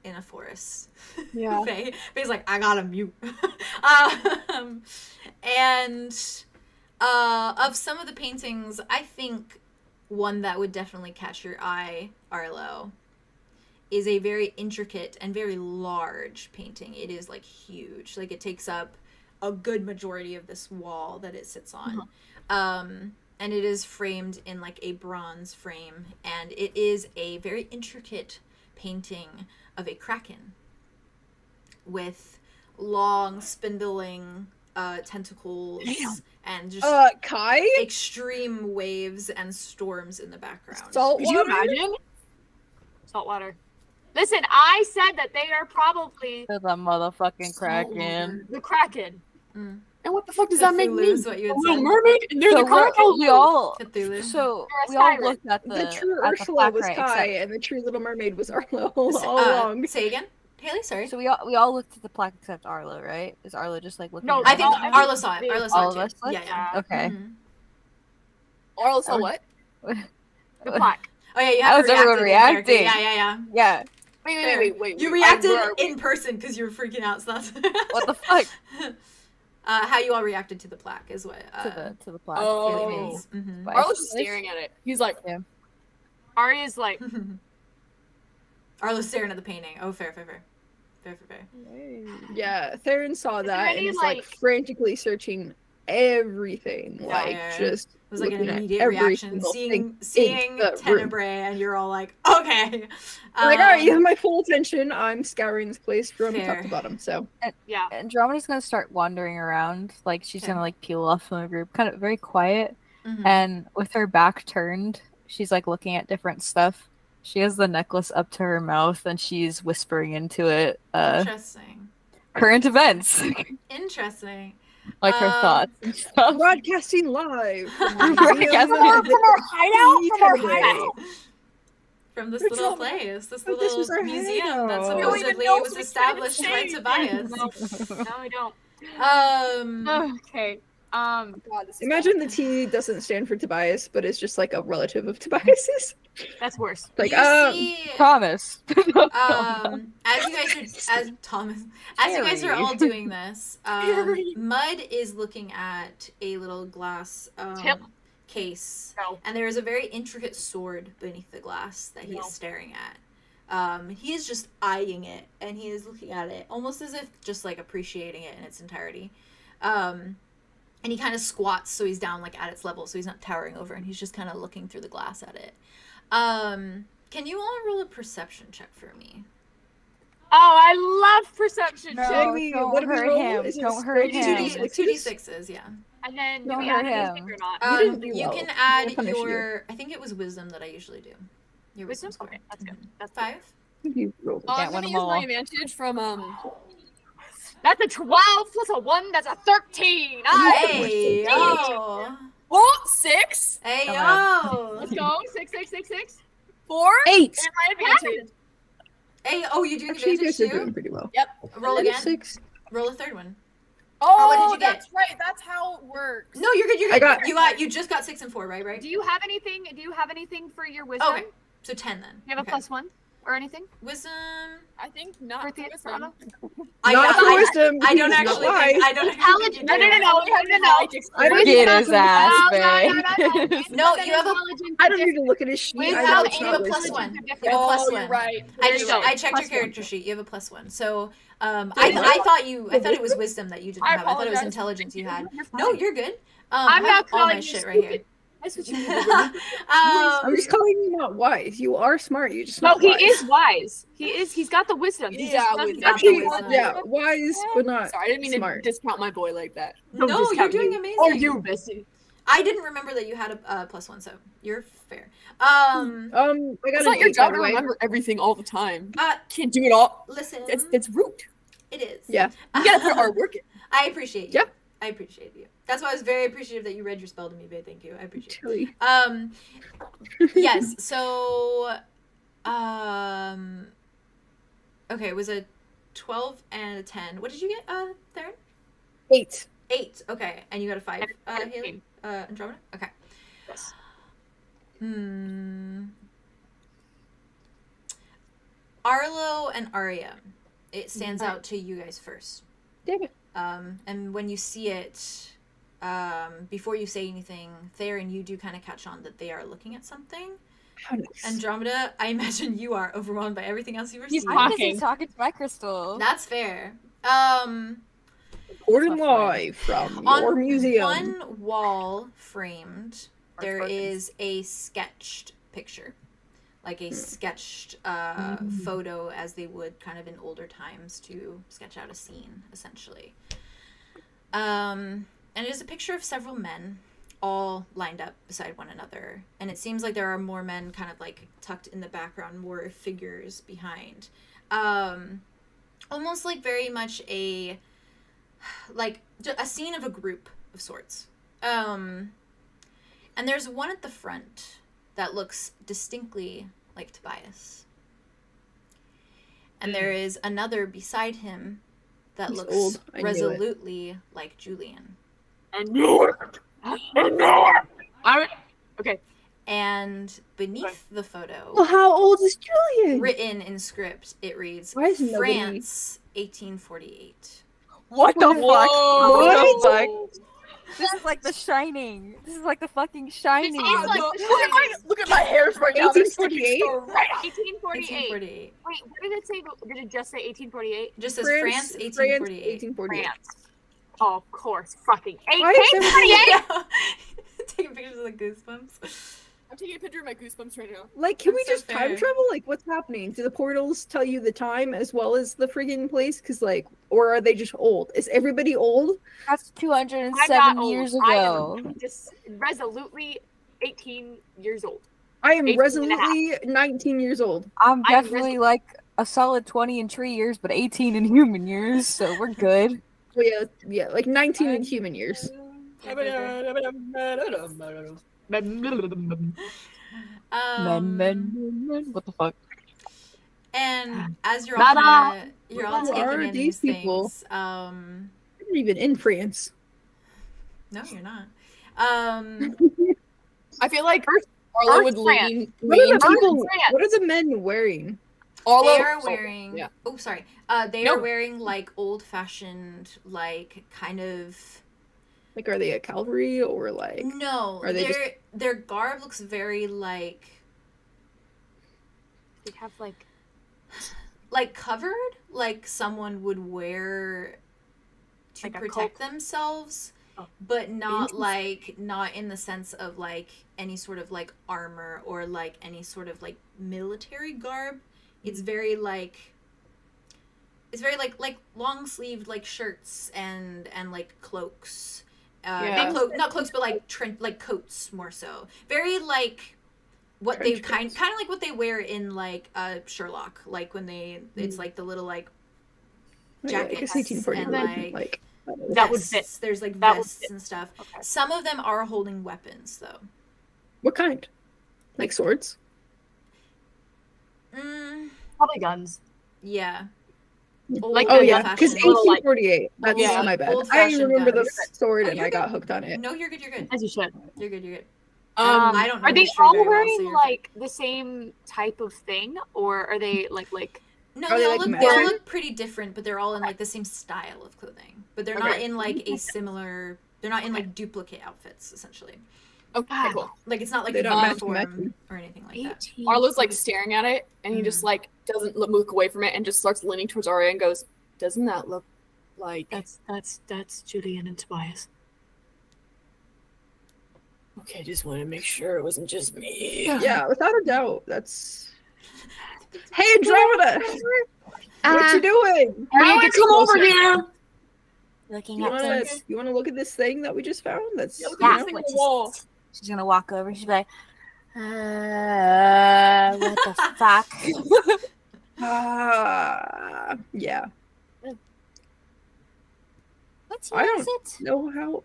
in a forest. Yeah. Faye's like, I gotta mute. And of some of the paintings, I think one that would definitely catch your eye, Arlo, is a very intricate and very large painting. It is like huge. Like it takes up a good majority of this wall that it sits on. And it is framed in like a bronze frame, and it is a very intricate painting of a kraken with long spindling tentacles. Damn. And just Kai? extreme waves and storms in the background. Salt Could you water? imagine? Saltwater. Listen, I said that they are probably The motherfucking Kraken. the Kraken. And what the fuck does that make Cthulhu me? is what you A had little said. mermaid? And they're So the Kraken? we all Cthulhu. so You're a we all Skyrim. looked at The true at the Ursula plaque, was right, Kai, except- and the true Little Mermaid was Arlo all along. Say again, Haley. Sorry. So we all looked at the plaque except Arlo, right? Is Arlo just like looking? No, at I it? think I Arlo saw it. Arlo saw All it of us too. Yeah, looked? yeah. Okay. Mhm. Arlo saw what? The plaque. Oh yeah, you How have is to everyone react in character. reacting? Yeah. Yeah. Wait. You I- reacted where are we? in person because you were freaking out. So that's What the fuck? how you all reacted to the plaque is what To the plaque. Oh. Haley means. Mhm. But Arlo's just staring at it. He's like, Arya's like, Arlo's staring at the painting. Oh, fair. Fair. Yeah, Theron saw Is there that and any, is like frantically searching everything, like just it was like an looking at immediate every reaction, single seeing thing in the room. Tenebrae, and you're all like, okay. Like, all right, you have my full attention. I'm scouring this place from top Fair. to bottom. So Yeah. Andromeda's gonna start wandering around, like she's Okay. gonna like peel off from the group, kind of very quiet, Mhm. and with her back turned, she's like looking at different stuff. She has the necklace up to her mouth, and she's whispering into it Interesting. current events, Interesting. like her thoughts and stuff. broadcasting live from Broadcasting From our hideout. From this Which little one? place, this But this was little our museum that hideout. We don't even supposedly know was if we established can by say Tobias. No, we don't. Okay. God, this is Imagine the T doesn't stand for Tobias, but it's just like a relative of Tobias's. That's worse. Like, You see, Thomas. as you guys are all doing this, Mud is looking at a little glass Tip. case, No. and there is a very intricate sword beneath the glass that he is staring at. He is just eyeing it, and he is looking at it almost as if just like appreciating it in its entirety. And he kind of squats, so he's down like at its level, so he's not towering over, and he's just kind of looking through the glass at it. Can you all roll a perception check for me? Oh, I love perception No. checks. Don't what do we hurt roll? him. Is it Don't hurt him. 2d6s, yeah. And then do Don't we add hurt anything him. or not? You didn't do You well. can I'm add gonna punish your. I think it was wisdom that I usually do. Your wisdom Wisdom? score. Okay, that's good. Mhm. That's 5. You rolled. Can't I'm win gonna them use my all. advantage from That's a 12 plus a 1. That's a 13. Hey yo! Oh, 6, Hey Go yo! Let's go. 6, 6, 6, 6. 4, 8. and my advantage. Hey, oh, you doing Actually, you advantage guys are doing too? pretty well. Roll again. 6. Roll a third one. Oh, what did you get? that's right. That's how it works. No, you're good. You're I good. got- You just got 6 and 4, right? Do you have anything? Do you have anything for your wisdom? Okay, so 10 then. You have a +1 or anything? Wisdom. I think not. For the wisdom. Not for wisdom. I don't because actually it's not think. wise. I don't actually think you No, do. I don't Get even- his ass, No, babe. No, you have a. I don't need to look at his sheet. Wisdom, I know and it's you not have a wisdom. +1. You have a Oh, +1. you're right. I checked your character sheet. You have a +1. So I thought it was wisdom that you didn't have. I thought it was apologize. intelligence you had. You're No, fine. you're good. I'm I not have all my calling you shit right here. stupid. That's what you need. I'm just calling you not wise. You are smart. You just No, not he wise. is wise. He's got the wisdom. He Yeah, just with doesn't that. have the Actually, wisdom. yeah, wise but not Sorry, I didn't mean smart. to discount my boy like that. No, Don't you're discount doing me. amazing. Or you, Bessie. I didn't remember that you had a +1, so you're fair. I got It's an not your 8, by job the to way. remember everything all the time. Uh, Can't do it all. listen, It's rude. it is. Yeah. You gotta put our work in. I appreciate you. Yeah. I appreciate you. That's why I was very appreciative that you read your spell to me, babe. Thank you. I appreciate Tilly. it. Yes, so okay, it was a 12 and a 10. What did you get, Theron? 8. 8. Okay. And you got a 5, Haley? 13. Andromeda? Okay. Yes. Arlo and Arya. It stands out to you guys first. Damn it. And when you see it, before you say anything, Theron, you do kind of catch on that they are looking at something. How nice. Andromeda, I imagine you are overwhelmed by everything else you received. talking. He's talking to my crystal. That's fair. Reporting live from On your museum. one wall framed, there is a sketched picture. Like a sketched photo, as they would kind of in older times to sketch out a scene, essentially. And it is a picture of several men, all lined up beside one another. And it seems like there are more men kind of like tucked in the background, more figures behind. Almost like very much a scene of a group of sorts. And there's one at the front that looks distinctly like Tobias. And there is another beside him that He's looks old. I knew it. resolutely like Julian. I knew it. I knew it. Okay. And beneath the photo, Well, how old is Julian? written in script, it reads, Why is nobody- France, 1848. What the fuck? What? What the fuck? This is like The Shining. This is like the fucking Shining. Look at my hairs right now. 1848? 1848. Wait, what did it say? Did it just say 1848? Just says France 1848. France. Oh, of course. Fucking 1848! Taking pictures of the goosebumps. I'm taking a picture of my goosebumps right now. Like, can we That's just so time fair. travel? Like, what's happening? Do the portals tell you the time as well as the friggin' place? Because, like, or are they just old? Is everybody old? That's I'm 207 not years old. ago. I am just resolutely 18 years old. I am 18 and a half. resolutely 19 years old. I'm I'm definitely like a solid 20 in tree years, but 18 in human years, so we're good. Well, yeah, like 19 in human years. Men. What the fuck? And as you're Ta-da! all you're all Who are taking in these these people? things, I'm not even in France. no, you're not. I feel like Arlo would France. lean. What are the First people? France. What are the men wearing? Arlo. They are wearing. yeah. Oh, sorry. They No. are wearing like old-fashioned, like kind of. Like, are they a cavalry or like? No, Are they their garb looks very like They have like covered, like someone would wear to Like a protect cloak? themselves, Oh. but not not in the sense of like any sort of like armor or like any sort of like military garb. It's very like long sleeved like shirts and like cloaks. Yeah. Not cloaks, but like like coats more so. Very like what they Trench kind of like what they wear in like Sherlock, like when it's like the little like Oh, yeah, I guess jackets 1849. and like That would vests. fit. There's like That would vests fit. and stuff. Okay. Some of them are holding weapons though. What kind? Like swords? probably guns. Yeah. Like Oh the yeah, gun because fashion. 1848. That's Yeah. my bad. I Old-fashioned remember the guns. sword Oh, and you're I got good. hooked on it. No, you're good. You're good. As you should. You're good. You're good. I don't know Are they history all very well, wearing so you're- like the same type of thing, or are they like? No, Are they they, all like, look they all matching? look pretty different, but they're all in like the same style of clothing. But they're not Okay. in like a similar. They're not in like duplicate outfits essentially. Okay, cool. Like it's not like They a don't match uniform matching. or anything like that. Arlo's like staring at it, and he Mhm. just like doesn't look away from it, and just starts leaning towards Arya and goes, "Doesn't that look like?" That's Julian and Tobias. Okay, just want to make sure it wasn't just me. Yeah, without a doubt. That's. Hey, Andromeda! What you doing? Arya, come over here. Looking You up wanna, things. you wanna look at this thing that we just found? That's Yeah, look Yeah. at this thing on the wall. She's gonna walk over. She's like, what the fuck? Yeah. What I year don't is it? know how.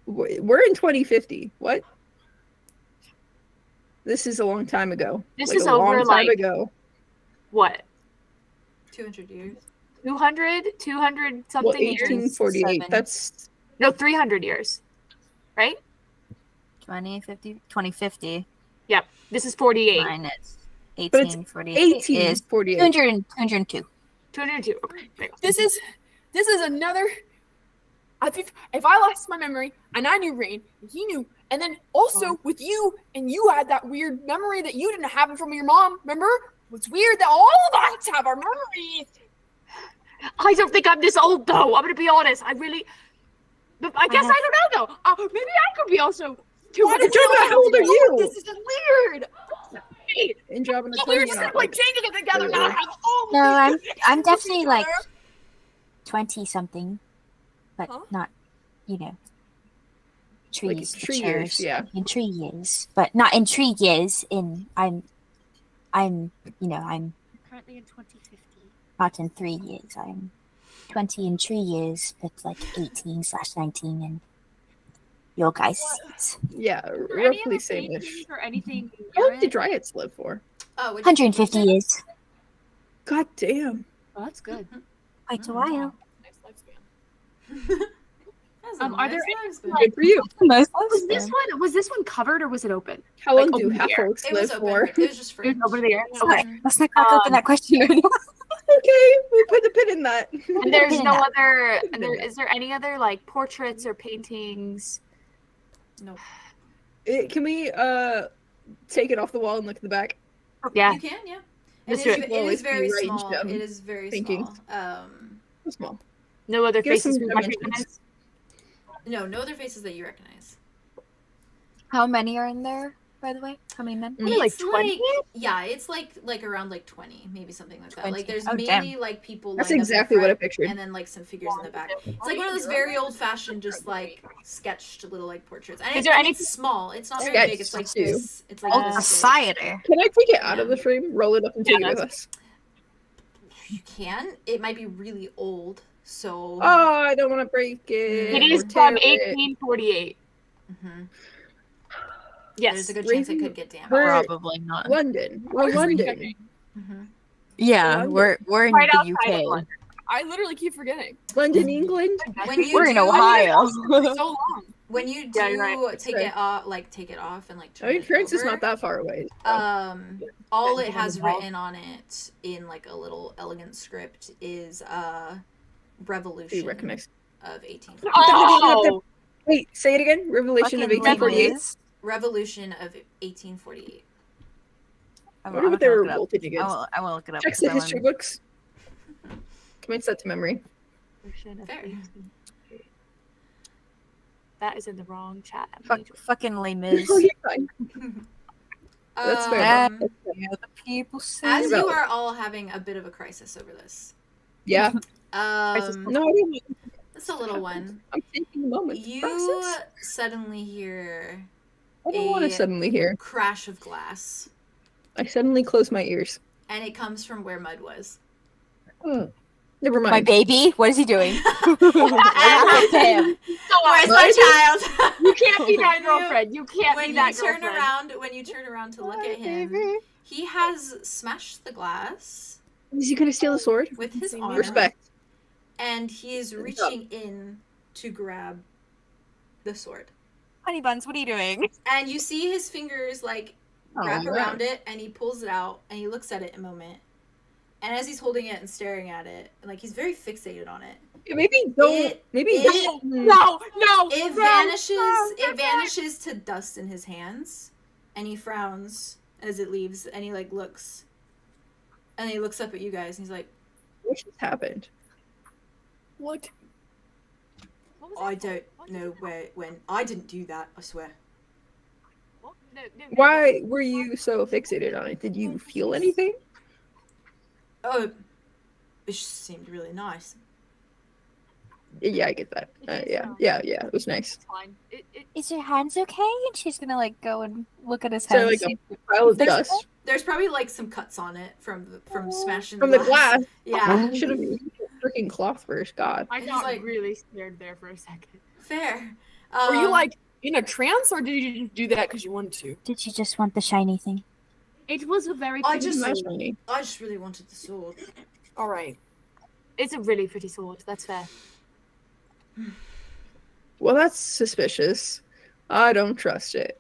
We're in 2050. What? This is a long time ago. This like is a over, long time like- ago. What? 200 years. 200 Well, something years? 1848. 7. That's No, 300 years. Right? 2050 Yep. This is 48. minus But it's 1848 is 1848. 202. 202. Okay. There you go. This is another. I think if I lost my memory and I knew Rain, and he knew, and then also with you, and you had that weird memory that you didn't have from your mom. Remember? It's weird that all of us have our memories. I don't think I'm this old though. I'm gonna be honest. I really. But I guess I don't know though. Maybe I could be also. Andromeda, how old are you? This is weird. Andromeda, We tell were me just you're not, like like, changing it together. Now I have all of No, these I'm with definitely each like other. 20 something, but Huh? not, trees. tree the years, chairs. yeah. In tree years, but not in tree years. I'm Currently in 2050. not in 3 years. I'm 20 in tree years, but like 18/19 in your guys' seats. Yeah, Are there any roughly other same-ish. paintings or anything? How long did Dryads live for? Oh, which 150 years. God damn. Oh, that's good. Quite a while. Nice lifespan. Are there Good for you. Most Was this one covered or was it open? How long Like, do open half air. orcs It was live open. for? It was just free. It was over there. Yeah. Okay. Let's not crack open that question right now. Okay, we'll put the pin in that. And there's no other. And is there any other like portraits or paintings? No. Can we take it off the wall and look at the back? Yeah. You can, yeah. Let's It do is very Arranged, small. It is very paintings. small. Small. No other Give us faces some we dimensions. recognize. No other faces that you recognize. How many are in there, by the way? How many men? Maybe like It's 20? yeah, it's like around like 20, maybe something like that. 20. Like there's Oh, mainly like people. That's lined up in exactly what I front, pictured. And then like some figures in the back. It's like one of those very old-fashioned, just like sketched little like portraits. And Is there any- it's small? It's not very Sketched big. It's like too. this. It's like Oh, this a big. cider. Can I take it out of the frame, roll it up, and take it with us? You can. It might be really old, so. Oh, I don't want to break it. It is or from tear it. 1848. Mhm. Yes. There's a good chance it could get damaged. We're- Probably not. London. We're London. Mhm. Yeah, we're in Right the outside of UK. London. I literally keep forgetting. London, England. When you We're in do- Ohio. For so long. When you do Yeah, you're right. take Right. it off, take it off and like turn I mean, it France is over, not that far away. so. all it Bend has on the wall. written on it in like a little elegant script is Revolution You recognize. of 18. Oh! Wait, say it again. Revelation of Fucking 1848. Liz. Revolution of 1848. I'm What about they were revolted against? I will look it up. Check the history books. Commit that to memory. Fair. That is in the wrong chat. Fucking Les Mis. Oh, you're fine. That's fair. Um, The people say. As you Valid. are all having a bit of a crisis over this, Yeah. no, No, I didn't. it's a little one. I'm taking a moment. to You process. suddenly hear I don't want to suddenly hear. crash of glass, I suddenly close my ears. and it comes from where Mud was. Never My mind. baby? What is he doing? And Damn. where's my child? You can't be that girlfriend. You can't when be you that turn girlfriend. around, when you turn around to look at him, he has smashed the glass Is he gonna steal the sword? with his arm, Respect. and he is reaching in to grab the sword. Honey Buns, what are you doing? And you see his fingers like wrap wow. around it, and he pulls it out, and he looks at it a moment. And as he's holding it and staring at it, like he's very fixated on it, Maybe don't. It- maybe it- don't. No! it no, vanishes. no, It vanishes to dust in his hands, and he frowns as it leaves, and he like looks, and he looks up at you guys, and he's like, What just happened? What? "I don't know when. I didn't do that. I swear." Why were you so fixated on it? Did you feel anything? Oh, it just seemed really nice. Yeah, I get that. Yeah. It was nice. Fine. Is your hands okay? And she's gonna like go and look at his So hands. like a pile of Fix it? dust There's probably like some cuts on it from smashing from the glass. Yeah, Should have used a freaking cloth first. God. I He's got like- really scared there for a second. fair. Were you like in a trance, or did you just do that because you wanted to? Did you just want the shiny thing? It was a very I pretty just- sword. Imagine. I just really wanted the sword. All right. It's a really pretty sword. That's fair. Well, that's suspicious. I don't trust it.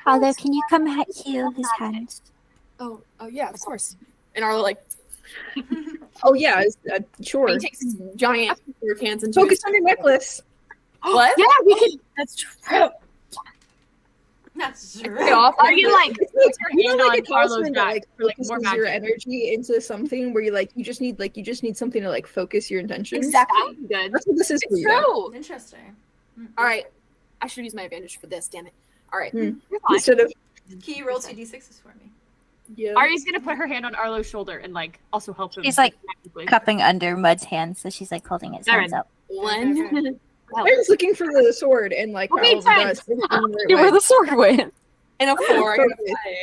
Although, can you come heal his hands? Oh, yeah, of course. And Arlo like Oh yeah, sure. he takes his giant sword hands into Focus his on your necklace. What? Yeah, we can. That's true. That's true. Get off. Are you like? It's Put like, your you hand know, like on a Carlo's talisman that back like for like more focuses your magic. energy into something where you just need something to like focus your intentions. Exactly. Sounds good. That's what this is for It's you. true. Interesting. All right. I should use my advantage for this. Damn it. All right. You're fine. Instead of Can you roll 2d6s for me? yeah. Ari's gonna put her hand on Arlo's shoulder and like also help him. She's, like, technically. Cupping under Mud's hands, so she's like holding his hands up. One. I was looking for the sword and like We're being Carl does. Where the sword went. And a 4. I got a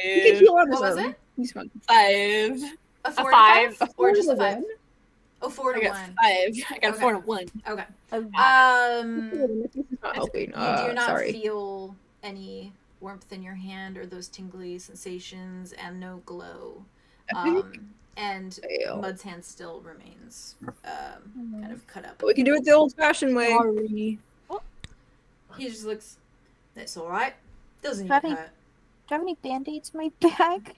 He can heal on his What was own. it? He's fine. 5. A 4 5? to 5? Or just a Four to 5? one. Oh, 4 I to got 1. 5. I got a 4 and a 1. Okay. This is not helping. You do not Sorry. feel any warmth in your hand or those tingly sensations and no glow. And Fail. Mud's hand still remains kind of cut up. We can do it the old-fashioned way. Sorry. He just looks, it's alright. Doesn't Funny. even hurt. Do I have any band-aids in my bag?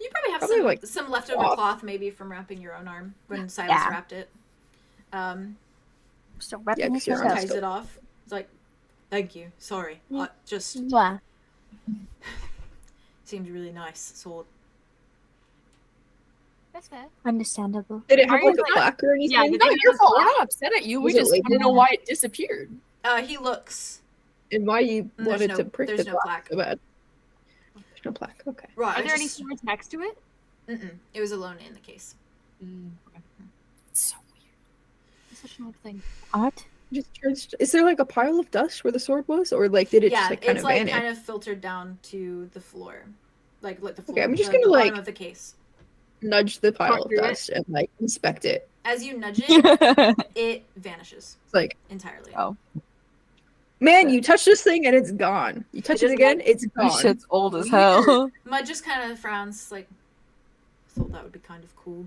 You probably have some leftover cloth maybe from wrapping your own arm when Silas wrapped it. So wrapping ties it off. It's like, thank you. Sorry. Just seemed really nice sword. That's fair. Understandable. Did it have like a plaque or anything? Yeah, it's not your fault. We're not upset at you. We just want to know why it disappeared. He looks. And why you wanted to prick the plaque so bad. There's no plaque. Okay. Right. Are there any swords next to it? It was alone in the case. Okay. It's so weird. It's such an odd thing. What? Is there like a pile of dust where the sword was, or like did it just like kind of vanish? Yeah, it's like kind of filtered down to the floor, like the floor. Okay, I'm just gonna like of the case. Nudge the pile of dust and like inspect it. As you nudge it, it vanishes. It's like entirely. Oh. Man, you touch this thing and it's gone. You touch it again, it's gone. This shit's old as hell. Mud just kind of frowns, like, I thought that would be kind of cool.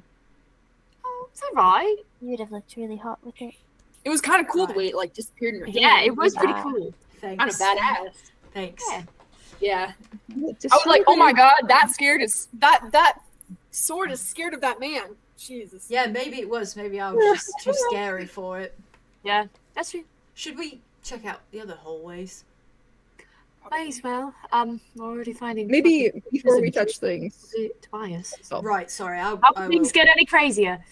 Oh, it's alright. You would have looked really hot with it. It was kind of cool the way it like disappeared in your hand. Yeah, it was pretty cool. Thanks. Kind of badass. Thanks. Yeah. I was like, oh my god, that sword is scared of that man. Jesus. Yeah, maybe it was. Maybe I was just too scary for it. Yeah, that's true. Should we check out the other hallways? Might as well. We're already finding. Maybe before we touch things. Tobias. So. Right. Sorry. How things get any crazier?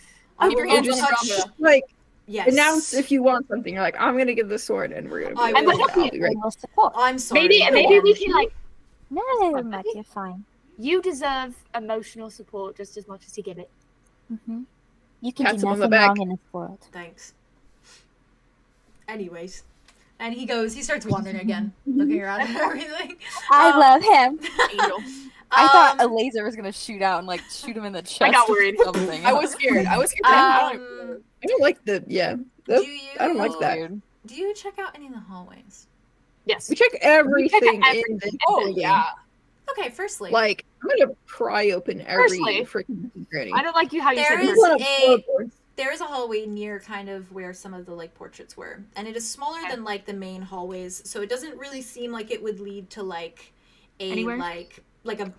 Keep your hands on the just like yes. Announce if you want something. You're like, I'm gonna give the sword, and we're gonna. I'm sorry. Maybe we can like. No, Matt, you're fine. You deserve emotional support just as much as you give it. You can do nothing wrong in this world. Thanks. Anyways, and he starts wandering again, looking around and everything. I love him. Angel. I thought a laser was gonna shoot out and like shoot him in the chest. I got worried. Or something. I was scared. I don't like the I don't like that. Do you check out any of the hallways? Yes. We check everything in the building. Yeah. Okay, firstly. Like, I'm gonna pry open every freaking granny. I don't like how you said there is a hallway near kind of where some of the like portraits were. And it is smaller than like the main hallways, so it doesn't really seem like it would lead to like anywhere?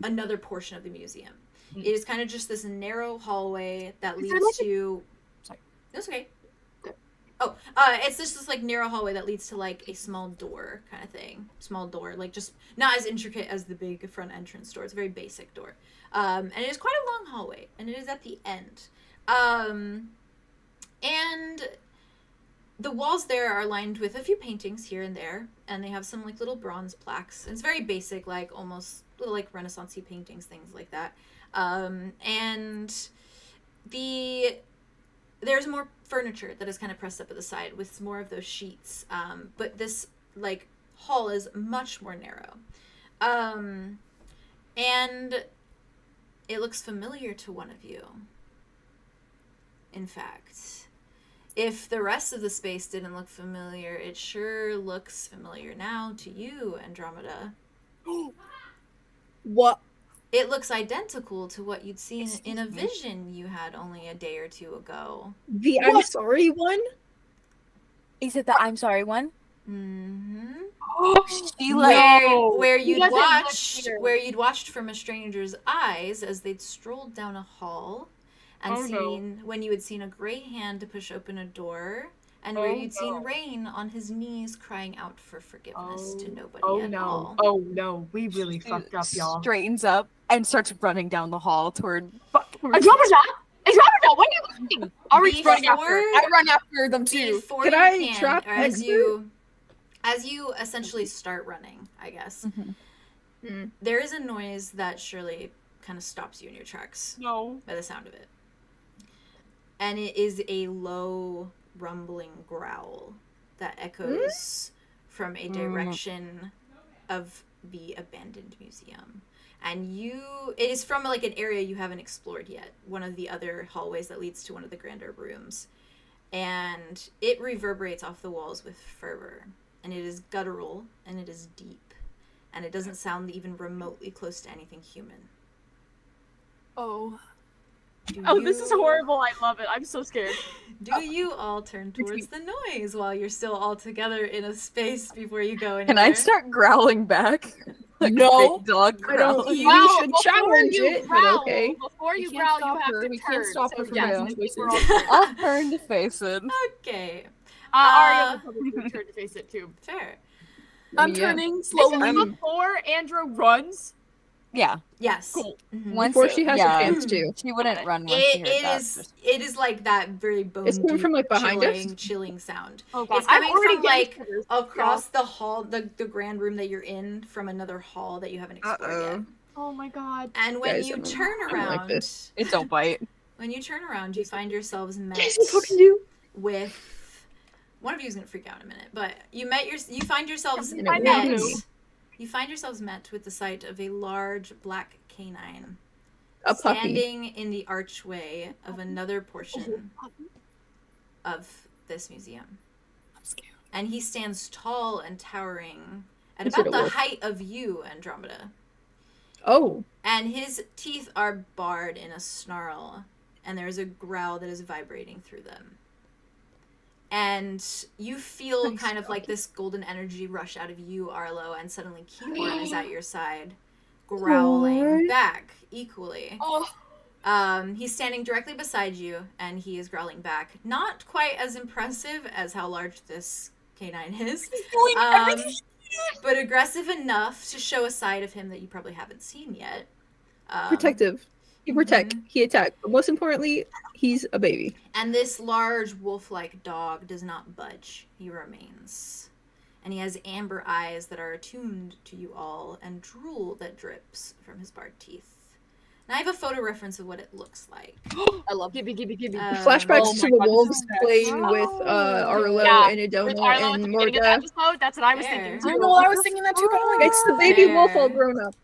Another portion of the museum. It is kind of just this narrow hallway that leads to Sorry. That's okay. Oh, it's just this like narrow hallway that leads to like a small door kind of thing. Small door, like just not as intricate as the big front entrance door. It's a very basic door. And it is quite a long hallway, and it is at the end. And the walls there are lined with a few paintings here and there, and they have some like little bronze plaques. It's very basic, like almost little like Renaissance-y paintings, things like that. And there's more furniture that is kind of pressed up at the side with more of those sheets. But this like hall is much more narrow. And it looks familiar to one of you. In fact, if the rest of the space didn't look familiar, it sure looks familiar now to you, Andromeda. What? It looks identical to what you'd seen in a vision you had only a day or two ago. The I'm sorry one? Is it the I'm sorry one? Mm-hmm. She like where you'd watched from a stranger's eyes as they'd strolled down a hall and when you had seen a gray hand to push open a door, and where you'd seen Rain on his knees crying out for forgiveness to nobody at all. Oh no, we really fucked up, y'all. Straightens up and starts running down the hall toward Andromeda, what are you doing? Ari's running after. I run after them too. Can I trap as you essentially start running, I guess. There is a noise that surely kind of stops you in your tracks. No. By the sound of it. And it is a low rumbling growl that echoes from a direction of the abandoned museum. And it is from like an area you haven't explored yet, one of the other hallways that leads to one of the grander rooms. And it reverberates off the walls with fervor. And it is guttural, and it is deep. And it doesn't sound even remotely close to anything human. This is horrible. I love it. I'm so scared. Do you all turn towards the noise while you're still all together in a space before you go anywhere? Can I start growling back? No. Big dog I don't. growl. You should challenge it, but okay. Before you can't growl, you stop have her. to We turn. can't stop her so from yes, making choices. we're all turned. I'll turn to face it. Okay. Arya would probably turn to face it too. Fair. I'm Yeah. turning This slowly. is before Andrew runs. Yeah. Yes. Cool. Mhm. Once Before she has yeah, a chance to. She wouldn't run once she heard that. It is like that very bone It's coming from, like, behind us? chilling sound. Oh god, It's coming from like triggers. across the hall, the grand room that you're in from another hall that you haven't explored yet. Oh my god. And when Guys, you I'm- turn I don't like around, this. It don't bite. when you turn around, you find yourselves met Jason fucking do. with one of you is gonna freak out in a minute, but you find yourselves In a met. minute. You find yourselves met with the sight of a large black canine A puppy. standing in the archway of another portion of this museum. And he stands tall and towering at Is it about a the wolf? height of you, Andromeda. Oh. And his teeth are barred in a snarl, and there is a growl that is vibrating through them. And you feel kind of like this golden energy rush out of you, Arlo, and suddenly 𝐿𝐻𝐻𝐿 is at your side, growling back equally. Oh, He's standing directly beside you, and he is growling back. Not quite as impressive as how large this canine is, doing everything. but aggressive enough to show a side of him that you probably haven't seen yet. Protective. He protect. He attack. But most importantly, he's a baby. And this large wolf-like dog does not budge. He remains. And he has amber eyes that are attuned to you all, and drool that drips from his barred teeth. And I have a photo reference of what it looks like. I love Gibby. Flashbacks Oh to my the God, wolves this is playing bad. with Arlo Yeah, and With Adona Arlo at and the beginning of the Morga. episode, that's what I was Fair. thinking too. I know, I was thinking that too, but I'm like, It's the baby Fair. wolf all grown up.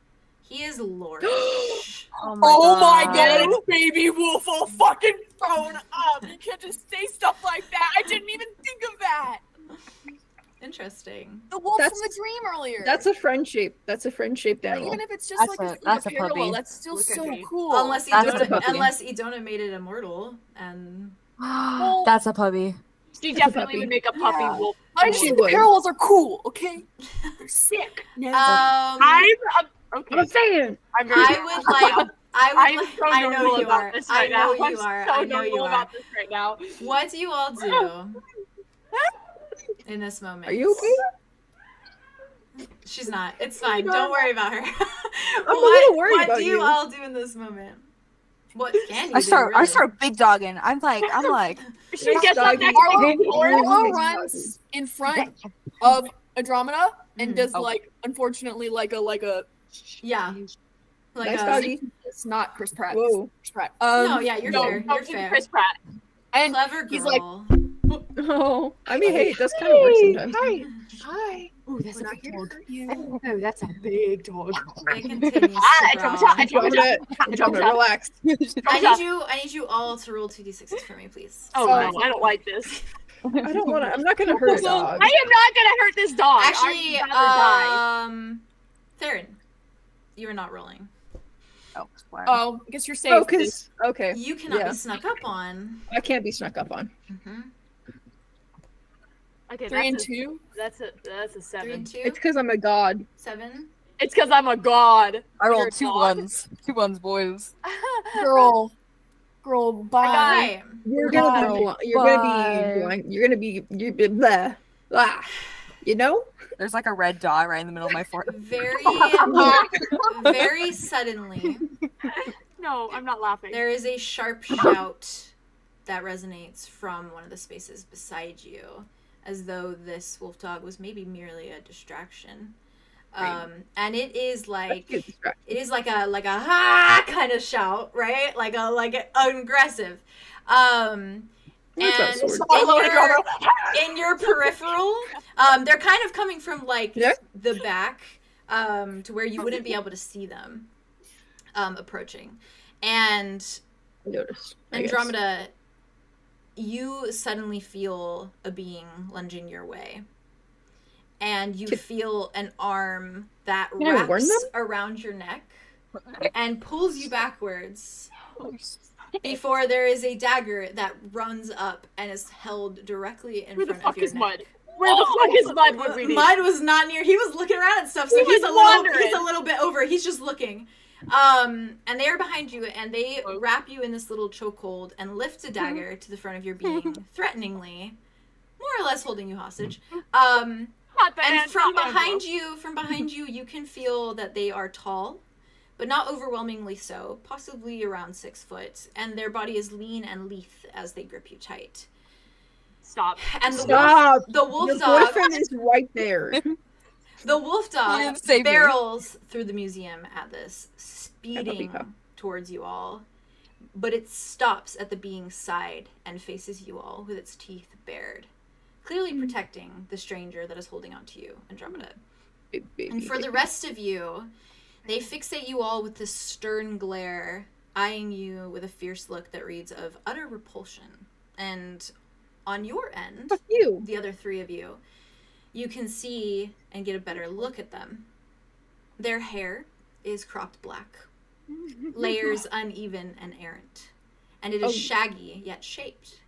He is Lord. oh my god, it's baby wolf all fucking grown up. You can't just say stuff like that. I didn't even think of that. Interesting. The wolf That's- from the dream earlier. That's a friend shape. That's a friend shaped Like, animal. even if it's just That's like a- a that's a parallel, puppy. that's still Look at so me. cool. Unless That's a Idona, puppy. unless Idona made it immortal, and That's a puppy. She That's a definitely puppy. would make a puppy Yeah. wolf. I She think the would. parallels are cool, okay? They're sick. Okay. I'm saying. I'm very I would like. I'm so I know normal you about are. this I right know now. you are. I'm so I know you normal are. about this right now. What do you all do in this moment? Are you okay? She's not. It's fine. Don't worry about her. a little worried what about do you you. all do in this moment? What can you I do, start really? big dogging. I'm like She Nice gets up doggy. next to Arlo, me. Arlo runs in front of Andromeda and Mhm. does Oh. like, unfortunately, like a. Yeah. Like Nice a, doggy. It's not Chris Pratt. Whoa. Chris Pratt. No, yeah, you're No, fair. don't You're do fair. Chris Pratt. And Clever girl. he's like, Oh, I mean, hey, it does kind of work sometimes. hi. Ooh, that's We're a not big here to dog. hurt you. Oh, that's a big dog. it continues Ah, to growl. Andromeda, relax. I need you all to roll 2d6s for me, please. Oh, no, I don't like this. I don't want to. I'm not gonna hurt a dog. I am not gonna hurt this dog. Actually, I'd rather die. Theron, you are not rolling. Oh, I guess you're safe. Oh, cause okay, You cannot Yeah. be snuck up on. I can't be snuck up on. Mm-hmm. Okay, 3 and that's 2. That's a 3 7. and 2. It's because I'm a god. 7. It's because I'm a god. I You're rolled a two dog. ones. 2 ones, boys. Girl, bye. Hi. You're gonna be. Bye. You're gonna be. Blind. You're gonna be. You blah, blah. You know. There's like a red dot right in the middle of my forehead. Very suddenly, No, I'm not laughing. there is a sharp shout that resonates from one of the spaces beside you, as though this wolf dog was maybe merely a distraction. And it is like a ha kind of shout, right? Like aggressive. Where's that And sword? in your peripheral, they're kind of coming from like Yeah. the back, to where you wouldn't be able to see them approaching. And I noticed. I guess. Andromeda, you suddenly feel a being lunging your way. And you feel an arm that Can I warn wraps them? around your neck and pulls you backwards before there is a dagger that runs up and is held directly in Who the front fuck of your is neck. Mud? Where the fuck is Mud when we need? Mud was not near. He was looking around and stuff, so he's a little bit over. He's just looking. And they are behind you, and they wrap you in this little chokehold and lift a dagger to the front of your being, threateningly, more or less holding you hostage. And from behind you, you can feel that they are tall, but not overwhelmingly so, possibly around 6 foot, and their body is lean and lithe as they grip you tight. Stop. And the wolf Your dog boyfriend is right there. The wolf dog barrels through the museum at this, speeding towards you all, but it stops at the being's side and faces you all with its teeth bared, clearly protecting the stranger that is holding on to you, Andromeda. And for the rest of you, they fixate you all with this stern glare, eyeing you with a fierce look that reads of utter repulsion. And on your end, the other 3 of you, you can see and get a better look at them. Their hair is cropped black, layers uneven and errant, and it is shaggy yet shaped,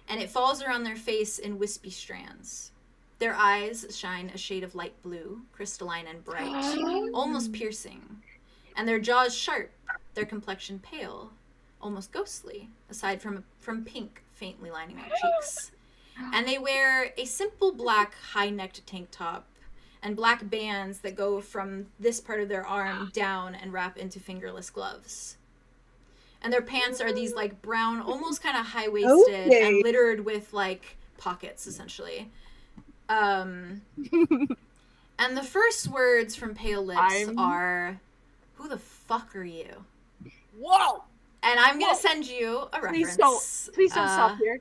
and it falls around their face in wispy strands. Their eyes shine a shade of light blue, crystalline and bright, almost piercing, and their jaws sharp, their complexion pale, almost ghostly, aside from pink faintly lining their cheeks. And they wear a simple black high-necked tank top and black bands that go from this part of their arm down and wrap into fingerless gloves. And their pants are these like brown, almost kind of high-waisted and littered with like pockets, essentially. And the first words from Pale Lips are, "Who the fuck are you?" Whoa! And I'm gonna send you a reference. Please don't stop here.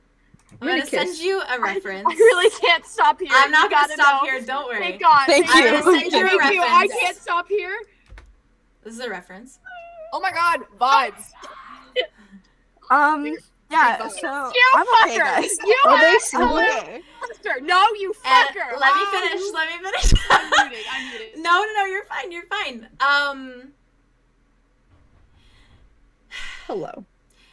I'm gonna send you a reference. I really can't stop here. I'm not gonna stop here. Don't worry. Thank God. Thank you. I'm gonna send you a reference. I can't stop here. This is a reference. Oh my God, vibes. Yeah, so You I'm fucker! okay, guys. You Are they asshole! single? No, you And fucker! let me finish. I'm muted. No, you're fine. Hello.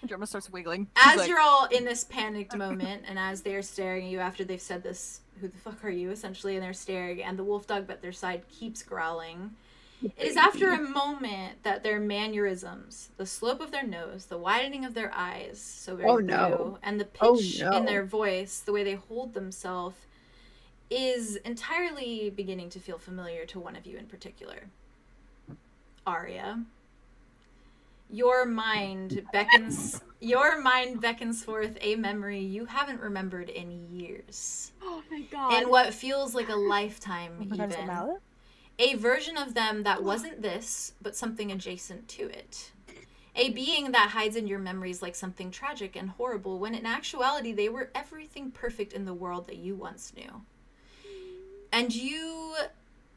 Drummer starts wiggling. As you're all in this panicked moment, and as they're staring at you after they've said this, "Who the fuck are you?" essentially, and they're staring, and the wolf dog at their side keeps growling. It is after a moment that their mannerisms, the slope of their nose, the widening of their eyes, so very blue, and the pitch in their voice, the way they hold themselves, is entirely beginning to feel familiar to one of you in particular. Arya. Your mind beckons forth a memory you haven't remembered in years. Oh my God. In what feels like a lifetime, even. A version of them that wasn't this, but something adjacent to it. A being that hides in your memories like something tragic and horrible, when in actuality they were everything perfect in the world that you once knew. And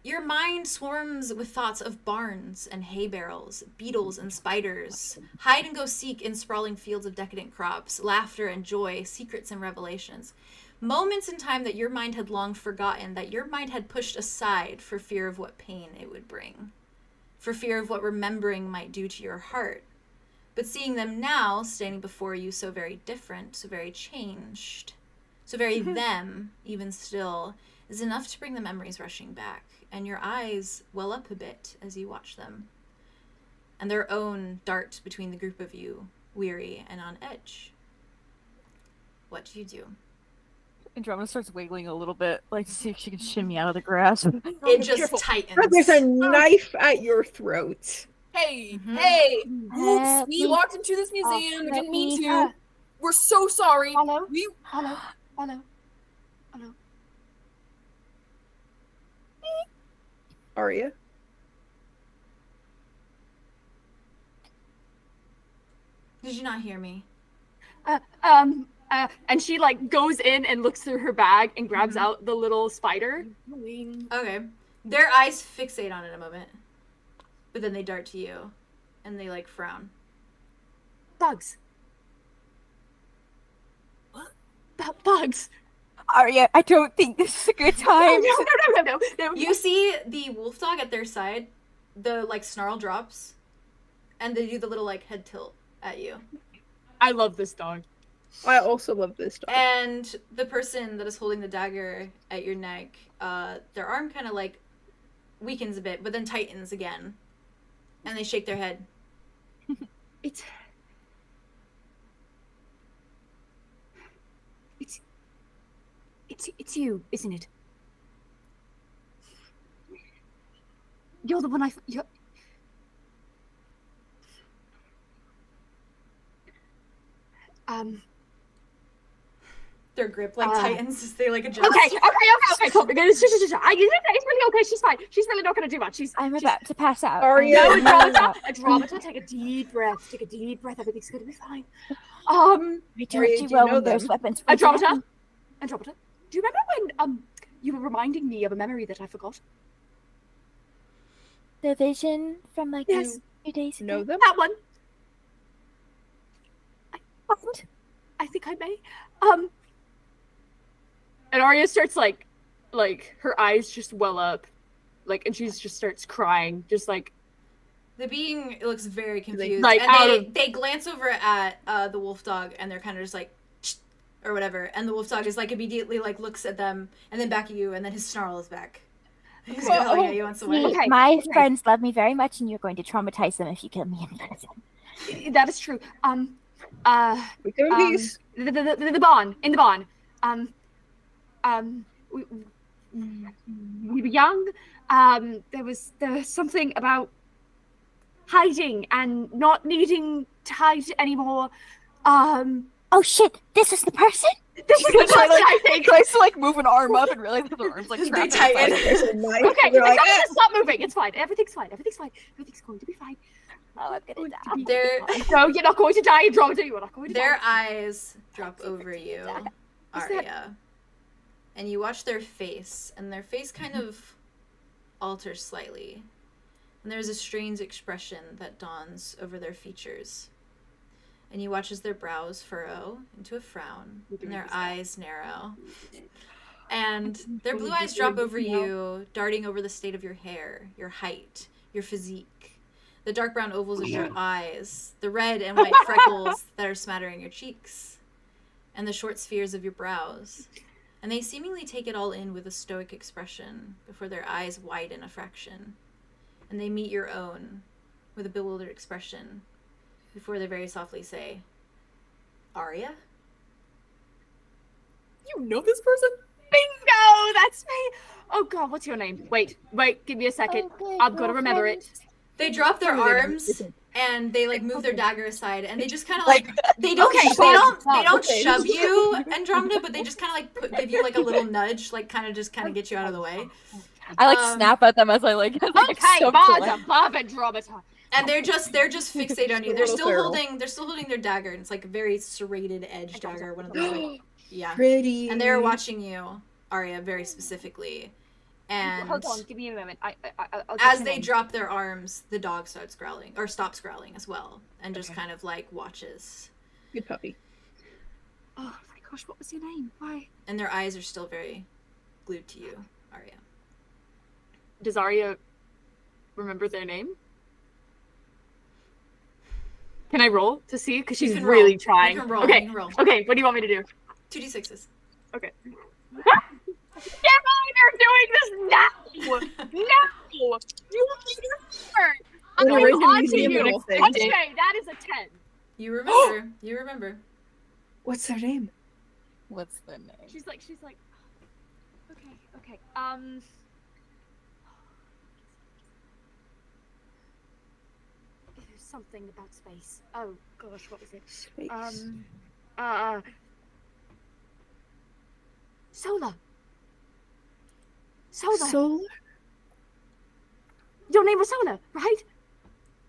your mind swarms with thoughts of barns and hay barrels, beetles and spiders, hide and go seek in sprawling fields of decadent crops, laughter and joy, secrets and revelations. Moments in time that your mind had long forgotten, that your mind had pushed aside for fear of what pain it would bring, for fear of what remembering might do to your heart. But seeing them now, standing before you so very different, so very changed, so very them, even still, is enough to bring the memories rushing back, and your eyes well up a bit as you watch them, and their own dart between the group of you, weary and on edge. What do you do? Andromeda starts wiggling a little bit, like to see if she can shimmy out of the grasp. It just tightens. There's a knife at your throat. Hey, oops, we walked into this museum. We didn't mean to. We're so sorry. Hello? Hello. Arya? Did you not hear me? And she like goes in and looks through her bag and grabs out the little spider. Okay. Their eyes fixate on it a moment, but then they dart to you, and they like frown. Bugs. What? About bugs. Arya, I don't think this is a good time. No. You see the wolf dog at their side, the like snarl drops, and they do the little like head tilt at you. I love this dog. I also love this dog. And the person that is holding the dagger at your neck, their arm kind of like weakens a bit, but then tightens again. And they shake their head. It's you, isn't it? You're the one you're... Their grip like tightens as they like adjust. Okay. It's really okay. She's fine. She's really not gonna do much. I'm about to pass out. Andromeda, take a deep breath. Everything's gonna be fine. I do well when there's weapons. Andromeda, do you remember when you were reminding me of a memory that I forgot? The vision from like a few days ago. Know them? That one. I think I may. And Arya starts like her eyes just well up, and she just starts crying, just like. The being looks very confused. They glance over at the wolf dog, and they're kind of just like, or whatever. And the wolf dog is like immediately like looks at them, and then back at you, and then his snarl is back. He's yelling at you once away. My friends love me very much, and you're going to traumatize them if you kill me in person. That is true. We go in peace. The barn. We were young. There was something about hiding and not needing to hide anymore. Oh shit! This is the person. This is the person. I think. Tries to like move an arm up and realize that the arm's like trapped. They tighten. Okay, stop moving. It's fine. Everything's fine. Everything's going to be fine. Oh, I'm gonna die. No, you're not going to die, Andromeda. You're not going to die. Their eyes drop over you, Arya. And you watch their face, and their face kind of alters slightly. And there's a strange expression that dawns over their features. And you watch as their brows furrow into a frown, and their eyes narrow. And their blue eyes drop over you, darting over the state of your hair, your height, your physique. The dark brown ovals of your eyes, the red and white freckles that are smattering your cheeks, and the short spheres of your brows. And they seemingly take it all in with a stoic expression before their eyes widen a fraction. And they meet your own with a bewildered expression before they very softly say, Arya? You know this person? Bingo! That's me! Oh god, what's your name? Wait, give me a second. I'm gonna remember it. They drop their arms and they like move their dagger aside, and they just kind of like they don't shove you, Andromeda, but they just kind of like give you like a little nudge, like kind of get you out of the way. I like snap at them as I like. Bob Andromeda. And they're just fixated on you. They're still holding their dagger, and it's like a very serrated edge dagger. One of those, pretty. And they're watching you, Arya, very specifically. And hold on, give me a moment. I'll as they drop their arms, the dog stops growling as well, and just kind of like watches. Good puppy. Oh my gosh, what was your name? Why? And their eyes are still very glued to you, Arya. Does Arya remember their name? Can I roll to see? Because she's really trying. You can roll. Okay. You can roll. Okay. What do you want me to do? 2d6s. Okay. Can't believe you're doing this now! No! You remember! I'm going on to you. Okay, that is a 10. You remember. You remember. What's their name? What's the name? She's like, okay. There's something about space. Oh gosh, what was it? Space. Solar. Solar? Your name was Solar, right?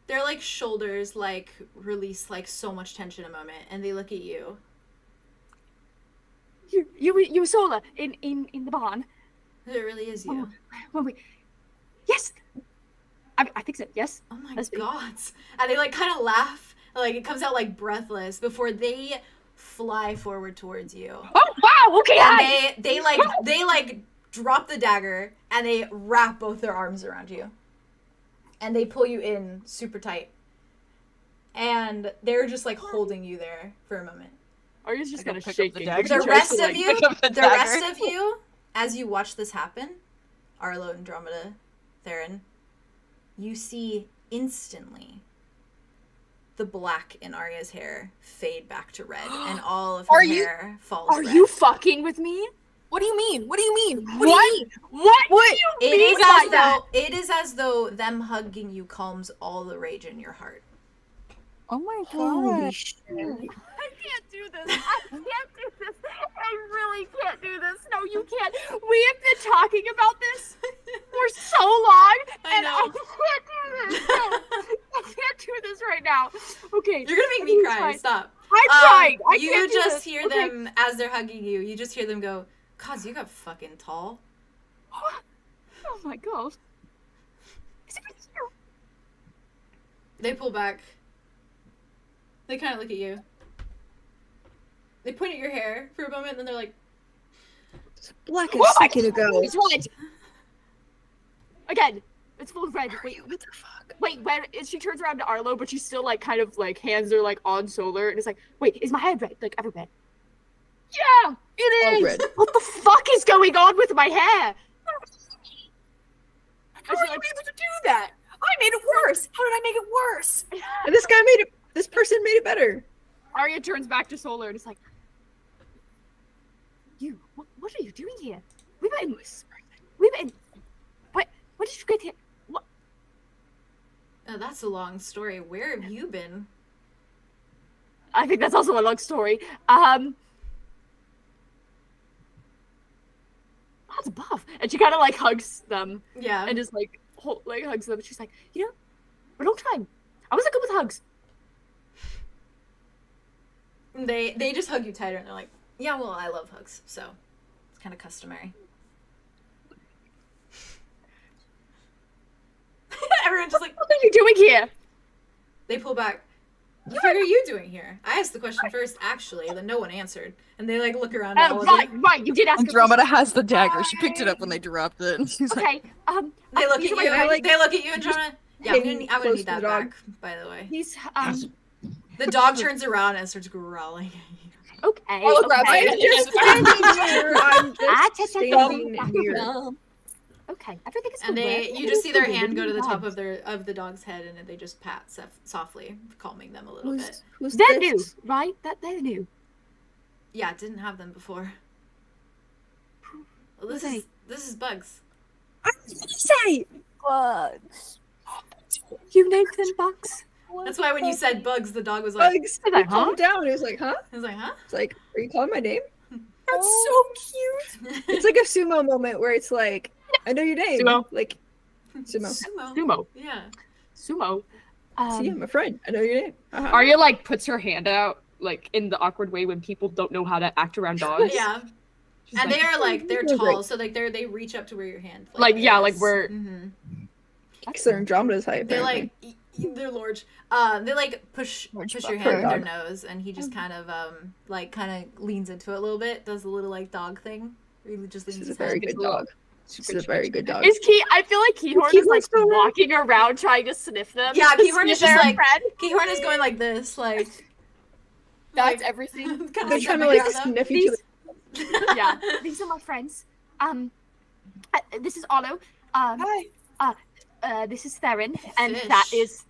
Their like shoulders like release like so much tension a moment, and they look at you. You were Solar in the barn. It really is you. Yes. I think so. Yes. Oh my god! And they like kind of laugh, like it comes out like breathless before they fly forward towards you. Oh wow! Okay. And they like drop the dagger and they wrap both their arms around you, and they pull you in super tight. And they're just like holding you there for a moment. Arya's just kind of shaking. The rest of you, as you watch this happen, Arlo, Andromeda, Theron, you see instantly the black in Arya's hair fade back to red, and all of her hair falls red. Are you fucking with me? What do you mean? What do you mean? What do you mean by that? It is as though them hugging you calms all the rage in your heart. Oh my gosh. I can't do this. I can't do this. I really can't do this. No, you can't. We have been talking about this for so long, and I can't do this. No, I can't do this right now. Okay. You're gonna make me cry. Stop. I'm trying. You just hear them as they're hugging you. You just hear them go, "Cause you got fucking tall." Oh my god. They pull back. They kind of look at you. They point at your hair for a moment, and then they're like, "It's black as a second ago." It's red. Again, it's full of red. Wait, what the fuck? Wait, when she turns around to Arlo, but she's still like kind of like hands are like on Solar, and it's like, wait, is my head red? Like ever red? Yeah, it is. Red. What the fuck is going on with my hair? How are you able to do that? I made it worse. How did I make it worse? And this guy made it. This person made it better. Arya turns back to Solar and is like, "You, what are you doing here? We've been, what did you get here? What?" Oh, that's a long story. Where have you been? I think that's also a long story. That's above. And she kind of like hugs them. Yeah. And just like, hugs them. She's like, you know, for a long time, I wasn't good with hugs. They just hug you tighter, and they're like, "Yeah, well, I love hugs, so it's kind of customary." Everyone's just like, "What are you doing here?" They pull back. What are you doing here? I asked the question first, actually, then no one answered, and they like look around. Right, you did ask. Andromeda has the dagger. She picked it up when they dropped it. And she's okay. They look at you. They look at you, Andromeda. Yeah, I'm gonna need that back. By the way, he's The dog turns around and starts growling. Okay. I'm just standing here. Okay, everything is. And you just see their hand go to the top of the dog's head, and they just pat softly, calming them a little bit. They're new, right? They're new. Yeah, didn't have them before. Well, this is Bugs. I was gonna say Bugs. You named them Bugs. That's why when you said Bugs, the dog was like, Bugs. Calm down. He was like, huh? I was like, huh? It's like, are you calling my name? That's so cute. It's like a sumo moment where it's like, I know your name. Sumo. Like, sumo. Sumo. Yeah. Sumo. See, I'm a friend. I know your name. Arya like puts her hand out like in the awkward way when people don't know how to act around dogs. Yeah. She's and like, they are like they're tall, so like they reach up to where your hand. Like yeah, like we're. Mm-hmm. They're Andromeda's height. They're like they're large. They like push your hand with their nose, and he just kind of leans into it a little bit. Does a little like dog thing. He just leans. This is a very good dog. This is a very good dog. Is I feel like KeyHorn is like walking around trying to sniff them. Yeah, KeyHorn is just like KeyHorn is going like this, like. That's everything. They're trying to like sniff each other. Yeah, these are my friends. This is Arlo. Hi. This is Theron, and that is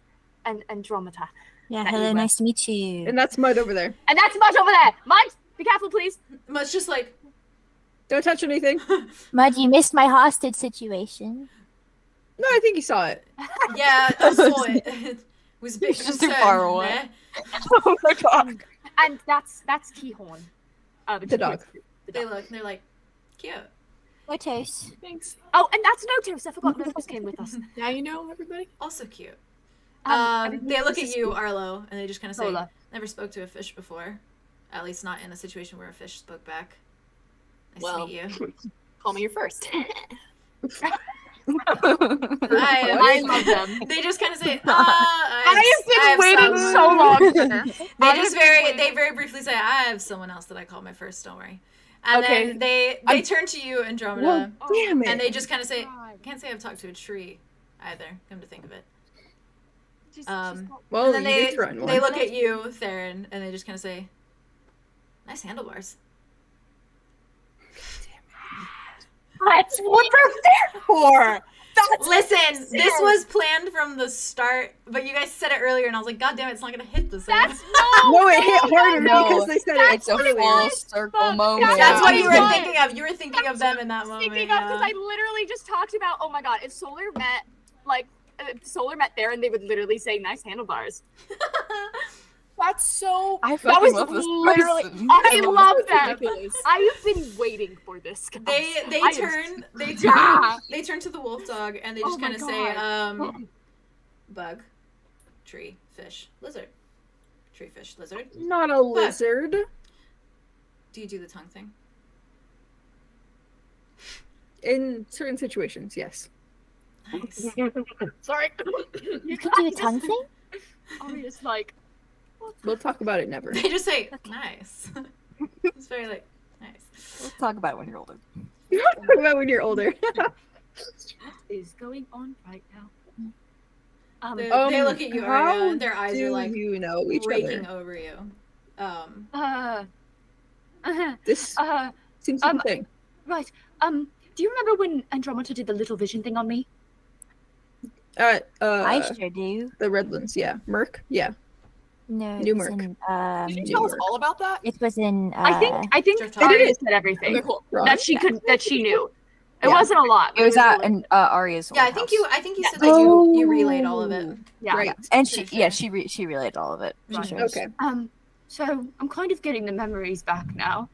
Andromeda. Yeah, hello, nice to meet you. And that's Mud over there. And that's Mud over there. Mud, be careful, please. Mud's just like, don't touch anything. Mud, you missed my hostage situation. No, I think he saw it. Yeah, I saw it. It was a bit just too far away. Yeah. Oh my god. And that's KeyHorn. The dog. They look and they're like, cute. Notos. Thanks. Oh, and that's Notos. I forgot Notos came with us. Now you know, everybody. Also cute. They look at you, Arlo, and they just kind of say, never spoke to a fish before. At least not in a situation where a fish spoke back. Nice to meet you. Call me your first. I love them. They just kind of say, I have been waiting so long for this. They very briefly say, I have someone else that I call my first, don't worry. And then they turn to you, Andromeda, damn it. and they just kind of say, can't say I've talked to a tree either, come to think of it. Well, and then they look at you, Theron, and they just kind of say, Nice handlebars. That's what they're there for. Listen, this was planned from the start, but you guys said it earlier, and I was like, God damn it, it's not gonna hit the same. No, it hit harder because they said It's a full circle moment. That's what Yeah. you were thinking of. You were thinking of them in that moment. Speaking of, because I literally just talked about, oh my god, if Solar met, there, and they would literally say, nice handlebars. That's so. I That fucking was love this literally. person. I love them. Ridiculous. I have been waiting for this. Guys. They turn to the wolf dog, and they just kind of say, bug, tree, fish, lizard. Tree, fish, lizard. Not a lizard. Do you do the tongue thing? In certain situations, yes. Nice. Sorry. You can do the tongue thing? I'm just like, We'll talk about it never. They just say, nice. It's very like, nice. We'll talk about it when you're older. We'll talk about when you're older. what is going on right now? They look at you, Arya, and their eyes are like you know each raking other? over you. This seems to be a thing. Right. Do you remember when Andromeda did the little vision thing on me? I sure do. The Redlands, yeah. Merc, yeah. No, New it's Merc. in, Can you tell us all about that? it was in. I think Drift Arya Hard. said everything Okay, cool. that she knew. It Yeah. wasn't a lot. It was at Arya's. Yeah, I think you said that you relayed all of it. Yeah. Right. And Pretty she relayed all of it. She Right. shows. Okay. So I'm kind of getting the memories back now.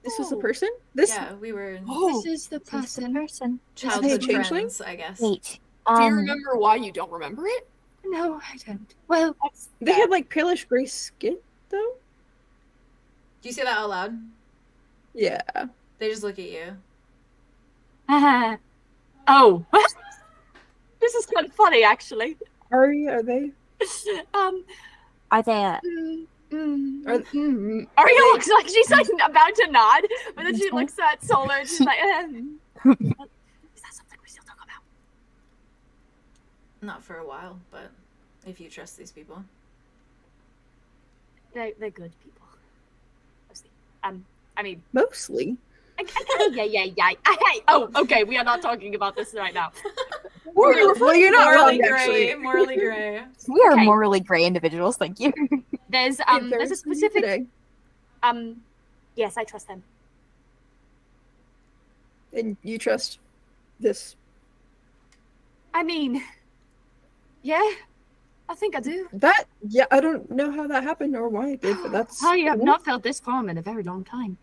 This was the person? This Yeah, we were This is the person. childhood changeling? friends, I guess. Wait. Do you remember why you don't remember it? No, I don't. Well, they had like palish gray skin though? Do you say that out loud? Yeah. They just look at you. oh, this is kind of funny actually. Are they? Are they? Are, Arya looks like she's like about to nod, but then she looks at Solar and she's like, Is that something we still talk about? Not for a while, but if you trust these people. They're good people. Mostly. I mean, mostly. yeah. Oh, okay. We are not talking about this right now. Well, you're not Morally wrong, gray. actually. Morally gray. We are Okay. morally gray individuals. Thank you. There's a specific Today. yes, I trust them. And you trust this. I mean, yeah, I think I do. That, yeah, I don't know how that happened or why it did, but that's. I have cool. not felt this calm in a very long time.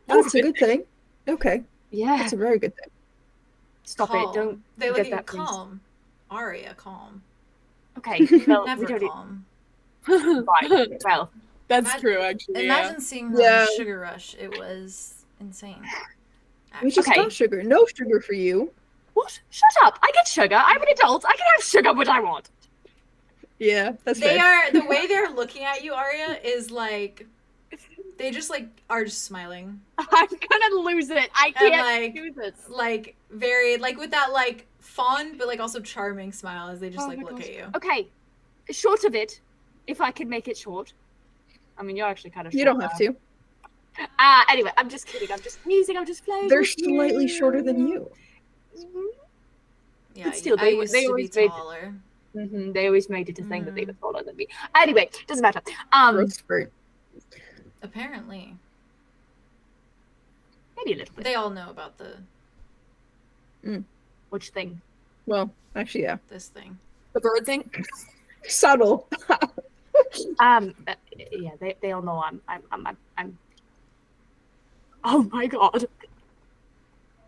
That's a good thing. Okay. Yeah. That's a very good thing. Stop Calm. it. Don't They look get at you that, please. calm. Arya, calm. Okay. Well, Never we don't calm. right. Well, That's Imagine- true, actually. Imagine seeing her Yeah. on a sugar rush. It was insane. We just Okay. got sugar. No sugar for you. what? Shut up. I get sugar. I'm an adult. I can have sugar when I want. Yeah, that's They fair. are the way they're looking at you, Arya, is like they just like are just smiling. I'm gonna lose it. I And, can't like- do this. Like very like with that like fond but like also charming smile as they just Oh like my look gosh. at you. Okay. Short of it, if I could make it short. I mean, you're actually kind of short. You don't have to. Anyway, I'm just kidding. I'm just teasing. I'm just playing. They're with you. slightly shorter than you. Yeah, But still, I they used to be always made- taller. They always made it a thing that they were taller than me. Anyway, doesn't matter. Growth spurt. Apparently. Maybe a little bit. They all know about Which thing? Well, actually, yeah. this thing. The bird thing? Subtle. Yeah, they all know I'm. Oh my god.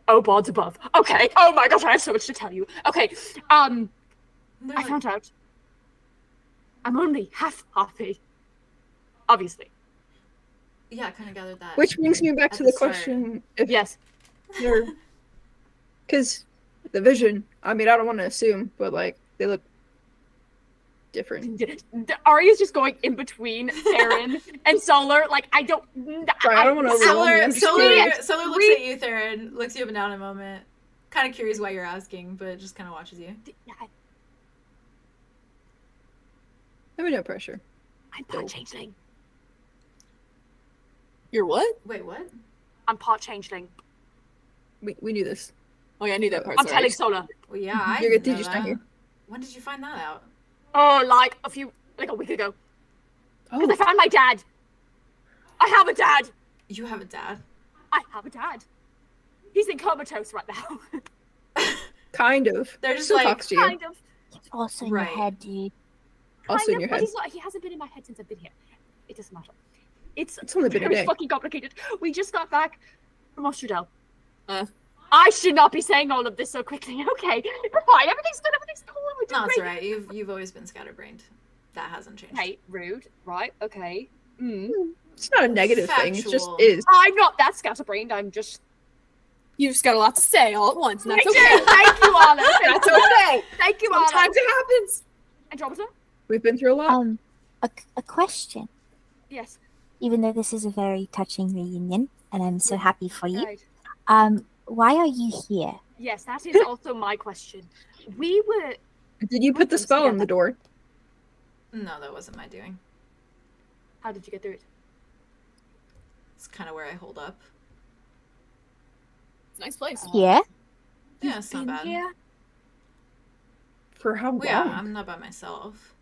Oh, bods above. Okay. Oh my gosh, I have so much to tell you. Okay. They're I like, found out I'm only half happy. Obviously. yeah, I kind of gathered that. Which brings me back At to the the start. question if Yes. they're. Because the vision, I mean, I don't want to assume, but like, they look different. Arya's just going in between Aaron and Solar. Like, I don't. Sorry, I don't want to overwhelm you. I'm just curious. Solar looks at you, Theron, looks you up and down a moment. Kind of curious why you're asking, but just kind of watches you. I mean, no pressure. I'm not changeling. You're what? Wait, what? I'm part changeling. We knew this. Oh yeah, I knew that part. I'm sorry. telling Solar. Well, yeah, I You're didn't good, know just not that. here. When did you find that out? Oh, like a week ago. Because I Oh, found my dad. I have a dad. You have a dad. I have a dad. He's in comatose right now. kind of. They're just Still like, talks to you. Kind of. It's also in Right. your head, dude. Also Kind in your of, but head. he's not, he hasn't been in my head since I've been here. It doesn't matter. It's only been a very day. fucking complicated. We just got back from 𝐲𝐷𝐻𝐿. I should not be saying all of this so quickly. Okay, we're fine. Everything's good. Everything's cool. We're doing No, it's great. alright. You've always been scatterbrained. That hasn't changed. Okay, rude. Right. Okay. It's not a negative thing. It just Factual. is. I'm not that scatterbrained. I'm just. You just got a lot to say all at once, and that's I okay. do. Thank you, Anna. That's okay. Thank you, Anna. Sometimes it happens. Andromeda? We've been through a lot. A question. Yes. Even though this is a very touching reunion, and I'm so happy for you. Right. Why are you here? Yes, that is also my question. We were. Did you put the spell on the door? No, that wasn't my doing. How did you get through it? It's kind of where I hold up. It's a nice place. Here? Yeah, it's not bad. Yeah. For how long? Well, yeah, I'm not by myself.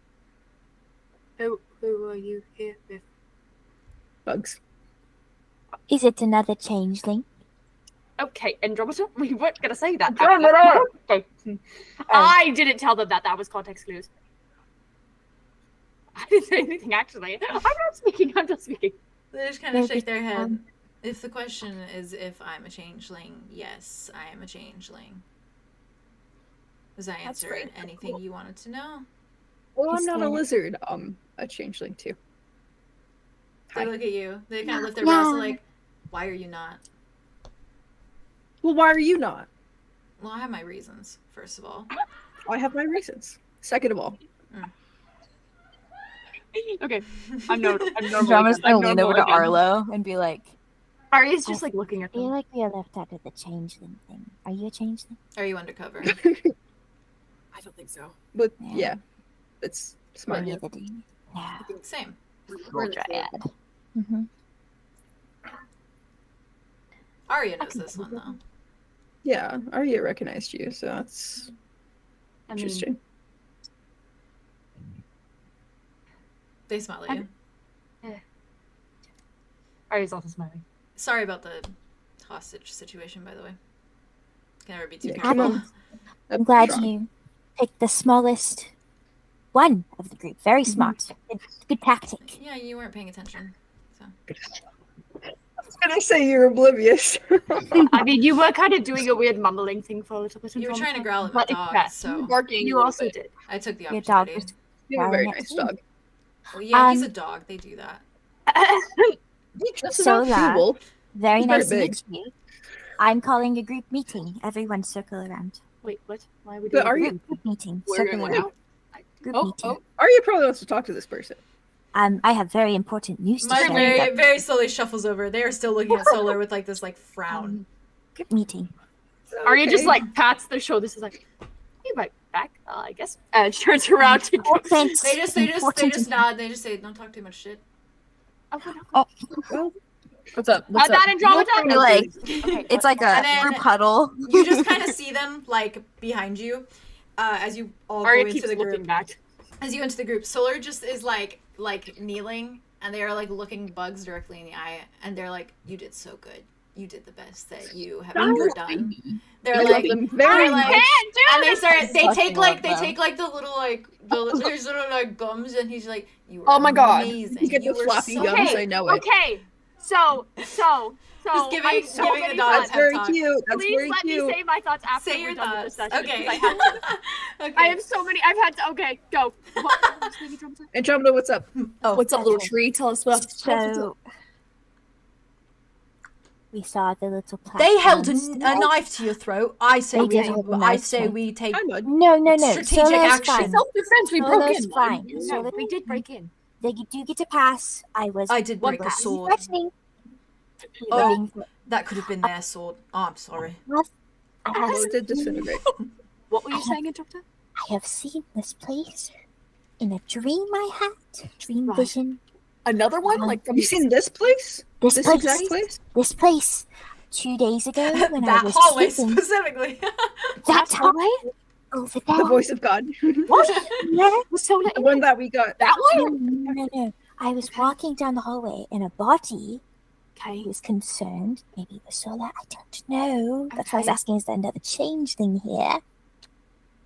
Who are you here with? Bugs. Is it another changeling? Okay, Andromeda? We weren't going to say that. Andromeda! Okay. I didn't tell them that. That was context clues. I didn't say anything, actually. I'm not speaking. I'm just speaking. They just kind of Maybe, shake their head. If the question is if I'm a changeling, yes, I am a changeling. Does that answer great. anything you wanted to know? Well, I'm Is not a there- lizard. A changeling too. They Hi. look at you. They kind of lift their brows and like, why are you not? Well, why are you not? Well, I have my reasons, first of all. I have my reasons. Second of all, Okay. I'm normally Andromeda's good. I'm gonna lean over to normal again. Arlo and be like, Ari's just like looking at I feel them. like we are left out of the changeling thing. Are you a changeling? Are you undercover? I don't think so. but Yeah. yeah, it's smart. Neither do you. Yeah. Same. We're in the same. Dryad. Mm-hmm. Arya knows this one though. Yeah, Arya recognized you, so that's I mean, interesting. They smile at you. Ari's also smiling. Sorry about the hostage situation, by the way. Can never be too Yeah, careful. come on. I'm glad Strong. you picked the smallest one of the group. Very smart. Good tactic. Yeah, you weren't paying attention. So I was gonna say you're oblivious. I mean, you were kind of doing a weird mumbling thing for a little bit. you were trying to Andromeda, growl at my but it's dog, best. so Barking. You also did. I took the Your dog opportunity. was You're a very growling at nice you. dog. Well, yeah, he's a Um, dog. They do that. He's just So about loud. feeble. Very He's very nice to big. meet you. I'm calling a group meeting. Everyone circle around. Wait, what? Why are we But doing are this? you? Group meeting. We're Circle going around. now. Group Oh, meeting. oh. Arya probably wants to talk to this person. I have very important news to Mine share. very, very slowly shuffles over. They are still looking at Solar with like this like frown. Group meeting. Arya just Okay. like pats their shoulders. Is like, hey, right back, I guess. And turns around to. Important. They just nod. They just say, "Don't talk too much shit." Well, "What's up? What's that up?" Andromeda? You're like, Okay. it's like a And then- group huddle. You just kind of see them like behind you, as you all Arya go into keeps the looking group. back. As you enter the group, Solar just is like kneeling, and they are like looking Bugs directly in the eye, and they're like, "You did so good. You did the best that you have ever done." They're I like, love them very they're like, much. and they start. They Fucking take like love them. the little like there's little like gums, and he's like, "You were Oh my God. amazing. You get You the were floppy so gums. Okay, I know it. Okay, so Just giving- I have so giving many the dogs thoughts. That's very talk. cute. That's Please very let cute. me say my thoughts after Say we're your done with this thoughts. session. Okay. because I have to. Okay. I have so many. I've had to. Okay, go. What? Andromeda, what's up? Oh, What's up, little tree? Tell us about. So we saw the little platform. They held a still. knife to your throat. I say They we. did hold a I knife say to- we take. Hi, Mud. No, Strategic Solo's action. fine. Self-defense. We broke Solo's in. fine. No, Solo, we did break in. they do get a pass. I did break a was sword. threatening. Oh. That could have been their sword. Oh, I'm sorry. I have, Mud did disintegrate. What were you saying, Interrupter? I have seen this place in a dream I had. Dream Right. vision. Another one? Like from Have you seen this place? This exact place? This place. 2 days ago when I That was hallway sleeping. specifically. That hallway? Over there. The voice of God. What? Yeah, so The one that we got. That one? No. I was walking down the hallway and a body was concerned. Maybe it was Sola, I don't know. That's why I was asking, is there another changeling here?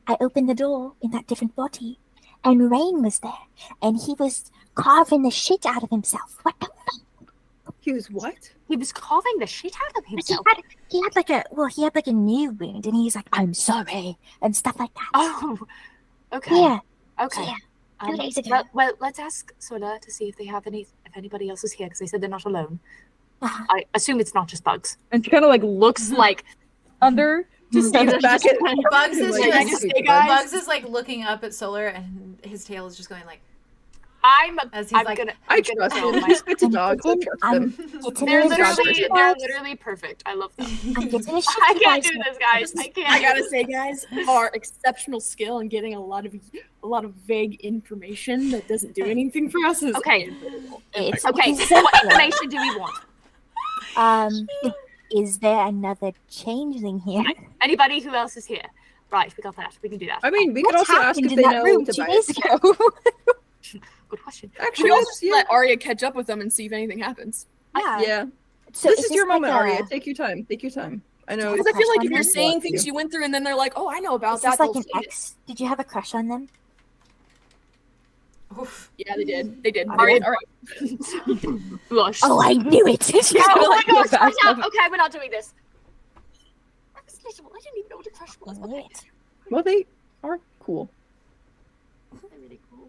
I opened the door in that different body and Rain was there and he was carving the shit out of himself. What the fuck? He was what? He was carving the shit out of himself. He had like a new wound and he's like, I'm sorry and stuff like that. Oh, okay. Yeah. Okay. So, yeah. 2 days ago. Well, let's ask Sola to see if they have if anybody else is here, because they said they're not alone. Uh-huh. I assume it's not just bugs. And she kind of like looks like under to see that Back she's at- just Bugs is Like, just hey, guys. Bugs is like looking up at Solar, and his tail is just going like. As he's I'm like, gonna. I I'm trust gonna them. It's a dog. I trust them. They're Getting literally perfect. I love them. I'm getting a shit I you can't guys do know. this, guys. I can't. I gotta say, guys, our exceptional skill in getting a lot of vague information that doesn't do anything for us is Okay. It's Okay. exemplary. What information do we want? Is there another changeling here? Anybody who else is here? Right, we got that. We can do that. I mean, we could What's also ask happened if in they that know room to 2 buy days it. ago? Good question. Actually, we also yeah. let Arya catch up with them and see if anything happens. Yeah. So This is your like moment, Arya. Take your time. Take your time. I know. Because I feel like if you're Crush on saying them? things you went through and then they're like, oh, I know about Is that. this like they'll an say it. ex? Did you have a crush on them? Oof. Yeah, they did. They did. Arya- All right. Blush. Oh, I knew it. Yeah, oh my like, gosh, yeah, right now. back Okay, we're not doing this. I was little. I didn't even know what a crush was. I knew Okay. it. Well, they are cool. They're really cool.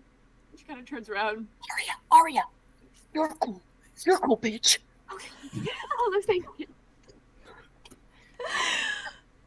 She kind of turns around. Arya, you're cool. You're cool, bitch. Okay. Oh, no, thank you.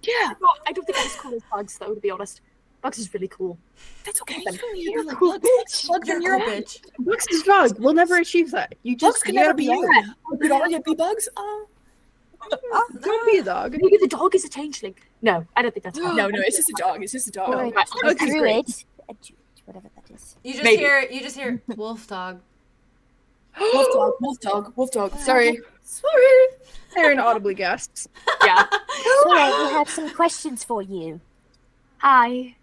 Yeah, No, I don't think I'm as cool as Bugs, though, to be honest. Bugs is really cool. that's okay. You're like cool, Bugs. bitch. Bugs, You're you're a a bitch. Bugs is dog. We'll never achieve that. You just Bugs can you gotta never be you. that. Did Arya be Bugs? Don't be a dog. Maybe the dog is a changeling. No, I don't think that's right. No, it's just a dog. It's just a dog. Or Right. a Okay, druid. A druid, whatever that is. You just Maybe. hear wolf dog. Wolf dog. Wolf dog. Wolf dog. Sorry. Aaron audibly gasps. Yeah. So I have some questions for you. Hi.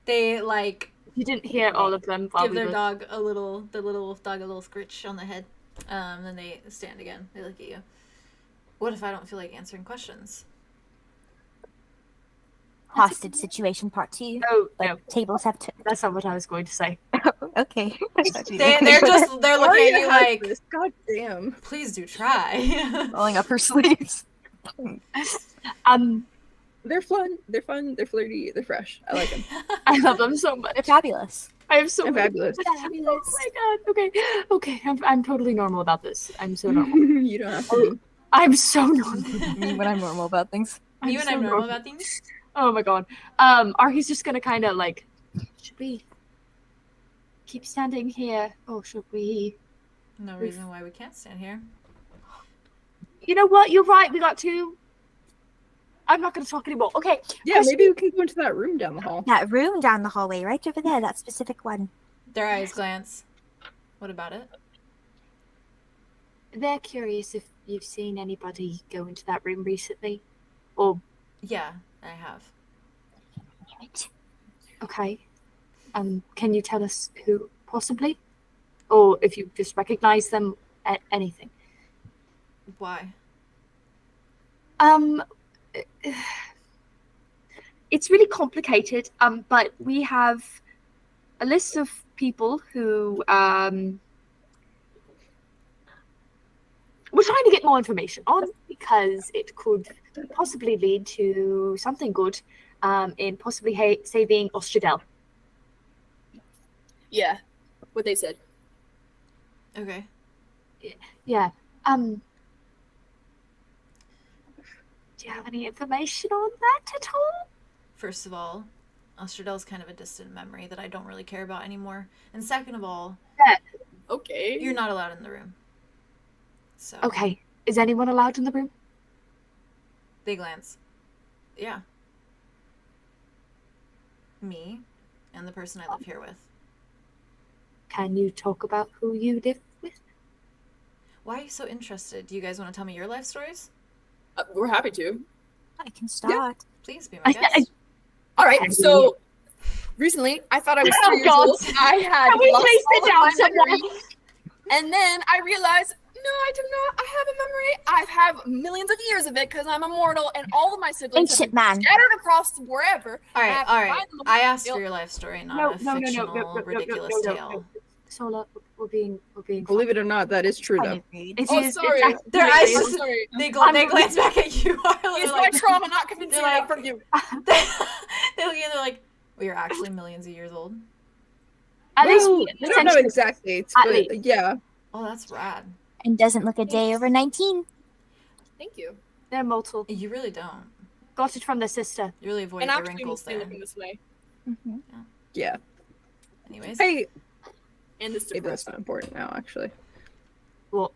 They like You didn't hear all of them while give we their were... dog the little wolf dog a little scritch on the head. Then they stand again. They look at you. What if I don't feel like answering questions? Hostage situation part 2. No, Like no, tables have turned. that's not what I was going to say. Okay. They're looking at Arya you has like, this. God damn. please do try. rolling up her sleeves. They're fun. They're fun. They're flirty. They're fresh. I like them. I love them so much. They're fabulous. I have so They're many... fabulous. Oh my god. Okay. I'm totally normal about this. I'm so normal. You don't have to. I'm so normal. Me when I'm normal about things. You and so I'm normal about things? Oh my god. Arhy's just gonna kind of like, should we keep standing here, or should we? No reason why we can't stand here. You know what? You're right. We got to. I'm not gonna talk anymore. Okay. Yeah, maybe we can go into that room down the hall. That room down the hallway, right over there, that specific one. Their eyes glance. What about it? They're curious if you've seen anybody go into that room recently, or Yeah, I have. okay. Can you tell us who possibly, or if you just recognize them? Anything. Why? It's really complicated. But we have a list of people who we're trying to get more information on, because it could possibly lead to something good, in possibly saving 𝐂𝐸𝐻𝐸𝐿. Yeah, what they said. Okay. Yeah. Do you have any information on that at all? First of all, 𝐂𝐸𝐻𝐸𝐿's kind of a distant memory that I don't really care about anymore. And second of all, Okay. you're not allowed in the room. So Okay. Is anyone allowed in the room? they glance. Yeah. Me and the person I live here with. Can you talk about who you live with? Why are you so interested? Do you guys want to tell me your life stories? We're happy to. I can start. Yeah. Please be my guest. All right, so recently I thought I was 3 years old. I had lost all of my memories, and then I realized, no, I do not. I have a memory. I have millions of years of it because I'm immortal, and all of my siblings have been scattered across wherever. All right. I asked for your life story, not a fictional, ridiculous tale. Sola, we're being. Believe it or not, that is true though. Sorry. Their eyes just they glance back at you. It's my trauma not convincing me from you. They look at you and they're like, "We are actually millions of years old." At least we don't know exactly. But, yeah. Oh, that's rad. And doesn't look a day over 19. Thank you. They're mortal. You really don't. Got it from their sister. You really avoid the wrinkles there. This way. Mm-hmm. Yeah. Anyways. Hey. And this maybe that's not important now, actually. Well,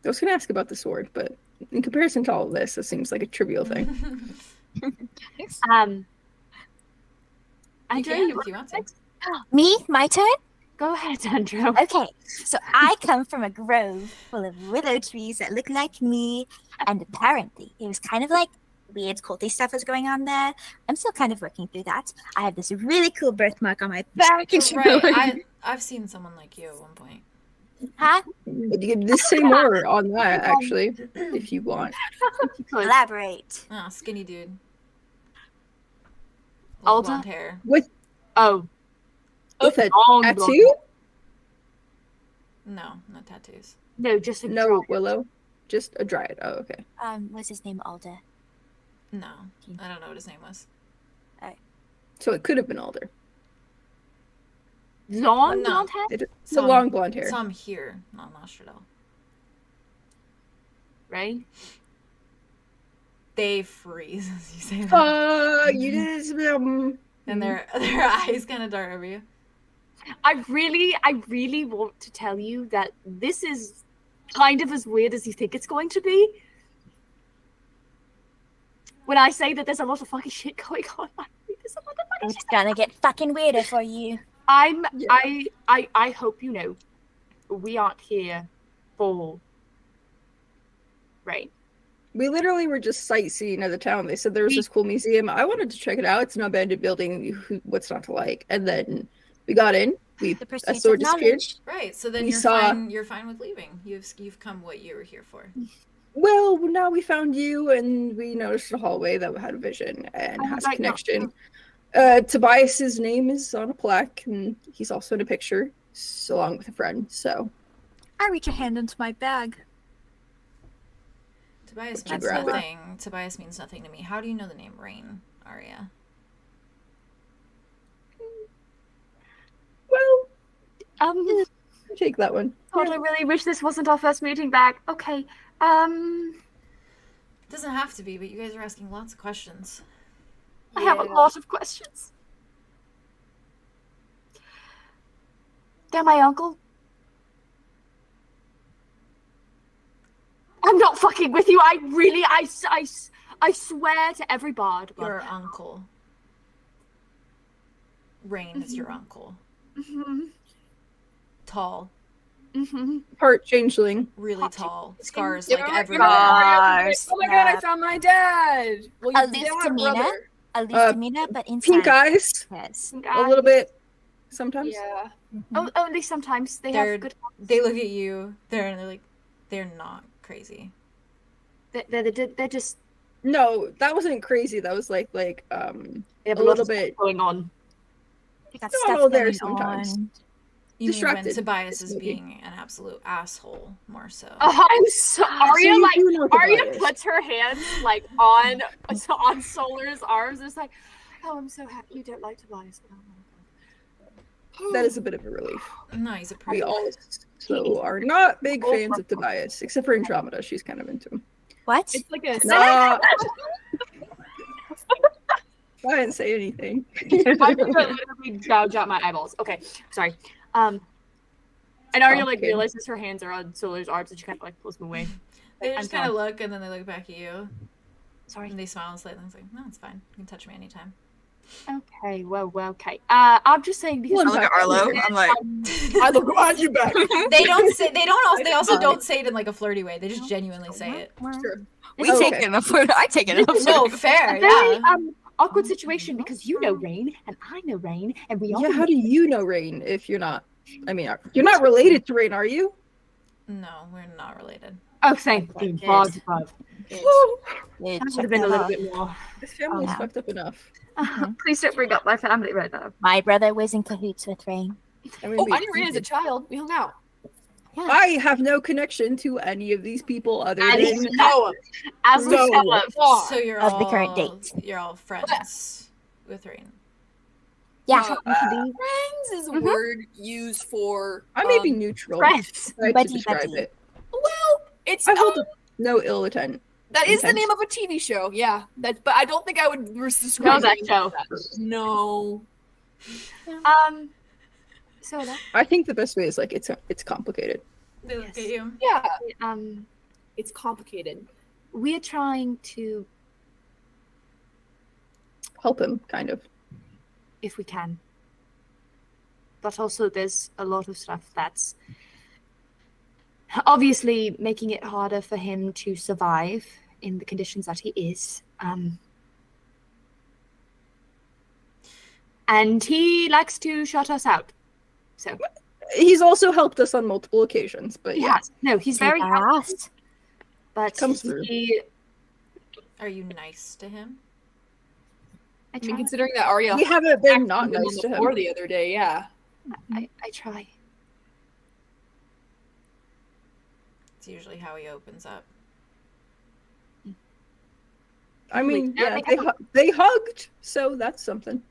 I was going to ask about the sword, but in comparison to all of this, it seems like a trivial thing. Andrew, you want to? Me? My turn? Go ahead, Andrew. Okay, so I come from a grove full of willow trees that look like me, and apparently it was kind of like weird culty stuff was going on there. I'm still kind of working through that. I have this really cool birthmark on my back. Right, I've seen someone like you at one point. Huh? You can just say more on that, actually, if you want. Elaborate. Oh, skinny dude. Alta? Blonde hair. With a tattoo? No, not tattoos. No, just a willow. Just a dryad. Oh, okay. What's his name? Alder. No, I don't know what his name was. Alright. So it could have been Alder. Long blonde hair? It's a long blonde hair. So I'm here, not 𝑛𝑲𝑻𝑑𝑒. Right? They freeze as you say that. You did And their eyes kind of dart over you. I really want to tell you that this is kind of as weird as you think it's going to be. When I say that there's a lot of fucking shit going on, there's a lot of fucking shit. It's gonna get fucking weirder for you. I hope you know we aren't here for right. We literally were just sightseeing of the town. They said there was this cool museum. I wanted to check it out. It's an abandoned building. What's not to like? And then we got in. A sword disappeared. Right. So then you're fine with leaving. You've come what you were here for. Well, now we found you, and we noticed a hallway that had a vision and has a connection. Tobias's name is on a plaque, and he's also in a picture, along with a friend. So, I reach a hand into my bag. Tobias means nothing. Tobias means nothing to me. How do you know the name Rain, Arya? Well, take that one. God, I really wish this wasn't our first meeting back. Okay. It doesn't have to be, but you guys are asking lots of questions. I have a lot of questions. They're my uncle. I'm not fucking with you. I swear to every bard. Your uncle. Rain is your uncle. Mm-hmm. Tall. Mm-hmm. Part changeling. Really tall. Scars Yeah, like everywhere. Oh my god, I found my dad. Well, At least Tamina, but inside. Pink eyes. Yes. A little bit. Sometimes. Yeah. Oh, only sometimes they have good. They look at you. They're like, they're not crazy. They're just. No, that wasn't crazy. That was like they have a little bit going on. You got stuff stuff there going sometimes. on. You Distracted. mean when Tobias is being an absolute asshole, more so. I'm so. Arya Tobias. puts her hands like on Solar's arms. It's like, oh, I'm so happy you don't like Tobias. That is a bit of a relief. No, he's a We pretty. also are not big fans of Tobias, except for Andromeda. She's kind of into him. What? It's like a Nah. I didn't say anything. I literally gouge out my eyeballs. Okay, sorry. And Arya like realizes her hands are on Solar's arms, and she kind of like pulls them away. They just kind of look, and then they look back at you. Sorry. And they smile slightly. And it's like, no, it's fine. You can touch me anytime. Okay, well, okay. I'm just saying because I look at Arlo. I'm like, I look behind you back. They also don't say it in like a flirty way. They just genuinely say it. Sure. We take it in a flirty. I take it in a flirty. No, fair. Very Yeah. awkward situation because you know Rain and I know Rain and we all. Yeah, how do you know Rain if you're not? I mean, you're not related to Rain, are you? No, we're not related. Oh, thank you. Bars above. That would have been a little bit more. This family's fucked up enough. Please don't bring up my family right now. My brother was in cahoots with Rain. I mean, I knew Rain as a child. We hung out. Yeah. I have no connection to any of these people other than No. As we So you're Of all the current date. You're all friends with Rain. Yeah. Friends is a word used for. I may be neutral. friends. Right to Buddy, describe buddy. it. Well, it's I hold no ill intent. that is the name of a TV show. Yeah, but I don't think I would Know describe that it show. No. So that I think the best way is like it's complicated. They look at you. Yeah, um it's complicated. we're trying to, Help him, kind of. if we can. But also there's a lot of stuff that's obviously making it harder for him to survive in the conditions that he is. And he likes to shut us out. So He's also helped us on multiple occasions, but he yeah. has. No, he's very helpful. fast. But Comes through. Are you nice to him? I I mean, try. considering that Arya We haven't been not him on nice the to him. floor the other day, yeah. I try. It's usually how he opens up. I mean, Yeah, yeah, they hugged, so that's something.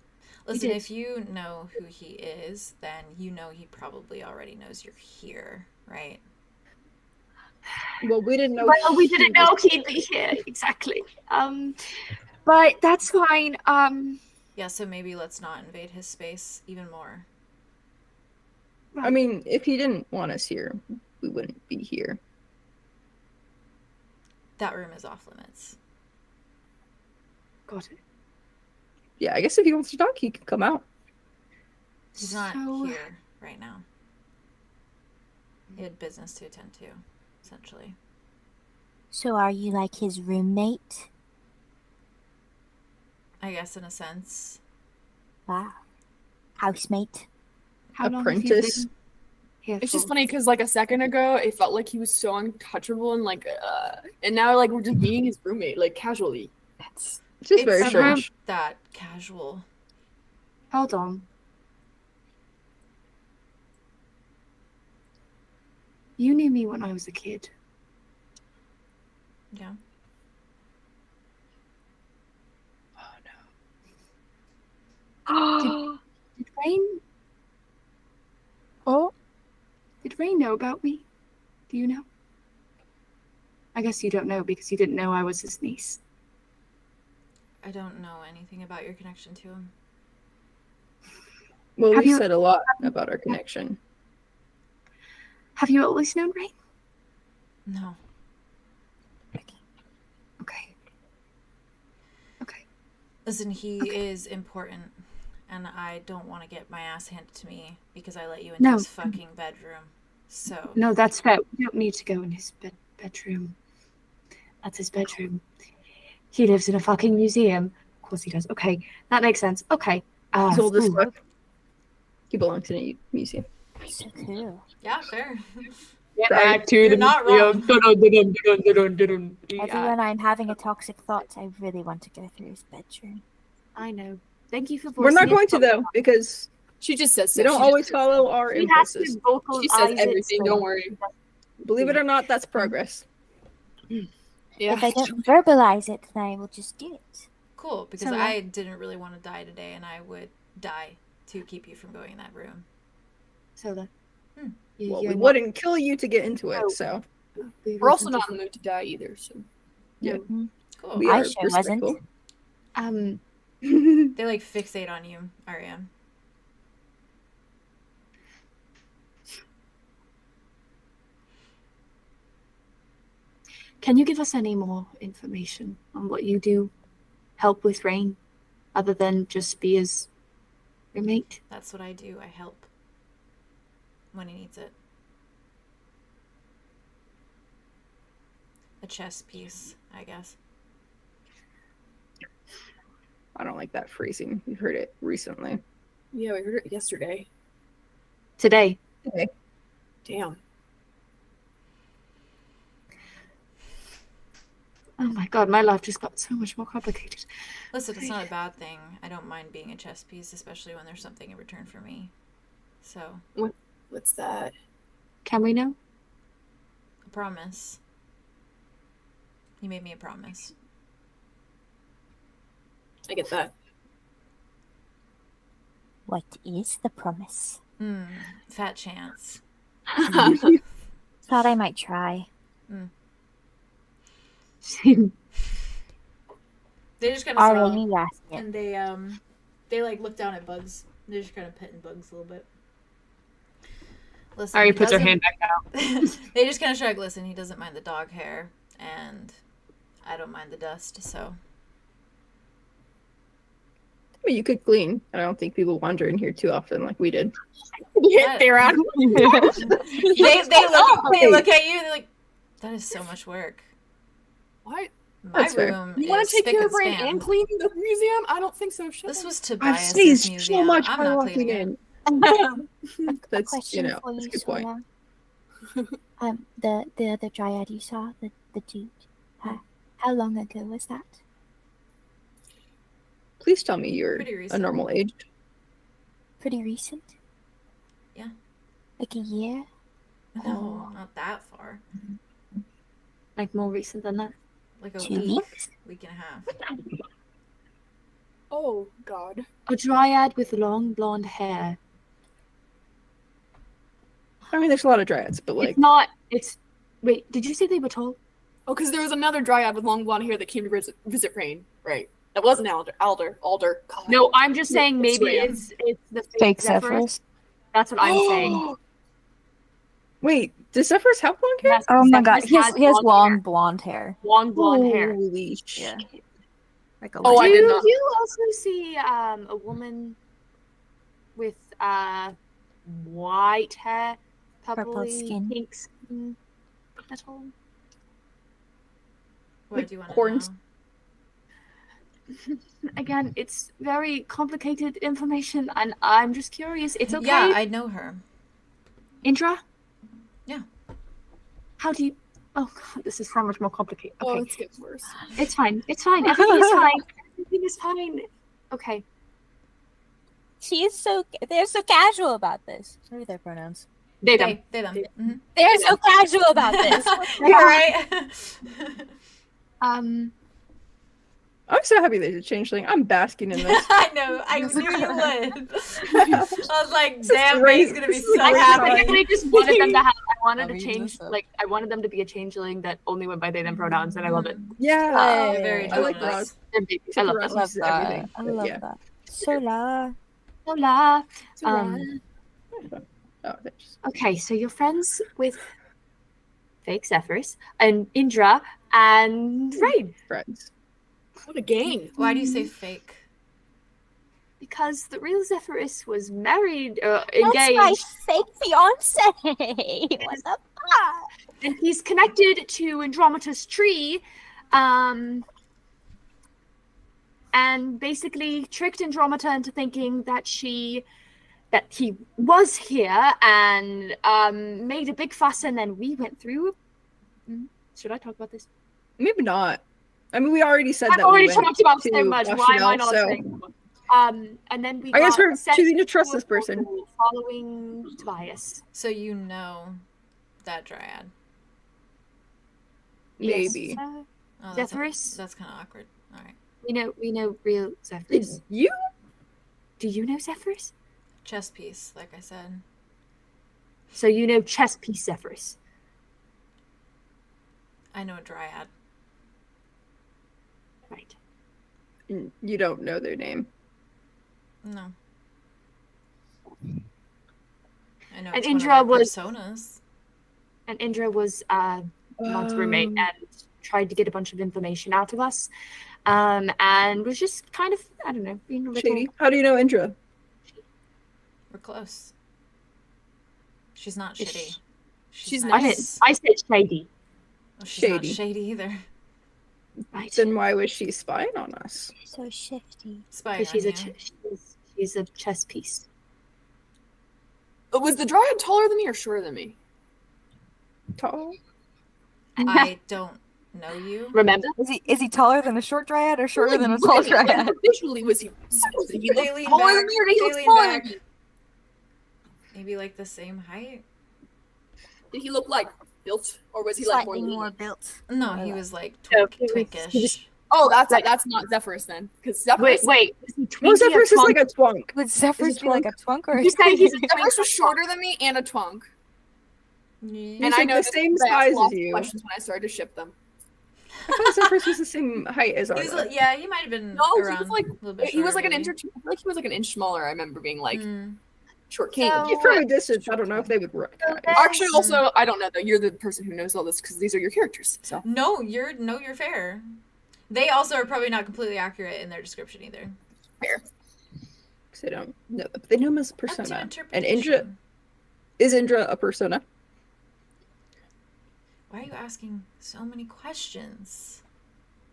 Listen, did. if you know who he is, then you know he probably already knows you're here, right? Well, we didn't know. Well, we he didn't was- know he'd be here exactly. But that's fine. Yeah, so maybe let's not invade his space even more. I mean, if he didn't want us here, we wouldn't be here. That room is off limits. Got it. Yeah, I guess if he wants to talk, he can come out. He's not So- here right now. He had business to attend to, essentially. So are you like his roommate? I guess in a sense. Wow. Housemate? How long have you Apprentice. been here It's for? just funny because like a second ago, it felt like he was so untouchable and like, and now like we're just being his roommate, like casually. That's... It's just It's very not strange. that casual. Hold on. You knew me when I was a kid. Yeah. Did Rain? Oh. Did Rain know about me? Do you know? I guess you don't know because you didn't know I was his niece. I don't know anything about your connection to him. Well, Have we you- said a lot about our connection. Have you always known Rain? No. Okay. Okay. Listen, he is important, and I don't want to get my ass handed to me because I let you into No. his fucking bedroom. So, No, that's fair. We don't need to go in his bedroom. That's his bedroom. He lives in a fucking museum. Of course he does. Okay, that makes sense. Okay. He's old as ooh. fuck. He belongs in a museum. So cool. yeah, fair. Get Sorry. back to You're the not museum. Everyone, I'm having a toxic thought. I really want to go through his bedroom. I know. Thank you for We're not voicing going it. to though, because She just says so. we don't She always just- follow our He has impulses. to vocalize She says it, everything. so- Don't worry. Believe it or not, that's progress. Yeah. If I don't verbalize it, then I will just do it. Cool, because So, I didn't really want to die today, and I would die to keep you from going in that room. So that. Hmm. Well, we wouldn't kill you to get into it, so We're also not in the mood to die either. So yeah. Cool. We I are sure wasn't. respectful. They like fixate on you, Ariane. Can you give us any more information on what you do? Help with Rain, other than just be his roommate? That's what I do. I help. when he needs it. A chess piece, I guess. I don't like that phrasing. You heard it recently. Yeah, we heard it yesterday. Today. Damn. Oh my god, my life just got so much more complicated. Listen, it's not a bad thing. I don't mind being a chess piece, especially when there's something in return for me. So. What's that? Can we know? A promise. You made me a promise. I get that. What is the promise? Fat chance. Thought I might try. They just kind of smile, you asked it. and they like look down at Bugs. They're just kind of petting Bugs a little bit. Listen, Ari puts her hand back out. They just kind of shrug. Listen, he doesn't mind the dog hair, and I don't mind the dust. So. I mean, you could clean. I don't think people wander in here too often like we did. Yeah, they're out. they look at you and they're like, that is so much work. What? My room You want is to take spick care and of Rain span. and clean the museum? I don't think so. This was I've Tobias' sneezed museum. so much I'm by not walking cleaning in. it. That's, Question for that's a you, good point. Sola. The other dryad you saw, the dude. How long ago was that? Please tell me you're Pretty a recent. normal age. Pretty recent? Yeah. Like a year? No, not that far. Like more recent than that. Like a 2 week, weeks? week and a half. Oh, God. A dryad with long blonde hair. I mean, there's a lot of dryads, but like, Wait, did you say they were tall? Oh, because there was another dryad with long blonde hair that came to visit Rain. Right. That wasn't Alder. God. No, I'm just saying It's maybe Rhea. it's the Fake Zephyrus. Zephyrus? That's what I'm saying. wait, does Zephyrus have long hair? Yes, Oh my god, Zephyrus he has blonde long hair. blonde hair. Long blonde hair. Holy shit. Yeah. Like a Oh, I Do did not. you also see a woman with white hair, Purple purpley, skin. pink skin at all? What Like do you want horns. to know? Again, it's very complicated information, and I'm just curious. It's okay. Yeah, I know her. Indra? Yeah. How do you... Oh, God, this is so much more complicated. Oh, Okay, it's getting worse. it's fine. It's fine. Everything is fine. Everything is fine. Okay. They're so casual about this. What are their pronouns? They them. They them. Mhm. They're so casual about this. You're right. I'm so happy there's a changeling. I'm basking in this. I know. I knew you would. I was like, damn, great. Ray's gonna be This so is great. I happy. just wanted them to have. I wanted to read change. this up. Like, I wanted them to be a changeling that only went by they them pronouns, and I love it. Yeah. Very I like generous. Ross. They're babies. I love Ross them. love uses that. everything. I but love yeah. that. Sola. Hola. Oh, thanks. Okay, so you're friends with fake Zephyrus and Indra and Rain, Friends. What a gang. Why do you say fake? because the real Zephyrus was married, That's engaged. my fake fiance. What the fuck? And he's connected to Andromeda's tree, and basically tricked Andromeda into thinking that he was here, and made a big fuss, and then we went through. Should I talk about this? Maybe not. I mean, we already said I've that. already we went talked about to so much. Why am I Washington, not so saying more? And then we I guess got we're sent choosing to trust to a this person. portal following Tobias. So you know that dryad. Maybe. Yes, Oh, that's Zephyrus? That's kind of awkward. All right. We know real Zephyrus. Did you? Do you know Zephyrus? Chess piece, like I said. So you know chess piece Zephyrus. I know a dryad. Right. You don't know their name. No. I know And it's Indra one of was- their personas. And Indra was Mon's roommate and tried to get a bunch of information out of us. And was just kind of, I don't know, being a little... Shady. How do you know Indra? We're close. She's not shitty. She's nice. I said shady. Oh, she's not shady either. Right. Then why was she spying on us? So shifty. Spying She's on a you. she's a chess piece. Was the dryad taller than me or shorter than me? Tall? I don't know you. Remember? Is he taller than a short dryad or shorter than a tall dryad? Visually, was he taller They than lean me or back. did he They look lean smaller back. than me? Maybe like the same height. Did he look like built, or was he like Slightly more more lean? built. No, he was like No, twinkish. Oh, that's not Zephyrus then, because Zephyrus. Wait. Is he No, twinkie Zephyrus or is twonk? like a twunk. Would Zephyrus be like a twunk or? You say he's a Zephyrus was shorter than me and a twunk, Yeah. and I like know the this same because I asked size lots as of you. questions when I started to ship them. I thought Zephyrus was the same height as He was, Arda. yeah, he might have been No, he around was like a little bit he was like shorter, an maybe. inch. I feel like he was like an inch smaller. I remember being like Mm. short king. So- From a distance, I don't know if they would recognize. Actually, also, I don't know though. You're the person who knows all this because these are your characters. So No, you're fair. They also are probably not completely accurate in their description either. fair. Because they don't know. They know him as Up to persona. And interpretation. Indra a persona? Why are you asking so many questions?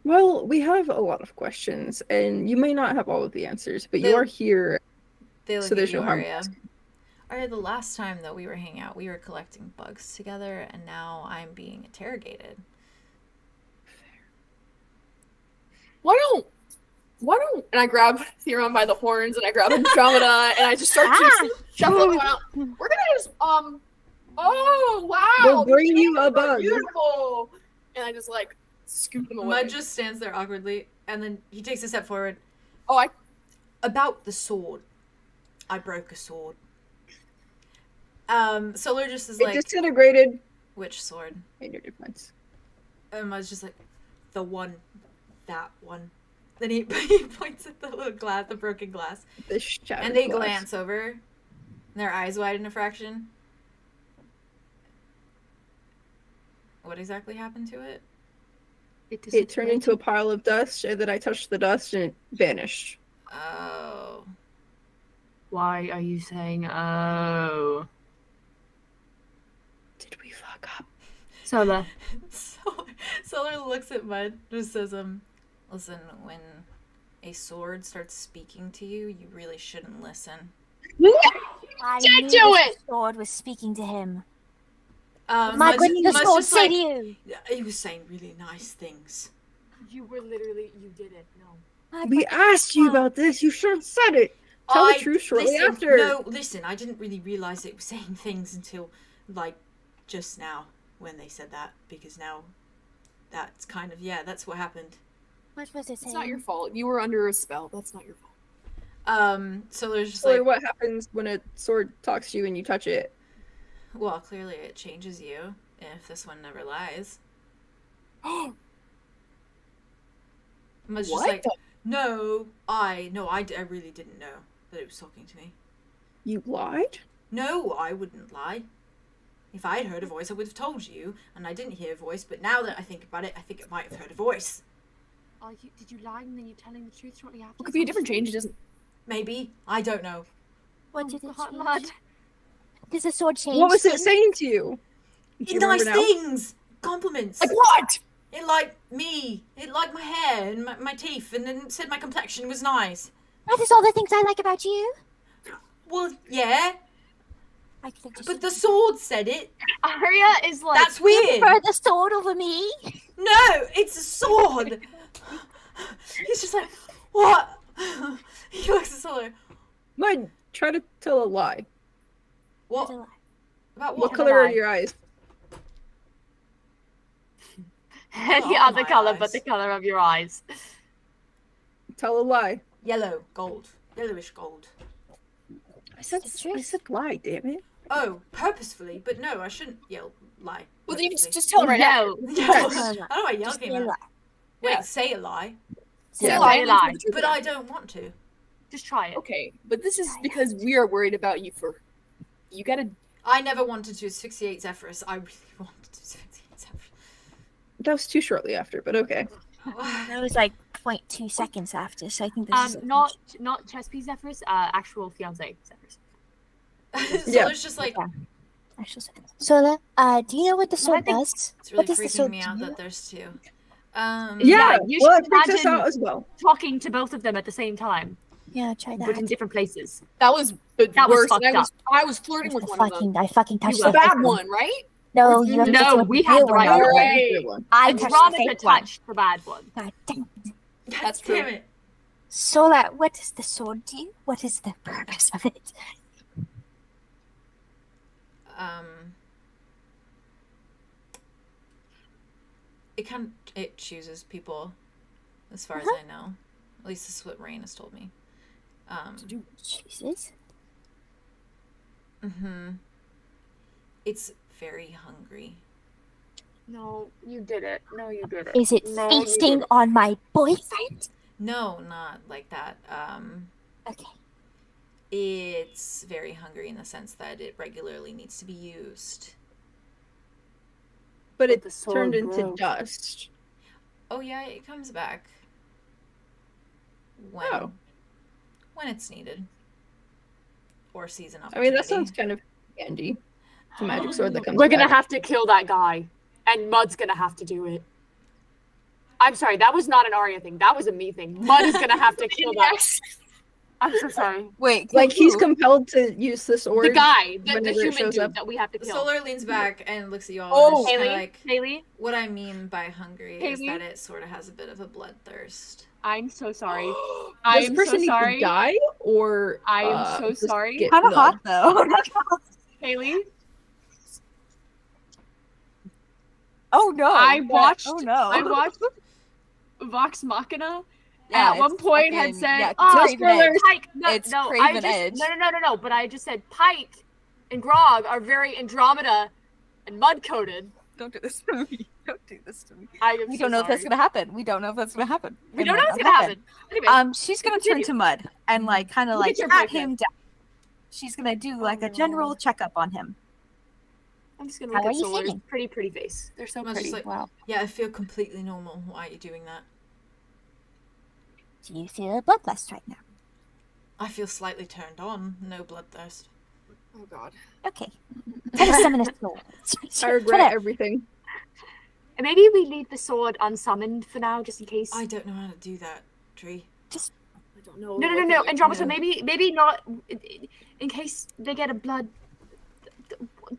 Well, we have a lot of questions, and you may not have all of the answers, but you They- are here. They look So at there's you, no harm. Arya. Arya, the last time that we were hanging out, we were collecting bugs together, and now I'm being interrogated. Why don't? And I grab Theron by the horns, and I grab Andromeda, and I just start to shuffle them out. We're gonna just Oh wow! We'll bring these you a are bug. Beautiful. And I just like scoop them away. Mud just stands there awkwardly, and then he takes a step forward. Oh, About the sword. I broke a sword. Solar just is It like, disintegrated which sword? in your defense. And Mud's just like, the one, that one. Then he points at the little glass, the broken glass. The shattered And they glass. glance over, and their eyes widen a fraction. What exactly happened to it? It turned into a pile of dust, and then I touched the dust, and it vanished. Oh. Why are you saying oh? Did we fuck up? Solar. Solar looks at Mud, just says, listen, when a sword starts speaking to you, you really shouldn't listen. I Can't knew do the it! sword was speaking to him. Mud's- What did the Mud's sword just say like, to you? He was saying really nice things. you were literally you didn't know. We asked you about this. You should have said it. Tell the truth shortly listen, after. No, listen, I didn't really realize it was saying things until, like, just now when they said that. Because now, that's kind of, yeah, that's what happened. What was it It's saying? not your fault. You were under a spell. That's not your fault. So there's just So like, what happens when a sword talks to you and you touch it? well, clearly it changes you if this one never lies. Mud's just What? like, no, I really didn't know that it was talking to me. You lied? No, I wouldn't lie. If I had heard a voice, I would have told you, and I didn't hear a voice, but now that I think about it, I think it might have heard a voice. Did you lie and then you're telling the truth shortly after? It could be a different change. It doesn't. Maybe. I don't know. What did it Hot change? mud. Does the sword change? What was it things? saying to you? Do you Nice remember now? things! Compliments! Like what? It liked me. It liked my hair and my teeth, and then it said my complexion was nice. That is all the things I like about you. Well, yeah, I could have just but the sword said it. Arya is like. That's weird. prefer the sword over me. No, it's a sword. He's just like, what? He looks at Solar. Mud, try to tell a lie. What? What? About What what? color are your eyes? Any Oh, other my color eyes. but the color of your eyes. Tell a lie. Yellow, gold, yellowish gold. I said lie, damn it. Oh, purposefully, but no, I shouldn't lie. Well, then you purposefully. just tell it right now. No. I don't know why yell Just came say a out. lie. Wait, Yeah. say a lie, Say Yeah. a lie, Say a and then tell lie. the truth but about I it. don't want to. Just try it. Okay, but this is because we are worried about you. You gotta. I never wanted to asphyxiate Zephyrus. I really wanted to asphyxiate Zephyrus. That was too shortly after, but okay. That was like 0.2 seconds after, so I think this is Not chess piece Zephyrus, actual fiance Zephyrus. So Yeah. it's just like, Actual sword. Sola, do you know what the sword does? It's really what does the freaking sword me out do? that there's two. Yeah, you well, should it freaks us imagine out as well. talking to both of them at the same time, Yeah, try that. but in different places. That was the That was worst. fucked and up. I was flirting with one of them. I fucking touched The the bad fake one, right? No, you have to No, touch we the had real the one, right not one. the Right. I touched the Andromeda fake one. touched the bad one. God damn it. That's true. Damn it. Sola, what does the sword do? What is the purpose of it? It chooses people, as far as I know. At least this is what Rain has told me. Jesus. It's very hungry. No, you did it. No, you did it. Is it feasting on my boyfriend? No, not like that. Okay. It's very hungry in the sense that it regularly needs to be used. But it the sword turned into broke. dust. Oh yeah, it comes back when it's needed or season I opportunity. mean, that sounds kind of handy. The magic sword that comes We're gonna back. have to kill that guy, and Mud's gonna have to do it. I'm sorry, that was not an Arya thing. That was a me thing. Mud is gonna have to kill that. I'm so sorry. Wait, Like, he's compelled to use the sword. The guy, the whenever it human shows dude up. that we have to The kill. Solar leans back and looks at y'all. Oh, and is kinda Haley, like, Haley, what I mean by hungry is Haley? that it sort of has a bit of a bloodthirst. I'm so sorry. This I'm person so needs sorry. to die, or I am so just sorry. get kind of blood? hot though. Haley, Oh no! I watched. Oh no! I watched Vox Machina. Yeah, At one it's point had fucking- said, yeah, "Oh, it's Craven Edge. Pike." No, It's no, Craven I just Edge. no. But I just said Pike and Grog are very Andromeda and mud coated. Don't do this to me. Don't do this to me. We We don't know if that's gonna happen. We don't know if that's gonna happen. We It don't know might what's not gonna happen. Anyway, She's gonna continue. turn to Mud and like kind of Look like at your pat boyfriend. him down. She's gonna do like a general checkup on him. I'm just gonna How look are at you Solar's feeling? pretty face. They're so Mud's pretty. just like, Wow. yeah, I feel completely normal. Why are you doing that? Do you feel a bloodlust right now? I feel slightly turned on. No bloodthirst. Oh god. Okay. Try to summon a sword. I regret everything. And maybe we leave the sword unsummoned for now, just in case. I don't know how to do that, Tree. I don't know. No. Andromeda, maybe not. In case they get a blood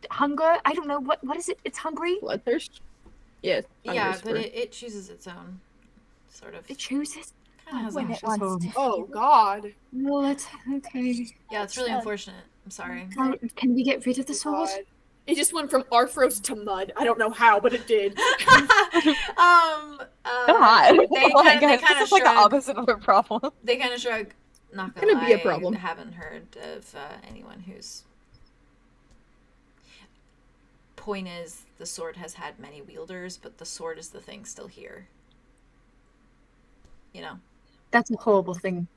hunger. I don't know what is it? It's hungry. Bloodthirst? Yeah. Yeah, hunger's but for- it chooses its own sort of. It chooses. Kind of has when a- it wants to. Oh god. Well, that's okay. Yeah, it's really unfortunate. I'm sorry. Can we get rid of the sword? God. It just went from Arthros to mud. I don't know how, but it did. God. They Oh my kind God, this of is like the shrug. opposite of a problem. They kind of shrug. Not Gonna gonna be a lie, problem. I haven't heard of anyone who's. Point is, the sword has had many wielders, but the sword is the thing still here. You know. That's a horrible thing.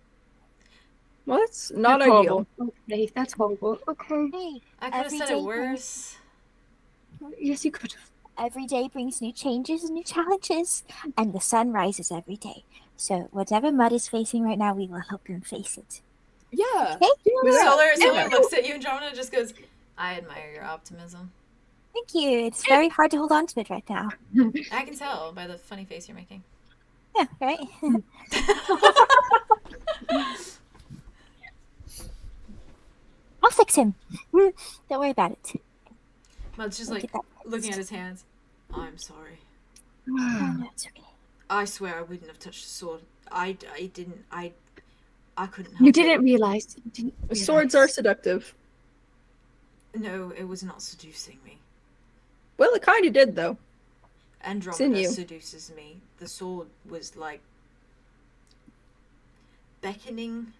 Well, that's not That's ideal. horrible. Okay, that's horrible. Okay. Hey, I could have every said day it worse. Yes, you could have. every day brings new changes and new challenges, and the sun rises every day. So whatever Mud is facing right now, we will help him face it. Yeah. Okay? Solar looks at you and Jonah just goes, I admire your optimism. Thank you. It's very hard to hold on to it right now. I can tell by the funny face you're making. Yeah, right? I'll fix him. Don't worry about it. Mud's just I'll like get that looking at fixed. his hands. I'm sorry. Oh, no, it's okay. I swear I wouldn't have touched the sword. I couldn't help You it. didn't realize. You didn't realize. Swords are seductive. No, it was not seducing me. Well, it kind of did, though. in Andromeda you. seduces me. The sword was like beckoning.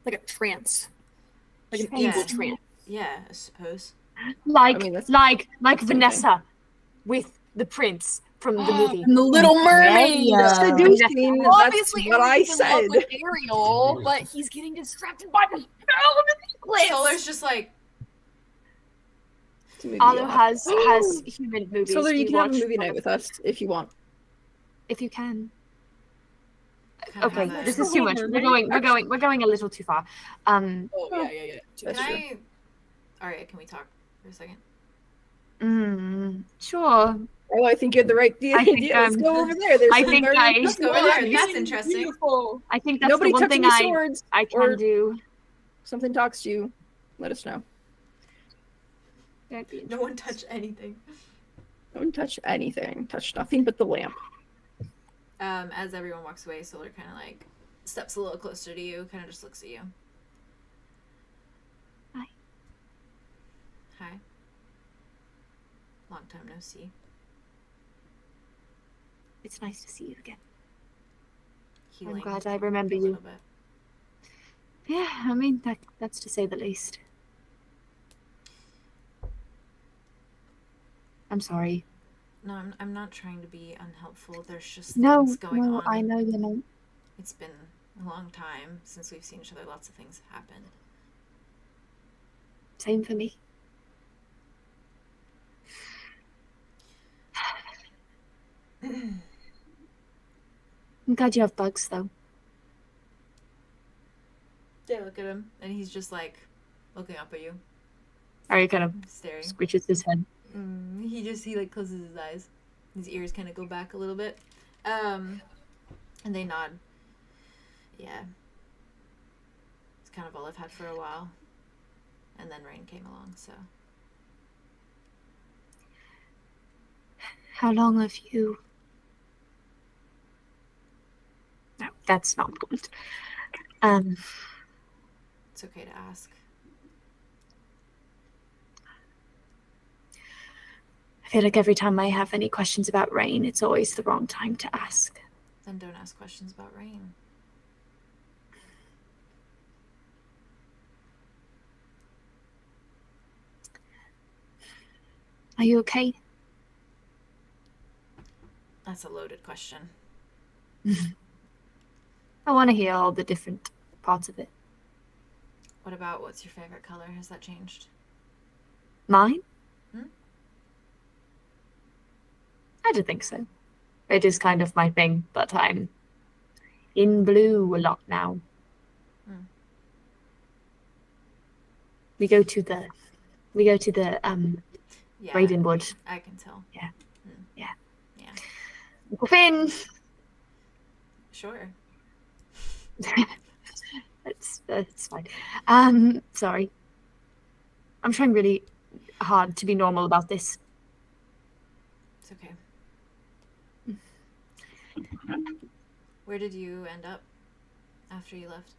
Like a trance. Like an Yeah. evil trance. Yeah, I suppose. Like, I mean, that's- like something. Vanessa with the prince from the movie. And the Little Mermaid. Yeah. Seducing, Obviously, that's what I Eric's in love said. with Ariel, but he's getting distracted by the spell of the necklace. Solar's just like, It's a movie Arlo off. has human movies. Solar, you We can have a watch movie night one with of us if you want. if you can. kind of Okay, have a- this is too much. We're going a little too far. Oh, yeah. Can That's true. Aria, can we talk for a second? Sure. Oh, I think you had the right idea. Let's go over there. There's some very Let's go over there. That's interesting. Beautiful. I think that's Nobody the one touch thing any swords. I can do. Something talks to you. Let us know. No one touch anything. No one touch anything. Touch nothing but the lamp. As everyone walks away, Solar kind of like steps a little closer to you, kind of just looks at you. Hi. Hi. Long time no see. It's nice to see you again. Healing I'm glad I remember a you. little bit. Yeah, I mean, that's to say the least. I'm sorry. No, I'm not trying to be unhelpful. There's just No, things going on. I know you're not. It's been a long time since we've seen each other. Lots of things have happened. Same for me. I'm glad you have bugs, though. Yeah, look at him, and he's just like looking up at you. Ari kind of Staring. screeches his head. He like closes his eyes. His ears kind of go back a little bit. And they nod. Yeah. It's kind of all I've had for a while. And then Rain came along, so. How long have you... No, that's not important. It's okay to ask. I feel like every time I have any questions about Rain, it's always the wrong time to ask. Then don't ask questions about Rain. Are you okay? That's a loaded question. I want to hear all the different parts of it. What about what's your favorite color? Has that changed? Mine? Hmm? I don't think so. It is kind of my thing, but I'm in blue a lot now. Hmm. We go to the Yeah, Ravenwood. I can tell. Yeah. Hmm. Yeah. Yeah. Uncle Finn. Sure. That's fine. Sorry. I'm trying really hard to be normal about this. It's okay. Where did you end up after you left?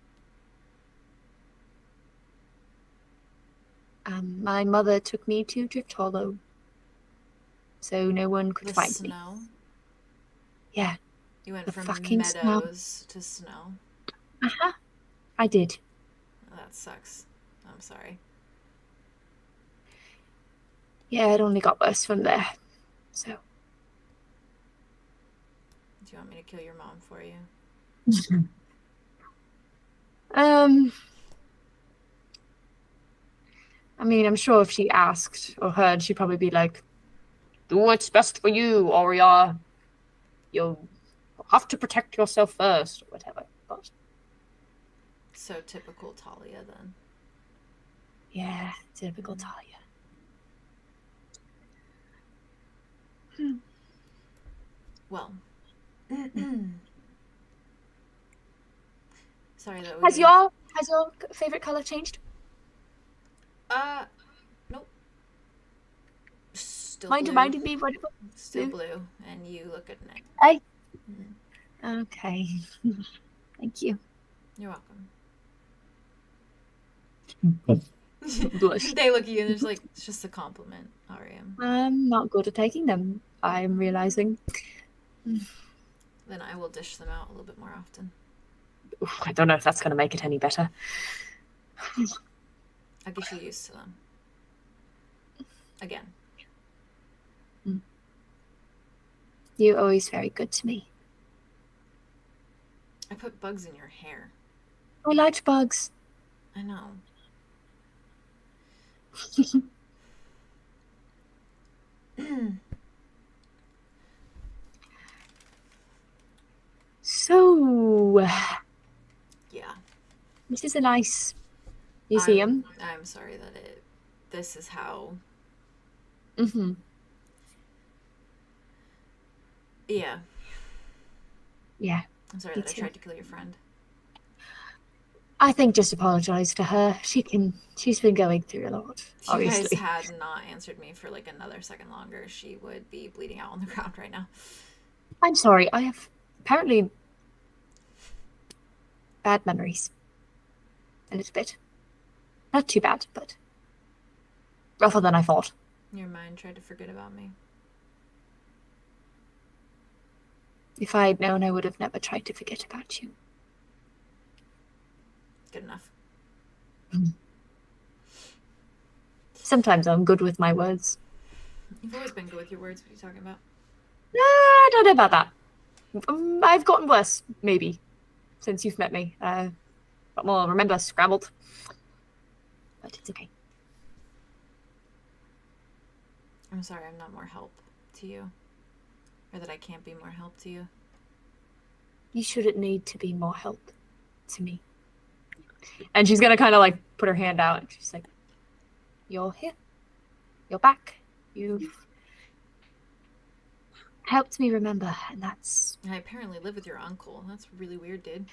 My mother took me to Drift Hollow, so no one could The find snow? me. Yeah. You went The from fucking meadows to snow. Uh-huh. I did. That sucks. I'm sorry. Yeah, it only got worse from there. So. Do you want me to kill your mom for you? I mean, I'm sure if she asked or heard, she'd probably be like, do what's best for you, or you'll have to protect yourself first, or whatever. But So typical Talia then. yeah, typical Talia. Well. Sorry that we... Has your favorite color changed? Nope. Still Mind blue. reminding me what it was? Still blue, and you look good in it. Hey. Mhm. Okay. Thank you. You're welcome. Blush. They look at you and it's like, it's just a compliment, Ariam. I'm not good at taking them, I'm realizing. Then I will dish them out a little bit more often. Oof, I don't know if that's going to make it any better. I'll get you used to them. Again. You're always very good to me. I put bugs in your hair. I liked bugs. I know. So, Yeah. this is a nice museum. I'm sorry that this is how Mm-hmm. Yeah. Yeah. I'm sorry that I tried to kill your friend. I think just apologize to her. She's been going through a lot, obviously. If you guys had not answered me for like another second longer, she would be bleeding out on the ground right now. I'm sorry. I have apparently bad memories. A little bit. Not too bad, but rougher than I thought. Your mind tried to forget about me. If I had known, I would have never tried to forget about you. Good enough. Sometimes I'm good with my words. You've always been good with your words. What are you talking about? I don't know about that. I've gotten worse, maybe, since you've met me. But more, remember, scrambled. But it's okay. I'm sorry I'm not more help to you. Or that I can't be more help to you. You shouldn't need to be more help to me. And she's gonna kind of like put her hand out and she's like, you're here. You're back. You've helped me remember, and that's... I apparently live with your uncle. That's really weird, dude.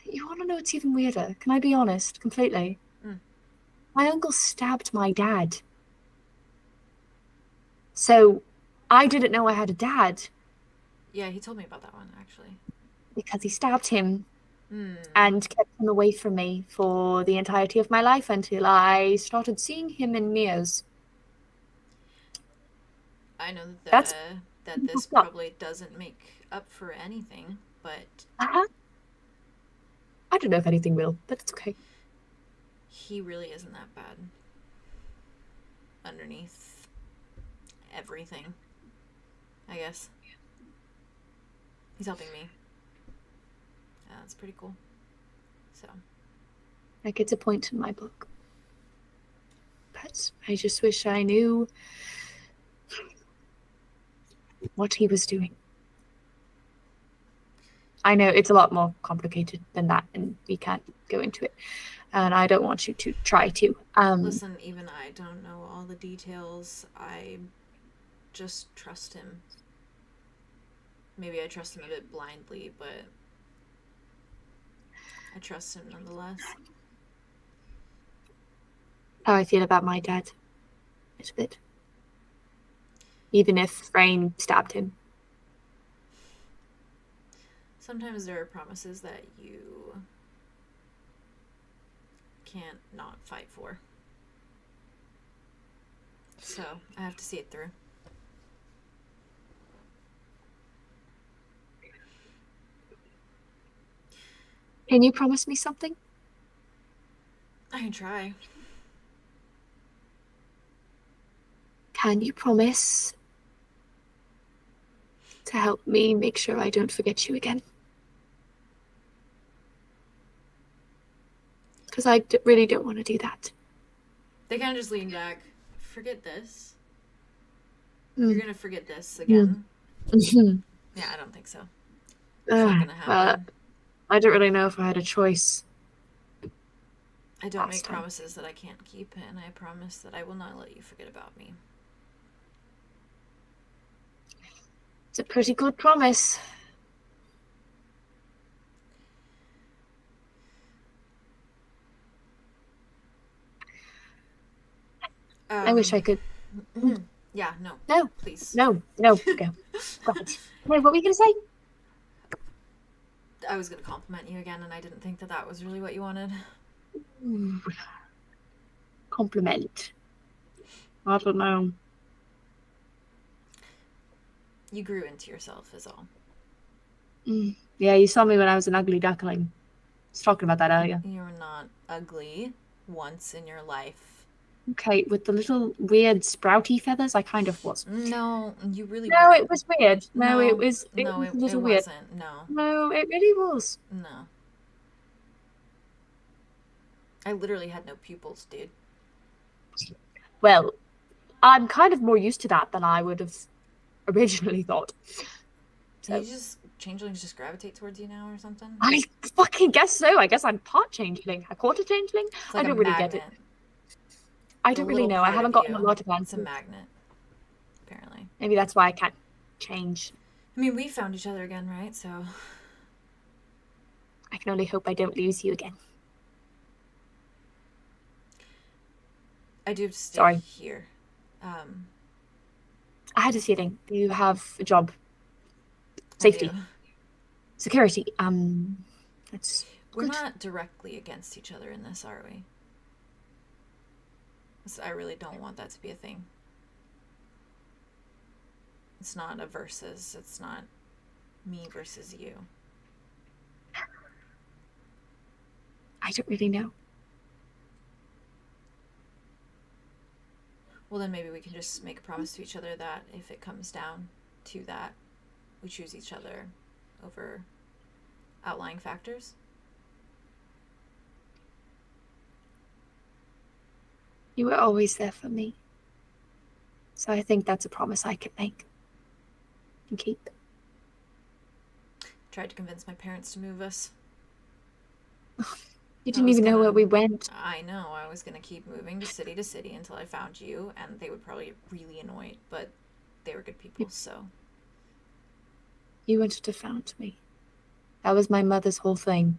You want to know what's even weirder? Can I be honest? Completely. My uncle stabbed my dad. So I didn't know I had a dad. Yeah, he told me about that one, actually. Because he stabbed him and kept him away from me for the entirety of my life until I started seeing him in mirrors. I know that this probably doesn't make up for anything, but... I don't know if anything will, but it's okay. He really isn't that bad. Underneath everything, I guess. He's helping me. That's pretty cool. So. Like, it's a point in my book. But I just wish I knew what he was doing. I know it's a lot more complicated than that, and we can't go into it. And I don't want you to try to. Listen, even I don't know all the details. I just trust him. Maybe I trust him a bit blindly, but I trust him nonetheless. How I feel about my dad. It's a bit. Even if Rain stabbed him. Sometimes there are promises that you can't not fight for. So, I have to see it through. Can you promise me something? I can try. Can you promise to help me make sure I don't forget you again? Because I really don't want to do that. They kind of just lean back. Forget this. You're gonna forget this again. Yeah, I don't think so. It's not gonna happen. I don't really know if I had a choice. I don't make promises that I can't keep, and I promise that I will not let you forget about me. It's a pretty good promise. I wish I could. Yeah, no. No. Please. No. Go. Go ahead. Wait, what were you going to say? I was going to compliment you again, and I didn't think that that was really what you wanted. Compliment. I don't know. You grew into yourself, is all. Yeah, you saw me when I was an ugly duckling. I was talking about that earlier. You were not ugly once in your life. Okay, with the little weird sprouty feathers, I kind of was. No, you really No, weren't. it was weird. No, it was a little weird. Wasn't. No. No, it really was. No. I literally had no pupils, dude. Well, I'm kind of more used to that than I would have originally thought. So you just changelings just gravitate towards you now or something? I fucking guess so. I guess I'm part changeling. A quarter changeling? Like I don't really get it. I don't really know. I haven't gotten a lot of answers. It's a magnet, apparently. Maybe that's why I can't change. I mean, we found each other again, right? So I can only hope I don't lose you again. I do have to stay here. I had a feeling you have a job. Safety. Security. That's We're not directly against each other in this, are we? I really don't want that to be a thing. It's not a versus. It's not me versus you. I don't really know. Well, then maybe we can just make a promise to each other that if it comes down to that, we choose each other over outlying factors. You were always there for me. So I think that's a promise I can make and keep. Tried to convince my parents to move us. You didn't even know where we went. I know. I was going to keep moving to city until I found you, and they would probably get really annoyed, but they were good people, so. You wanted to found me. That was my mother's whole thing.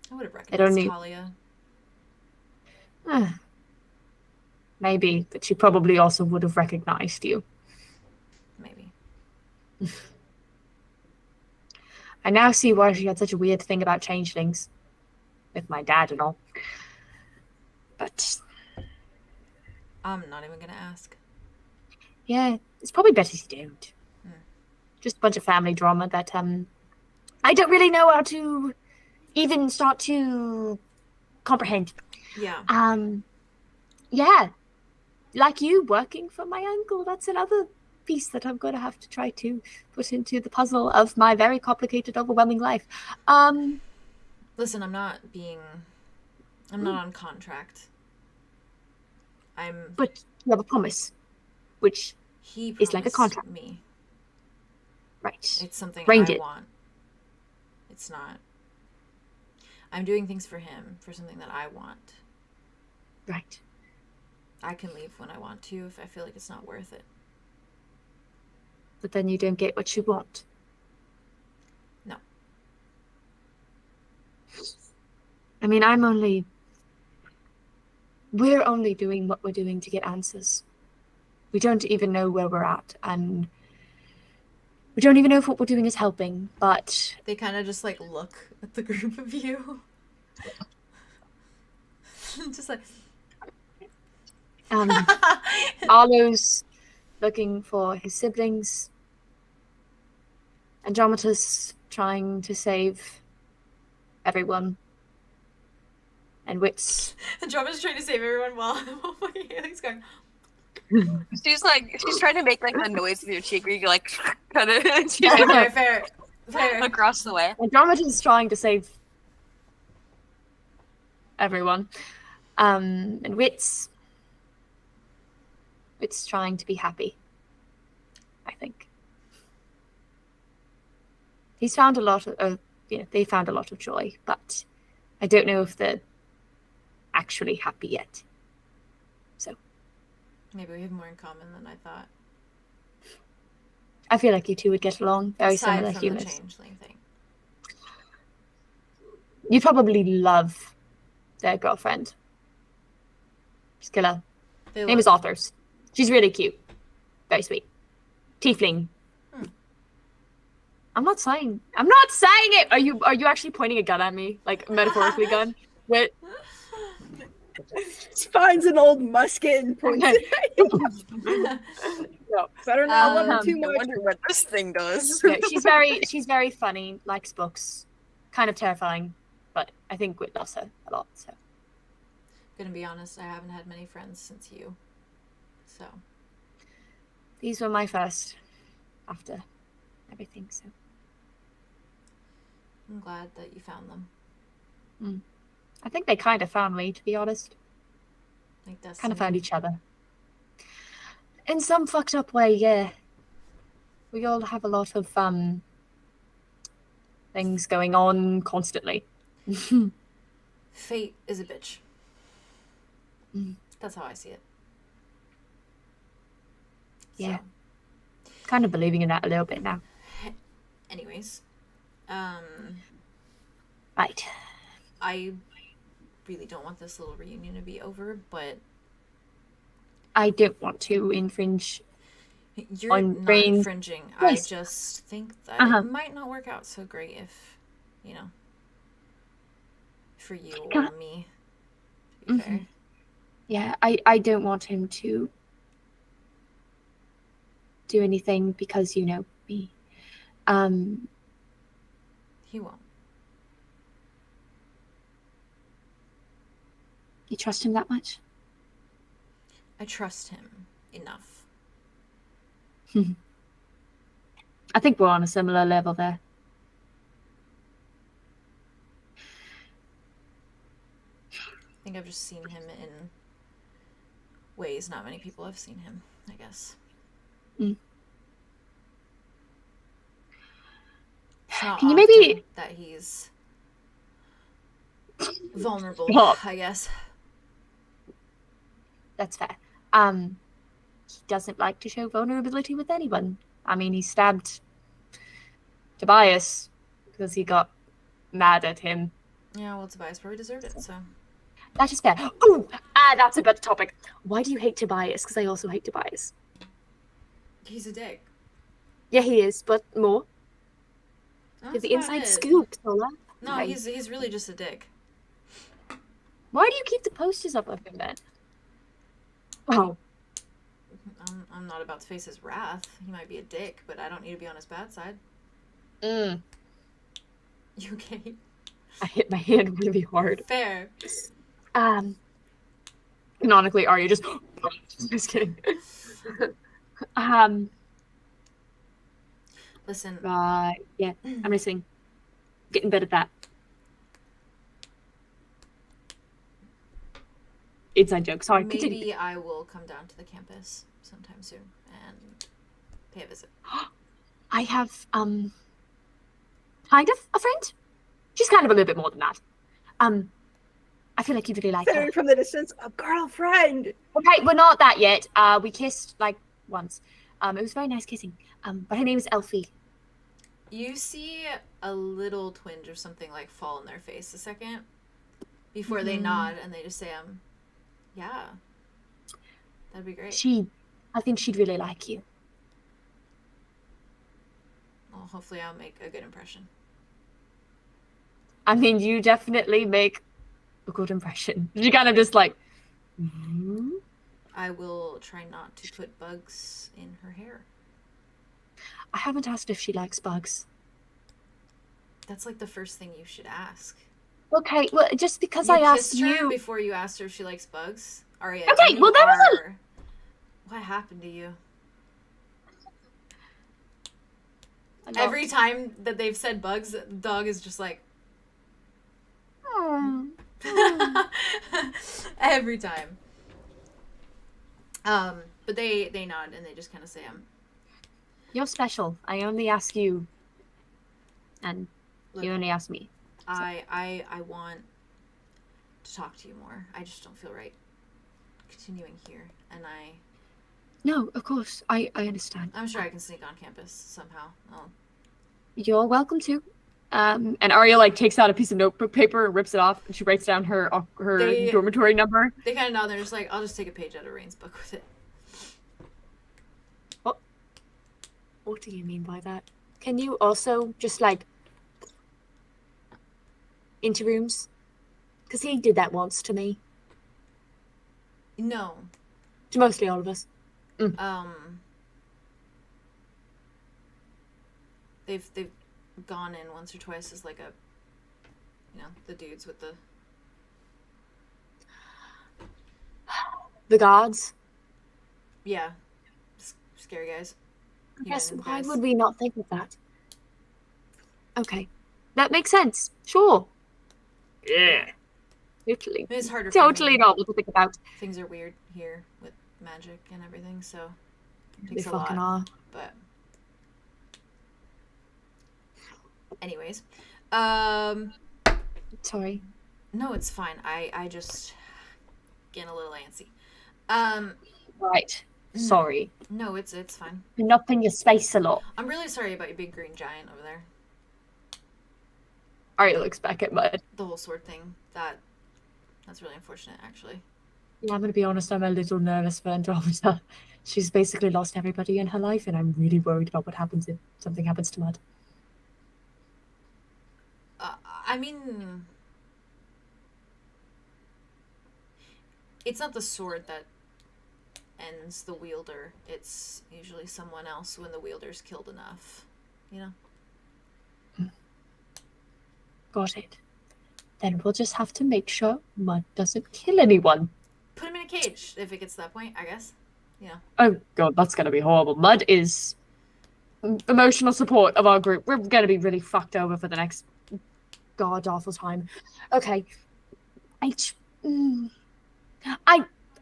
I would have recognized Talia. Maybe, but she probably also would have recognized you. Maybe. I now see why she had such a weird thing about changelings. With my dad and all. But I'm not even going to ask. Yeah, it's probably better you don't. Just a bunch of family drama that I don't really know how to even start to comprehend. Yeah. Yeah. Like you working for my uncle, that's another piece that I'm going to have to try to put into the puzzle of my very complicated, overwhelming life. Listen, I'm not on contract. But you have a promise, which is like a contract. Me. Right. It's something I want. It's not. I'm doing things for him, for something that I want. Right. I can leave when I want to if I feel like it's not worth it. But then you don't get what you want. No. I mean, we're only doing what we're doing to get answers. We don't even know where we're at, and we don't even know if what we're doing is helping, but... They kind of just, like, look at the group of you. Just like... Arlo's looking for his siblings. Andromeda's trying to save everyone. And Wits. Andromeda's trying to save everyone while fucking Haley's going. She's trying to make like the noise with your cheek where you like kind of fair across the way. Andromeda's trying to save everyone. And Wits trying to be happy, I think. He's found a lot of, they found a lot of joy, but I don't know if they're actually happy yet. So. Maybe we have more in common than I thought. I feel like you two would get along. Very similar from humans. The changeling thing. You'd probably love their girlfriend. Skilla. Name is Authors. She's really cute. Very sweet. Tiefling. I'm not saying it. Are you actually pointing a gun at me? Like metaphorically gun? Wait. She finds an old musket and points it at No. Better not love her too much. I wonder what this thing does. Yeah, she's very funny, likes books, kind of terrifying, but I think Whit loves her a lot, so. Gonna be honest, I haven't had many friends since you. So. These were my first after everything, so. I'm glad that you found them. I think they kind of found me, to be honest. Like Destiny. Kind of found each other. In some fucked up way, yeah. We all have a lot of things going on constantly. Fate is a bitch. That's how I see it. Yeah. So. Kind of believing in that a little bit now. Anyways. Right. I really don't want this little reunion to be over, but... I don't want to infringe You're on not Rain's infringing. place. I just think that it might not work out so great if, you know, for you or me, to be fair. Yeah, I don't want him to do anything because you know me. He won't. You trust him that much? I trust him enough. I think we're on a similar level there. I think I've just seen him in ways not many people have seen him, I guess. Mm. It's not Can you often maybe... that he's vulnerable, I guess. That's fair. He doesn't like to show vulnerability with anyone. I mean, he stabbed Tobias because he got mad at him. Yeah, well, Tobias probably deserved it, so... That is fair. Oh, that's a better topic. Why do you hate Tobias? Because I also hate Tobias. He's a dick. Yeah, he is, but more. That's The about inside it. scoop, Sola. No, he's really just a dick. Why do you keep the posters up of him then? Oh. I'm not about to face his wrath. He might be a dick, but I don't need to be on his bad side. Mm. You okay? I hit my hand really hard. Fair. Canonically, are you just... just kidding. Listen. Yeah, I'm listening. Getting better at that. Inside joke. Sorry, Maybe continue. I will come down to the campus sometime soon and pay a visit. I have, kind of a friend. She's kind of a little bit more than that. I feel like you really like her. From the distance, a girlfriend. Okay, we're not that yet. We kissed, like, once. It was very nice kissing. But her name is Elfie. You see a little twinge or something, like, fall in their face a second before they nod and they just say, yeah, that'd be great. I think she'd really like you. Well, hopefully I'll make a good impression. I mean, you definitely make a good impression. You kind of just like... I will try not to put bugs in her hair. I haven't asked if she likes bugs. That's like the first thing you should ask. Okay, well, just because I asked you... before you asked her if she likes bugs. Aria, okay, well, that was a... What happened to you? Every time that they've said bugs, the dog is just like... Every time. But they nod and they just kind of say, You're special. I only ask you. And you only ask me. I want to talk to you more. I just don't feel right continuing here. And No, of course. I understand. I'm sure I can sneak on campus somehow. You're welcome to. And Aria like takes out a piece of notebook paper and rips it off, and she writes down her dormitory number. They kind of nod. They're just like, I'll just take a page out of Rain's book with it. What do you mean by that? Can you also just like into rooms? Because he did that once to me. No. To mostly all of us. They've gone in once or twice as like the dudes with the guards. Yeah, scary guys. Yes, why would we not think of that? Okay, that makes sense. Sure. Yeah. Totally. It's harder. Totally not what to think about. Things are weird here with magic and everything, so it They takes a fucking lot. are. But anyways, sorry. No, it's fine. I just getting a little antsy. Right. Sorry. No, it's fine. Been up in your space a lot. I'm really sorry about your big green giant over there. Arya looks back at Mud. The whole sword thing. That's really unfortunate, actually. Yeah, I'm gonna be honest, I'm a little nervous for Andromeda. She's basically lost everybody in her life, and I'm really worried about what happens if something happens to Mud. I mean... It's not the sword that ends the wielder. It's usually someone else when the wielder's killed enough. You know? Got it. Then we'll just have to make sure Mud doesn't kill anyone. Put him in a cage if it gets to that point, I guess. You know. Oh god, that's gonna be horrible. Mud is emotional support of our group. We're gonna be really fucked over for the next god awful time. Okay.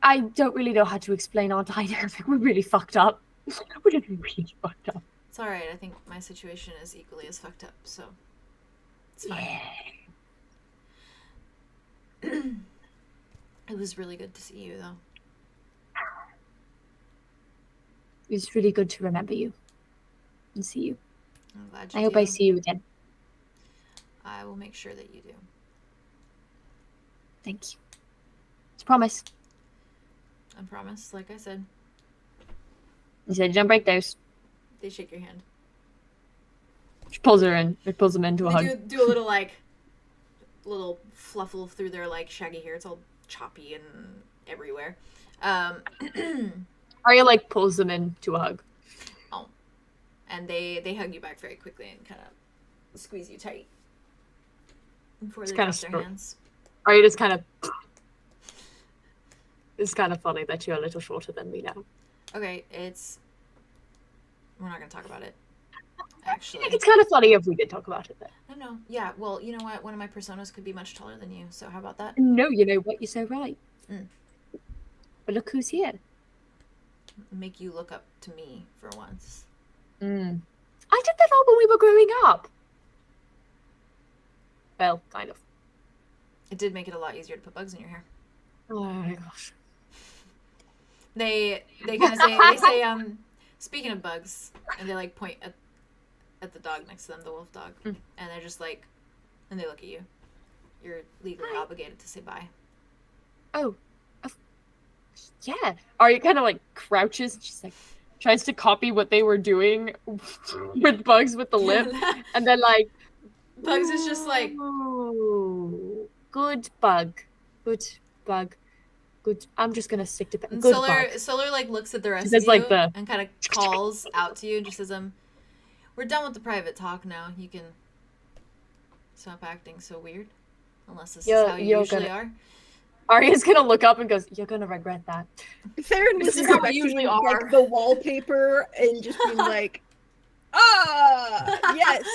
I don't really know how to explain our dynamic. We're really fucked up. We're really fucked up. It's alright, I think my situation is equally as fucked up, so it's fine. Yeah. It was really good to see you, though. It was really good to remember you and see you. I'm glad you I hope I see you again. I will make sure that you do. Thank you. It's a promise. I promise, like I said. You said don't break those. They shake your hand. She pulls her in. It pulls them into a hug. Do a little, little fluffle through their, shaggy hair. It's all choppy and everywhere. Arya, pulls them into a hug. Oh. And they hug you back very quickly and kind of squeeze you tight. Before they drop their hands. Arya just kind of... It's kind of funny that you're a little shorter than me now. Okay, we're not going to talk about it. Actually. I think it's kind of funny if we did talk about it, though. No. Yeah, well, you know what? One of my personas could be much taller than you, so how about that? No, you know what? You're so right. But look who's here. Make you look up to me for once. I did that all when we were growing up. Well, kind of. It did make it a lot easier to put bugs in your hair. Oh my gosh. They kind of say, speaking of bugs, and they point at the dog next to them, the wolf dog, and they're just and they look at you. You're legally obligated to say bye. Oh, yeah. Arya kind of crouches, and she's tries to copy what they were doing with bugs with the lip, and then bugs is just oh, good bug, good bug. Good. I'm just gonna stick to good Solar looks at the rest of you and kind of calls out to you and just says, we're done with the private talk now. You can stop acting so weird. Unless this is how you usually are. Arya's gonna look up and goes, you're gonna regret that. Theron was just usually the wallpaper and just being yes.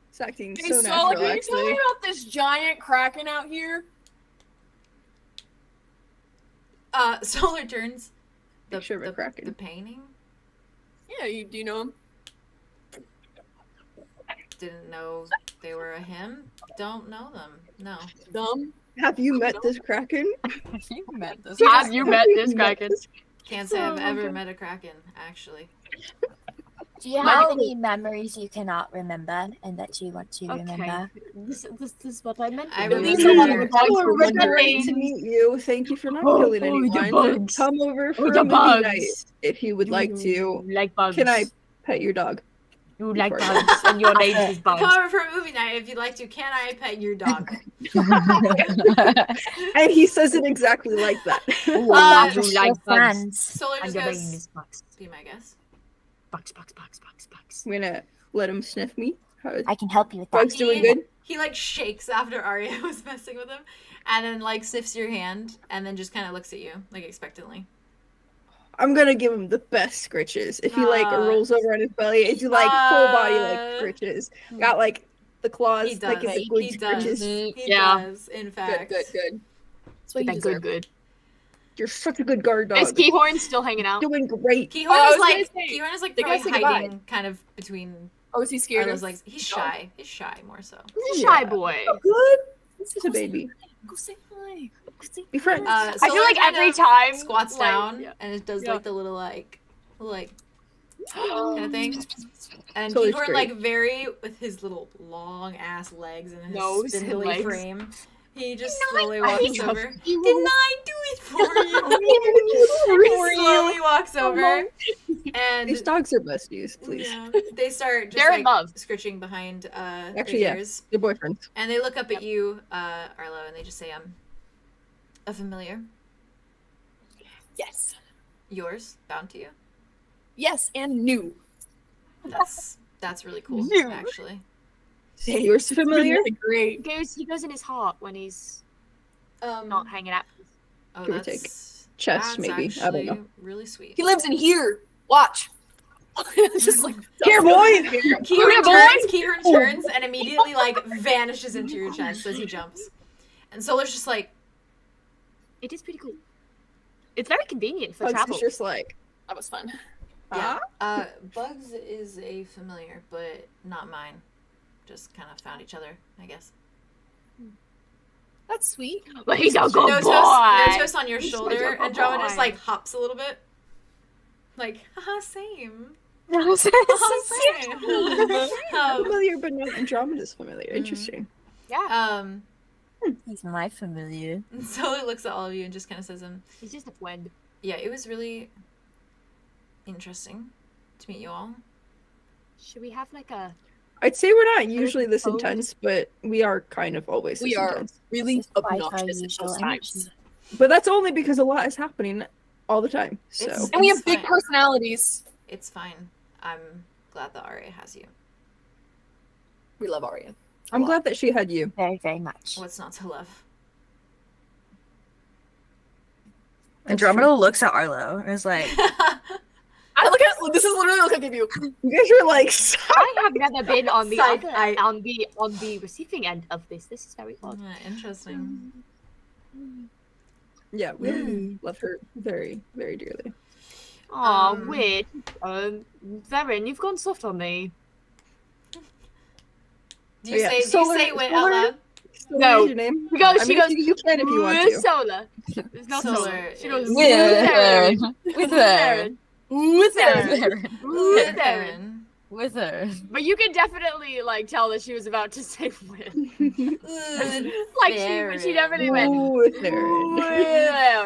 It's acting so natural, can you tell me about this giant kraken out here? Solar turns the painting. Yeah, do you know him? Didn't know they were a him. Don't know them. No. Dumb. Have you met this kraken? Have you met this kraken? Can't say I've ever met a kraken, actually. Do you have any memories you cannot remember and that you want to remember? This is what I meant. I remember. Great to meet you. Thank you for not killing anyone. Come over for a movie night if you would like to. Like bugs. Can I pet your dog? You like bugs, and your name is Bugs. Come over for a movie night if you'd like to. Can I pet your dog? And he says it exactly like that. You like bugs. Solar just and your name goes, is Bugs. be my guess. Bugs. I'm gonna let him sniff me. I can help you with that. Bugs doing good? He shakes after Arya was messing with him, and then sniffs your hand, and then just kind of looks at you expectantly. I'm gonna give him the best scritches. If he rolls over on his belly, if you full body scritches, got the claws, he does. the good scritches. He does. In fact, good. That's what you deserve. Good. You're such a good guard dog. Is kezhorn still hanging out? Doing great. kezhorn is probably hiding kind of between. Oh, is he scared? He's shy. He's shy more so. He's a shy boy. Oh, good. He's a baby. Go say hi. Be friends. I feel like every time squats like, down yeah. and it does Yeah. like the little kind of thing. And Totally Keyhorn straight. very with his little long ass legs and his Nose and spindly legs. frame. He just slowly walks over. Didn't You. I do it for you? He slowly walks over, and These dogs are besties, please. yeah, they start just They're in love. scritching behind Actually, their yeah. ears, They're boyfriends. and they look up at you, Arlo, and they just say, a familiar, Yes. yours, bound to you. Yes, and new. That's really cool, You. actually. Yeah, yours familiar? Really great. He goes in his heart when he's Um, not hanging out. oh, Give or that's Chest, maybe. actually I don't know. really sweet. He lives in here. Watch. It's just like Here, boy! Keyhorn turns and immediately vanishes into your chest as he jumps. And Solar's just like, It is pretty cool. It's very convenient for Bugs travel. is just like, that was fun. yeah. Bugs is a familiar, but not mine. Just kind of found each other, I guess. That's sweet. But he's a good boy. Notos on your He's shoulder, such a and Drama boy. just hops a little bit. Haha, same. No, Haha, same. familiar, but not Andromeda's familiar. Interesting. yeah, He's my familiar. And Solar looks at all of you and just kind of says, he's just a friend. yeah, it was really interesting to meet you all. Should we have a? I'd say we're not usually this intense, but we are kind of always We this are intense. really It's by obnoxious at usual those times. But that's only because a lot is happening all the time. So It's- And we have big fine. personalities. It's fine. I'm glad that Aria has you. We love Arya. I'm glad that she had you. Very, very much. What's not to love? Andromeda looks at Arlo and is like, This is literally what I give you. You guys are like, I have never been on the Side other, eye. on the receiving end of this. This is very odd. Interesting. yeah, we love her very, very dearly. Aw, Um, weird. Varen, you've gone soft on me. Do you yeah, say do Solar- you say it out Solar- loud? No. Is your name? She goes, I mean, you can if you want to. Solar. It's not Solar Solar. She goes, is- Varen. with her. With Varen. With Varen. Theron. With her. But you can definitely tell that she was about to say with. She definitely went. Ooh, Theron.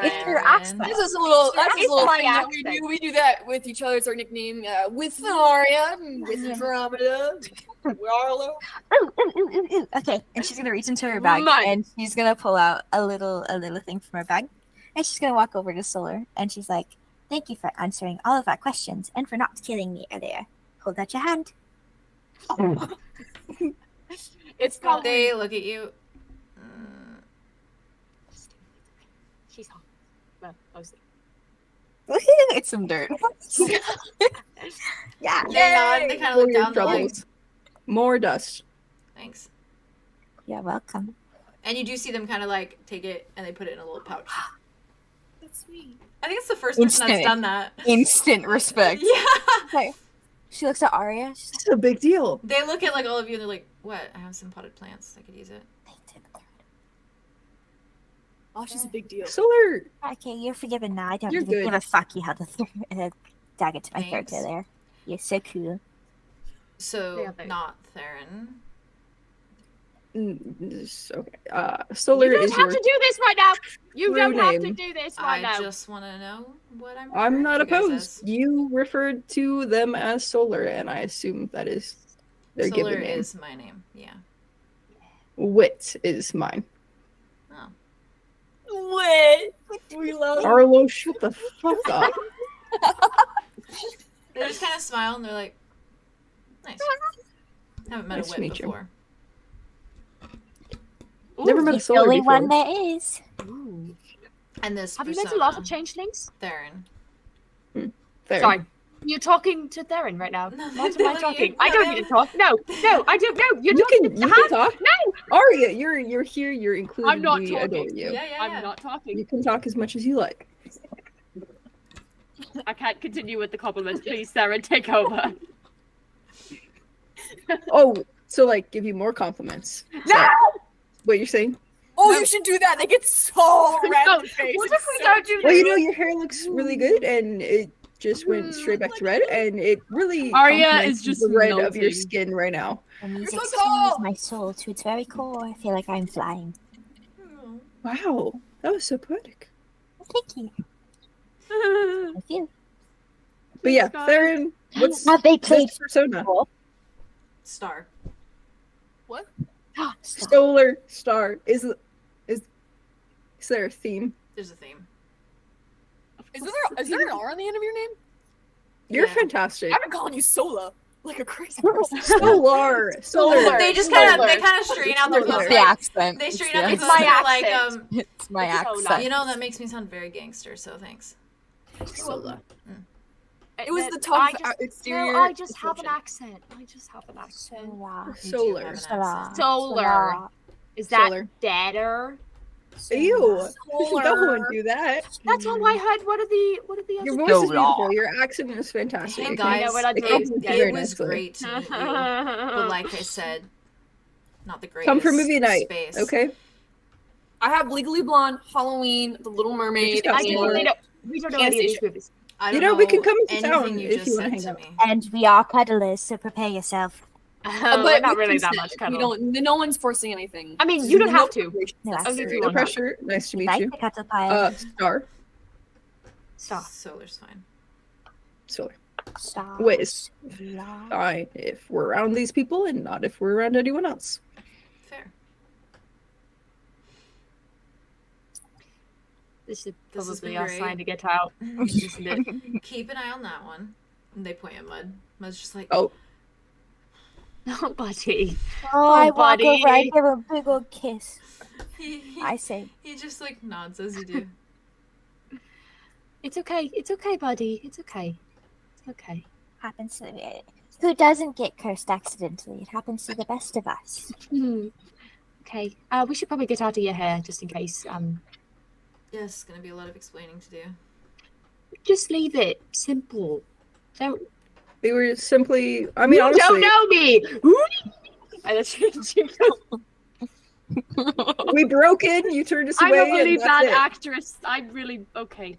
It's her accent. This is a little. That's a It's little my thing that we accent. do. We do that with each other. It's our nickname. With Arya, with Andromeda, with Arlo. Okay, and she's gonna reach into her bag Mine. and she's gonna pull out a little thing from her bag, and she's gonna walk over to Solar and she's like, "Thank you for answering all of our questions and for not killing me earlier. Hold out your hand." It's probably. They look at you. She's hot. Well, mostly. It's some dirt. Yeah. They nod. They kind of look down. They're like, Troubles. More dust. thanks. You're welcome. And you do see them kind of take it and they put it in a little pouch. That's sweet. I think it's the first person that's Instant. done that. Instant respect. Yeah. Okay. She looks at Arya. She's It's a big deal. They look at all of you and they're like, "What? I have some potted plants. I could use it." like, Oh, she's a big deal. Solar. "Okay, you're forgiven now. I don't You're even good. give a fuck you held a dagger to my Thanks. throat there. You're so cool." So Yeah, thanks. not Theron. Okay. Solar You don't is have your. to do this right now. You true don't have to name. do this right I now. just want to know what I'm. I'm not referring to you guys opposed. You referred to them as Solar, and I assume that is their as. Solar given name. is my name. Yeah. Wit is mine. Oh. What? We love. Arlo, shut the fuck up. They just kind of smile and they're like, "Nice." Haven't met Nice a to wit meet you. before. Never met a He's the Solar only before. one there is. Ooh. And this Have you persona, met a lot of changelings? Theron. There. Sorry. You're talking to Theron right now. No, What am no, I talking? you- I don't no, need to talk. No, I don't know. You're You talking can to talk. No, Arya, you're here. You're included. I'm not we talking. adore you. Yeah, yeah, I'm yeah. not talking. You can talk as much as you like. I can't continue with the compliments. Please, Theron, take over. Oh, so give you more compliments. No! What you're saying? Oh, Oh, you should do that. They get so red in the face. What if we don't do Well, this? you know, your hair looks really good, and it just went straight back to red, and it really Arya complements is just the red of your melting. skin right now. The music so tall! soothes my soul to its very core. I feel like I'm flying. Wow, that was so poetic. Thank you. Thank you. But yeah, Theron, what's Have they played this persona? Star. Solar Star. Is there a theme? There's a theme. Is there an R on the end of your name? You're Yeah. fantastic. I've been calling you Sola like a crazy person. Solar. They just kind of straighten out their Solar. throats. The accent. They straighten out their It's throats. my They're accent. like, It's my It's so accent. you know, that makes me sound very gangster, so thanks. Solar. It was the I tough just, exterior. No, I just have an description. accent. I just have an accent. Solar. Solar. Is that Solar. better? Ew. Solar. Don't do that. That's all I heard. What are the Your other voice is beautiful. Your accent is fantastic. Hey It guys, know what I it do. complements very it was nicely. great to meet you. But like I said, not the greatest. Come for movie night, space. okay? I have Legally Blonde, Halloween, The Little Mermaid. got I some don't more. really know. We don't know any of these movies. I You don't know, we can come into anything town you if just you wanna said hang to out. me. And we are cuddlers, so prepare yourself. We're not with really that consent. much We cuddle. don't. No one's forcing anything. I mean, you don't have to. No, Only that's if you No want. pressure. Nice to meet like you. the cuddle pile. Star. Stop. Solar's fine. Solar. Stop. Wait, it's Stop. fine if we're around these people and not if we're around anyone else. Fair. This is This has probably been our great. sign to get out, isn't it? Keep an eye on that one. And they point at Mud. Mud's just like, Oh. Oh, buddy. Oh, I walk buddy. over, I give a big old kiss. he I say, just like nods as you do. It's okay. It's okay, buddy. It's okay. It's okay. happens to me. Who doesn't get cursed accidentally? It happens to the best of us. Okay. We should probably get out of your hair just in case. Yes, it's gonna be a lot of explaining to do. Just leave it simple. Don't. They were simply. I mean, You honestly, don't know me. I let you go. we broke in. You turned us I'm away. a really and that's bad it. actress. I'm really okay.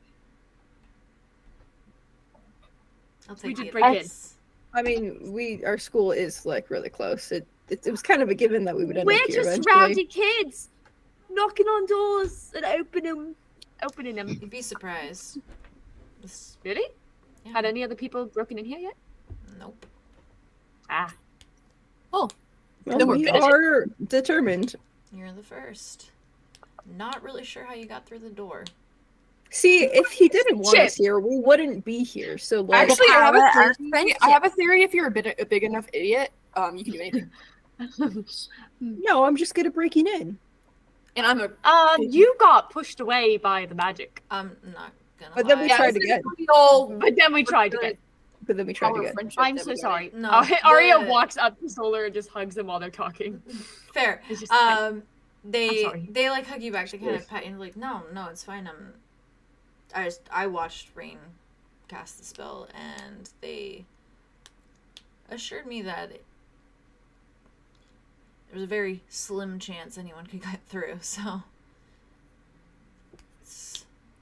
I'll take did the break in. advice. I mean, our school is like really close. It was kind of a given that we would end We're up here just eventually. rowdy kids, knocking on doors and opening them. You'd be surprised. This, Really? yeah. Had any other people broken in here yet? Nope. Ah. Well, Then we're we finished. are determined. You're the first. Not really sure how you got through the door. See, if he didn't want Shit. us here, we wouldn't be here. So, like, Actually, I have a Our theory. friendship. I have a theory. If you're a big enough idiot, you can do anything. no, I'm just good at breaking in. And I'm a. You got pushed away by the magic, I'm not gonna But then we lie. tried this is again. the whole but then we tried again. But then we tried power of again. friendship I'm that so we got. sorry. No, Arya the- walks up to Solar and just hugs him while they're talking. Fair. It's just like, They sorry. they like hug you back. They kind of pat you like, no, it's fine. I watched Rain cast the spell, and they assured me that there was a very slim chance anyone could get through. So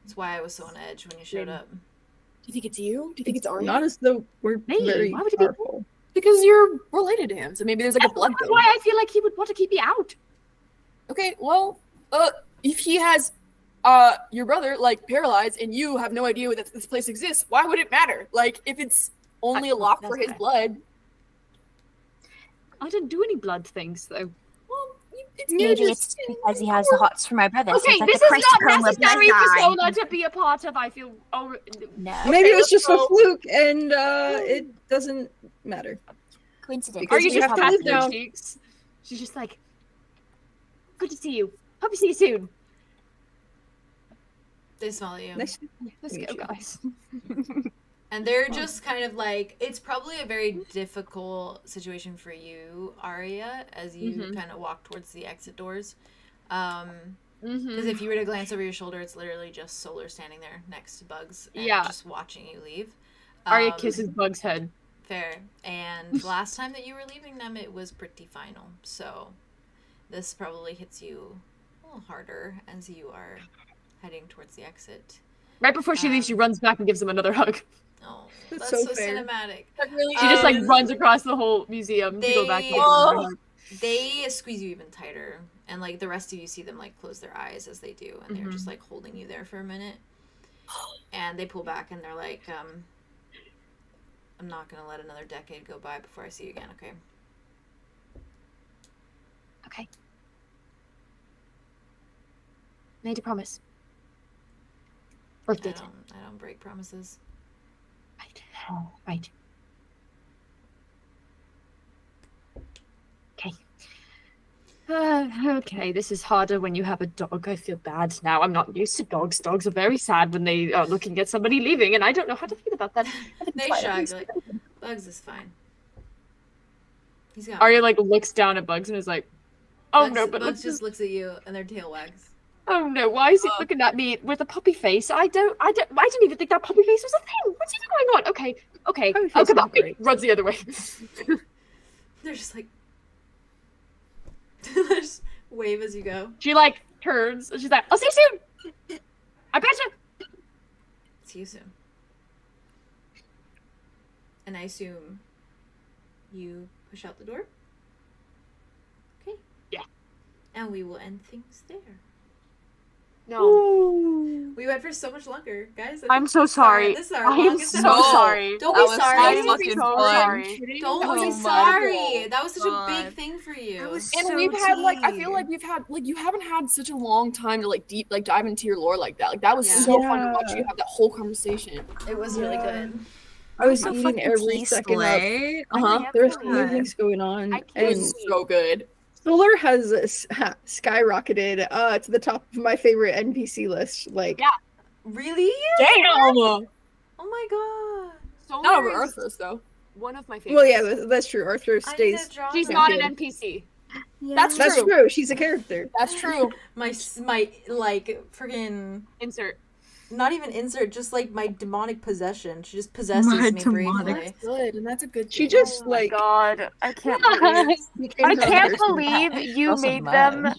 it's why I was so on edge when you showed up. Do you think it's you? Do you think it's Arya? Not as though we're Me? very Why would it be- powerful. Because you're related to him, so maybe there's like a blood That's thing. why I feel like he would want to keep me out. Okay, well, if he has your brother like paralyzed and you have no idea that this place exists, why would it matter? Like if it's only a lock for his fair. blood. I didn't do any blood things though. Well, it's Maybe just- it's because he has the hots for my brother. so Okay, it's like this a is Christ not cone with necessary my for eye. Solar to be a part of. I feel. Oh No. Maybe it was just a so- fluke, and it doesn't matter. Coincidence. Because Are you we just have to patting live her now. cheeks? She's just like, good to see you. Hope to see you soon. They smell at you. Nice. Let's Meet go, you. guys. And they're just kind of like, it's probably a very difficult situation for you, Arya, as you kind of walk towards the exit doors. Because if you were to glance over your shoulder, it's literally just Solar standing there next to Bugs and Yeah. just watching you leave. Arya kisses Bug's head. Fair. And the last time that you were leaving them, it was pretty final. So this probably hits you a little harder as you are heading towards the exit. Right before she leaves, she runs back and gives him another hug. Oh, That's that's so so fair. cinematic. She just like runs across the whole museum to go back and give him another hug. They squeeze you even tighter, and like the rest of you see them like close their eyes as they do, and they're just like holding you there for a minute. And they pull back and they're like, I'm not gonna let another decade go by before I see you again, okay? Okay. Made a promise. I don't break promises. Right. Oh, right. Okay. Okay, this is harder when you have a dog. I feel bad now. I'm not used to dogs. Dogs are very sad when they are looking at somebody leaving, and I don't know how to feel about that. They shrug, like, Bugs is fine. He's got Arya like looks down at Bugs and is like, "Oh Bugs, no!" But Bugs just looks at you, and their tail wags. Oh no! Why is he looking at me with a puppy face? I didn't even think that puppy face was a thing. What's even going on? Okay. Oh, come on! Runs the other way. They're just like, they just wave as you go. She like turns and she's like, "I'll see you soon. I betcha." See you soon. And I assume you push out the door. Okay. Yeah. And we will end things there. No. We went for so much longer, guys. I'm so sorry. This is our I am longest so episode. sorry. Don't That be was sorry. so fucking fun. Don't be Oh my sorry. That was such a God. big thing for you. And so we've had like I deep. feel like we've had like you haven't had such a long time to like dive into your lore like that. Like that was Yeah. so fun to watch you have that whole conversation. It was really good. I was So eating fucking every second up. slay. There were so many things going on, It and was so good. Solar has skyrocketed to the top of my favorite NPC list. Like, Yeah. Really? Damn. Oh my god. Not over Arthur's though. One of my favorites. well, yeah, that's true. Arthur I need stays. to draw She's them. not an good. NPC. That's That's true. true. She's a character. That's true. My like friggin' Insert. not even insert, just like my demonic possession. She just possesses My me demonic- briefly. Good, and that's a good. She thing. just like God, I can't became I her can't person. believe you Also made mud. them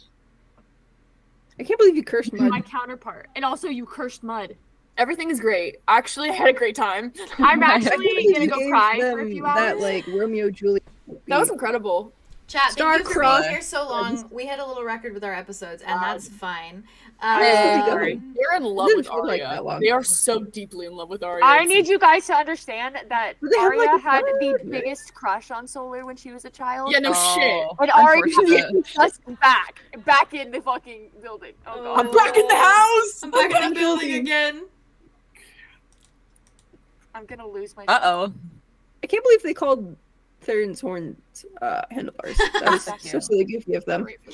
I can't believe you cursed my Mud. counterpart, and also you cursed Mud. Everything is great. Actually, I had a great time. I'm I can't actually believe gonna you go gave cry for a them few that hours. like Romeo Juliet. That was incredible. Chat, thank you for Star-crossed. being here so long. We had a little record with our episodes, and that's fine. Sorry. They're in love Didn't with feel like Arya. that long. They are so deeply in love with Arya. I need you guys to understand that But they have, Arya like, a had the bird. biggest crush on Solar when she was a child. Yeah, no shit. And Arya Unfortunate. is just back in the fucking building. Oh god. I'm back in the house. I'm back in the building again. I'm gonna lose my. Uh-oh. I can't believe they called Theron's horns handlebars. That was Thank so you. silly goofy of them. Great for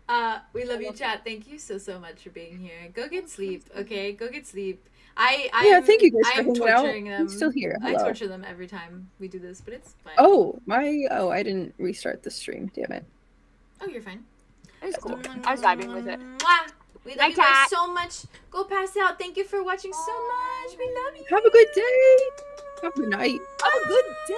that. We love you, chat. Thank you so much for being here. Go get sleep, okay? Go get sleep. Yeah, thank you guys for I'm hanging out. torturing them. I'm still here. I Hello. torture them every time we do this, but it's fine. Oh, I didn't restart the stream. Damn it. Oh, you're fine. It was cool. I was vibing with it. Mwah! We love Night, you guys cat. so much. Go pass out. Thank you for watching so much. We love you. Have a good day. Have a good night. Have a good day.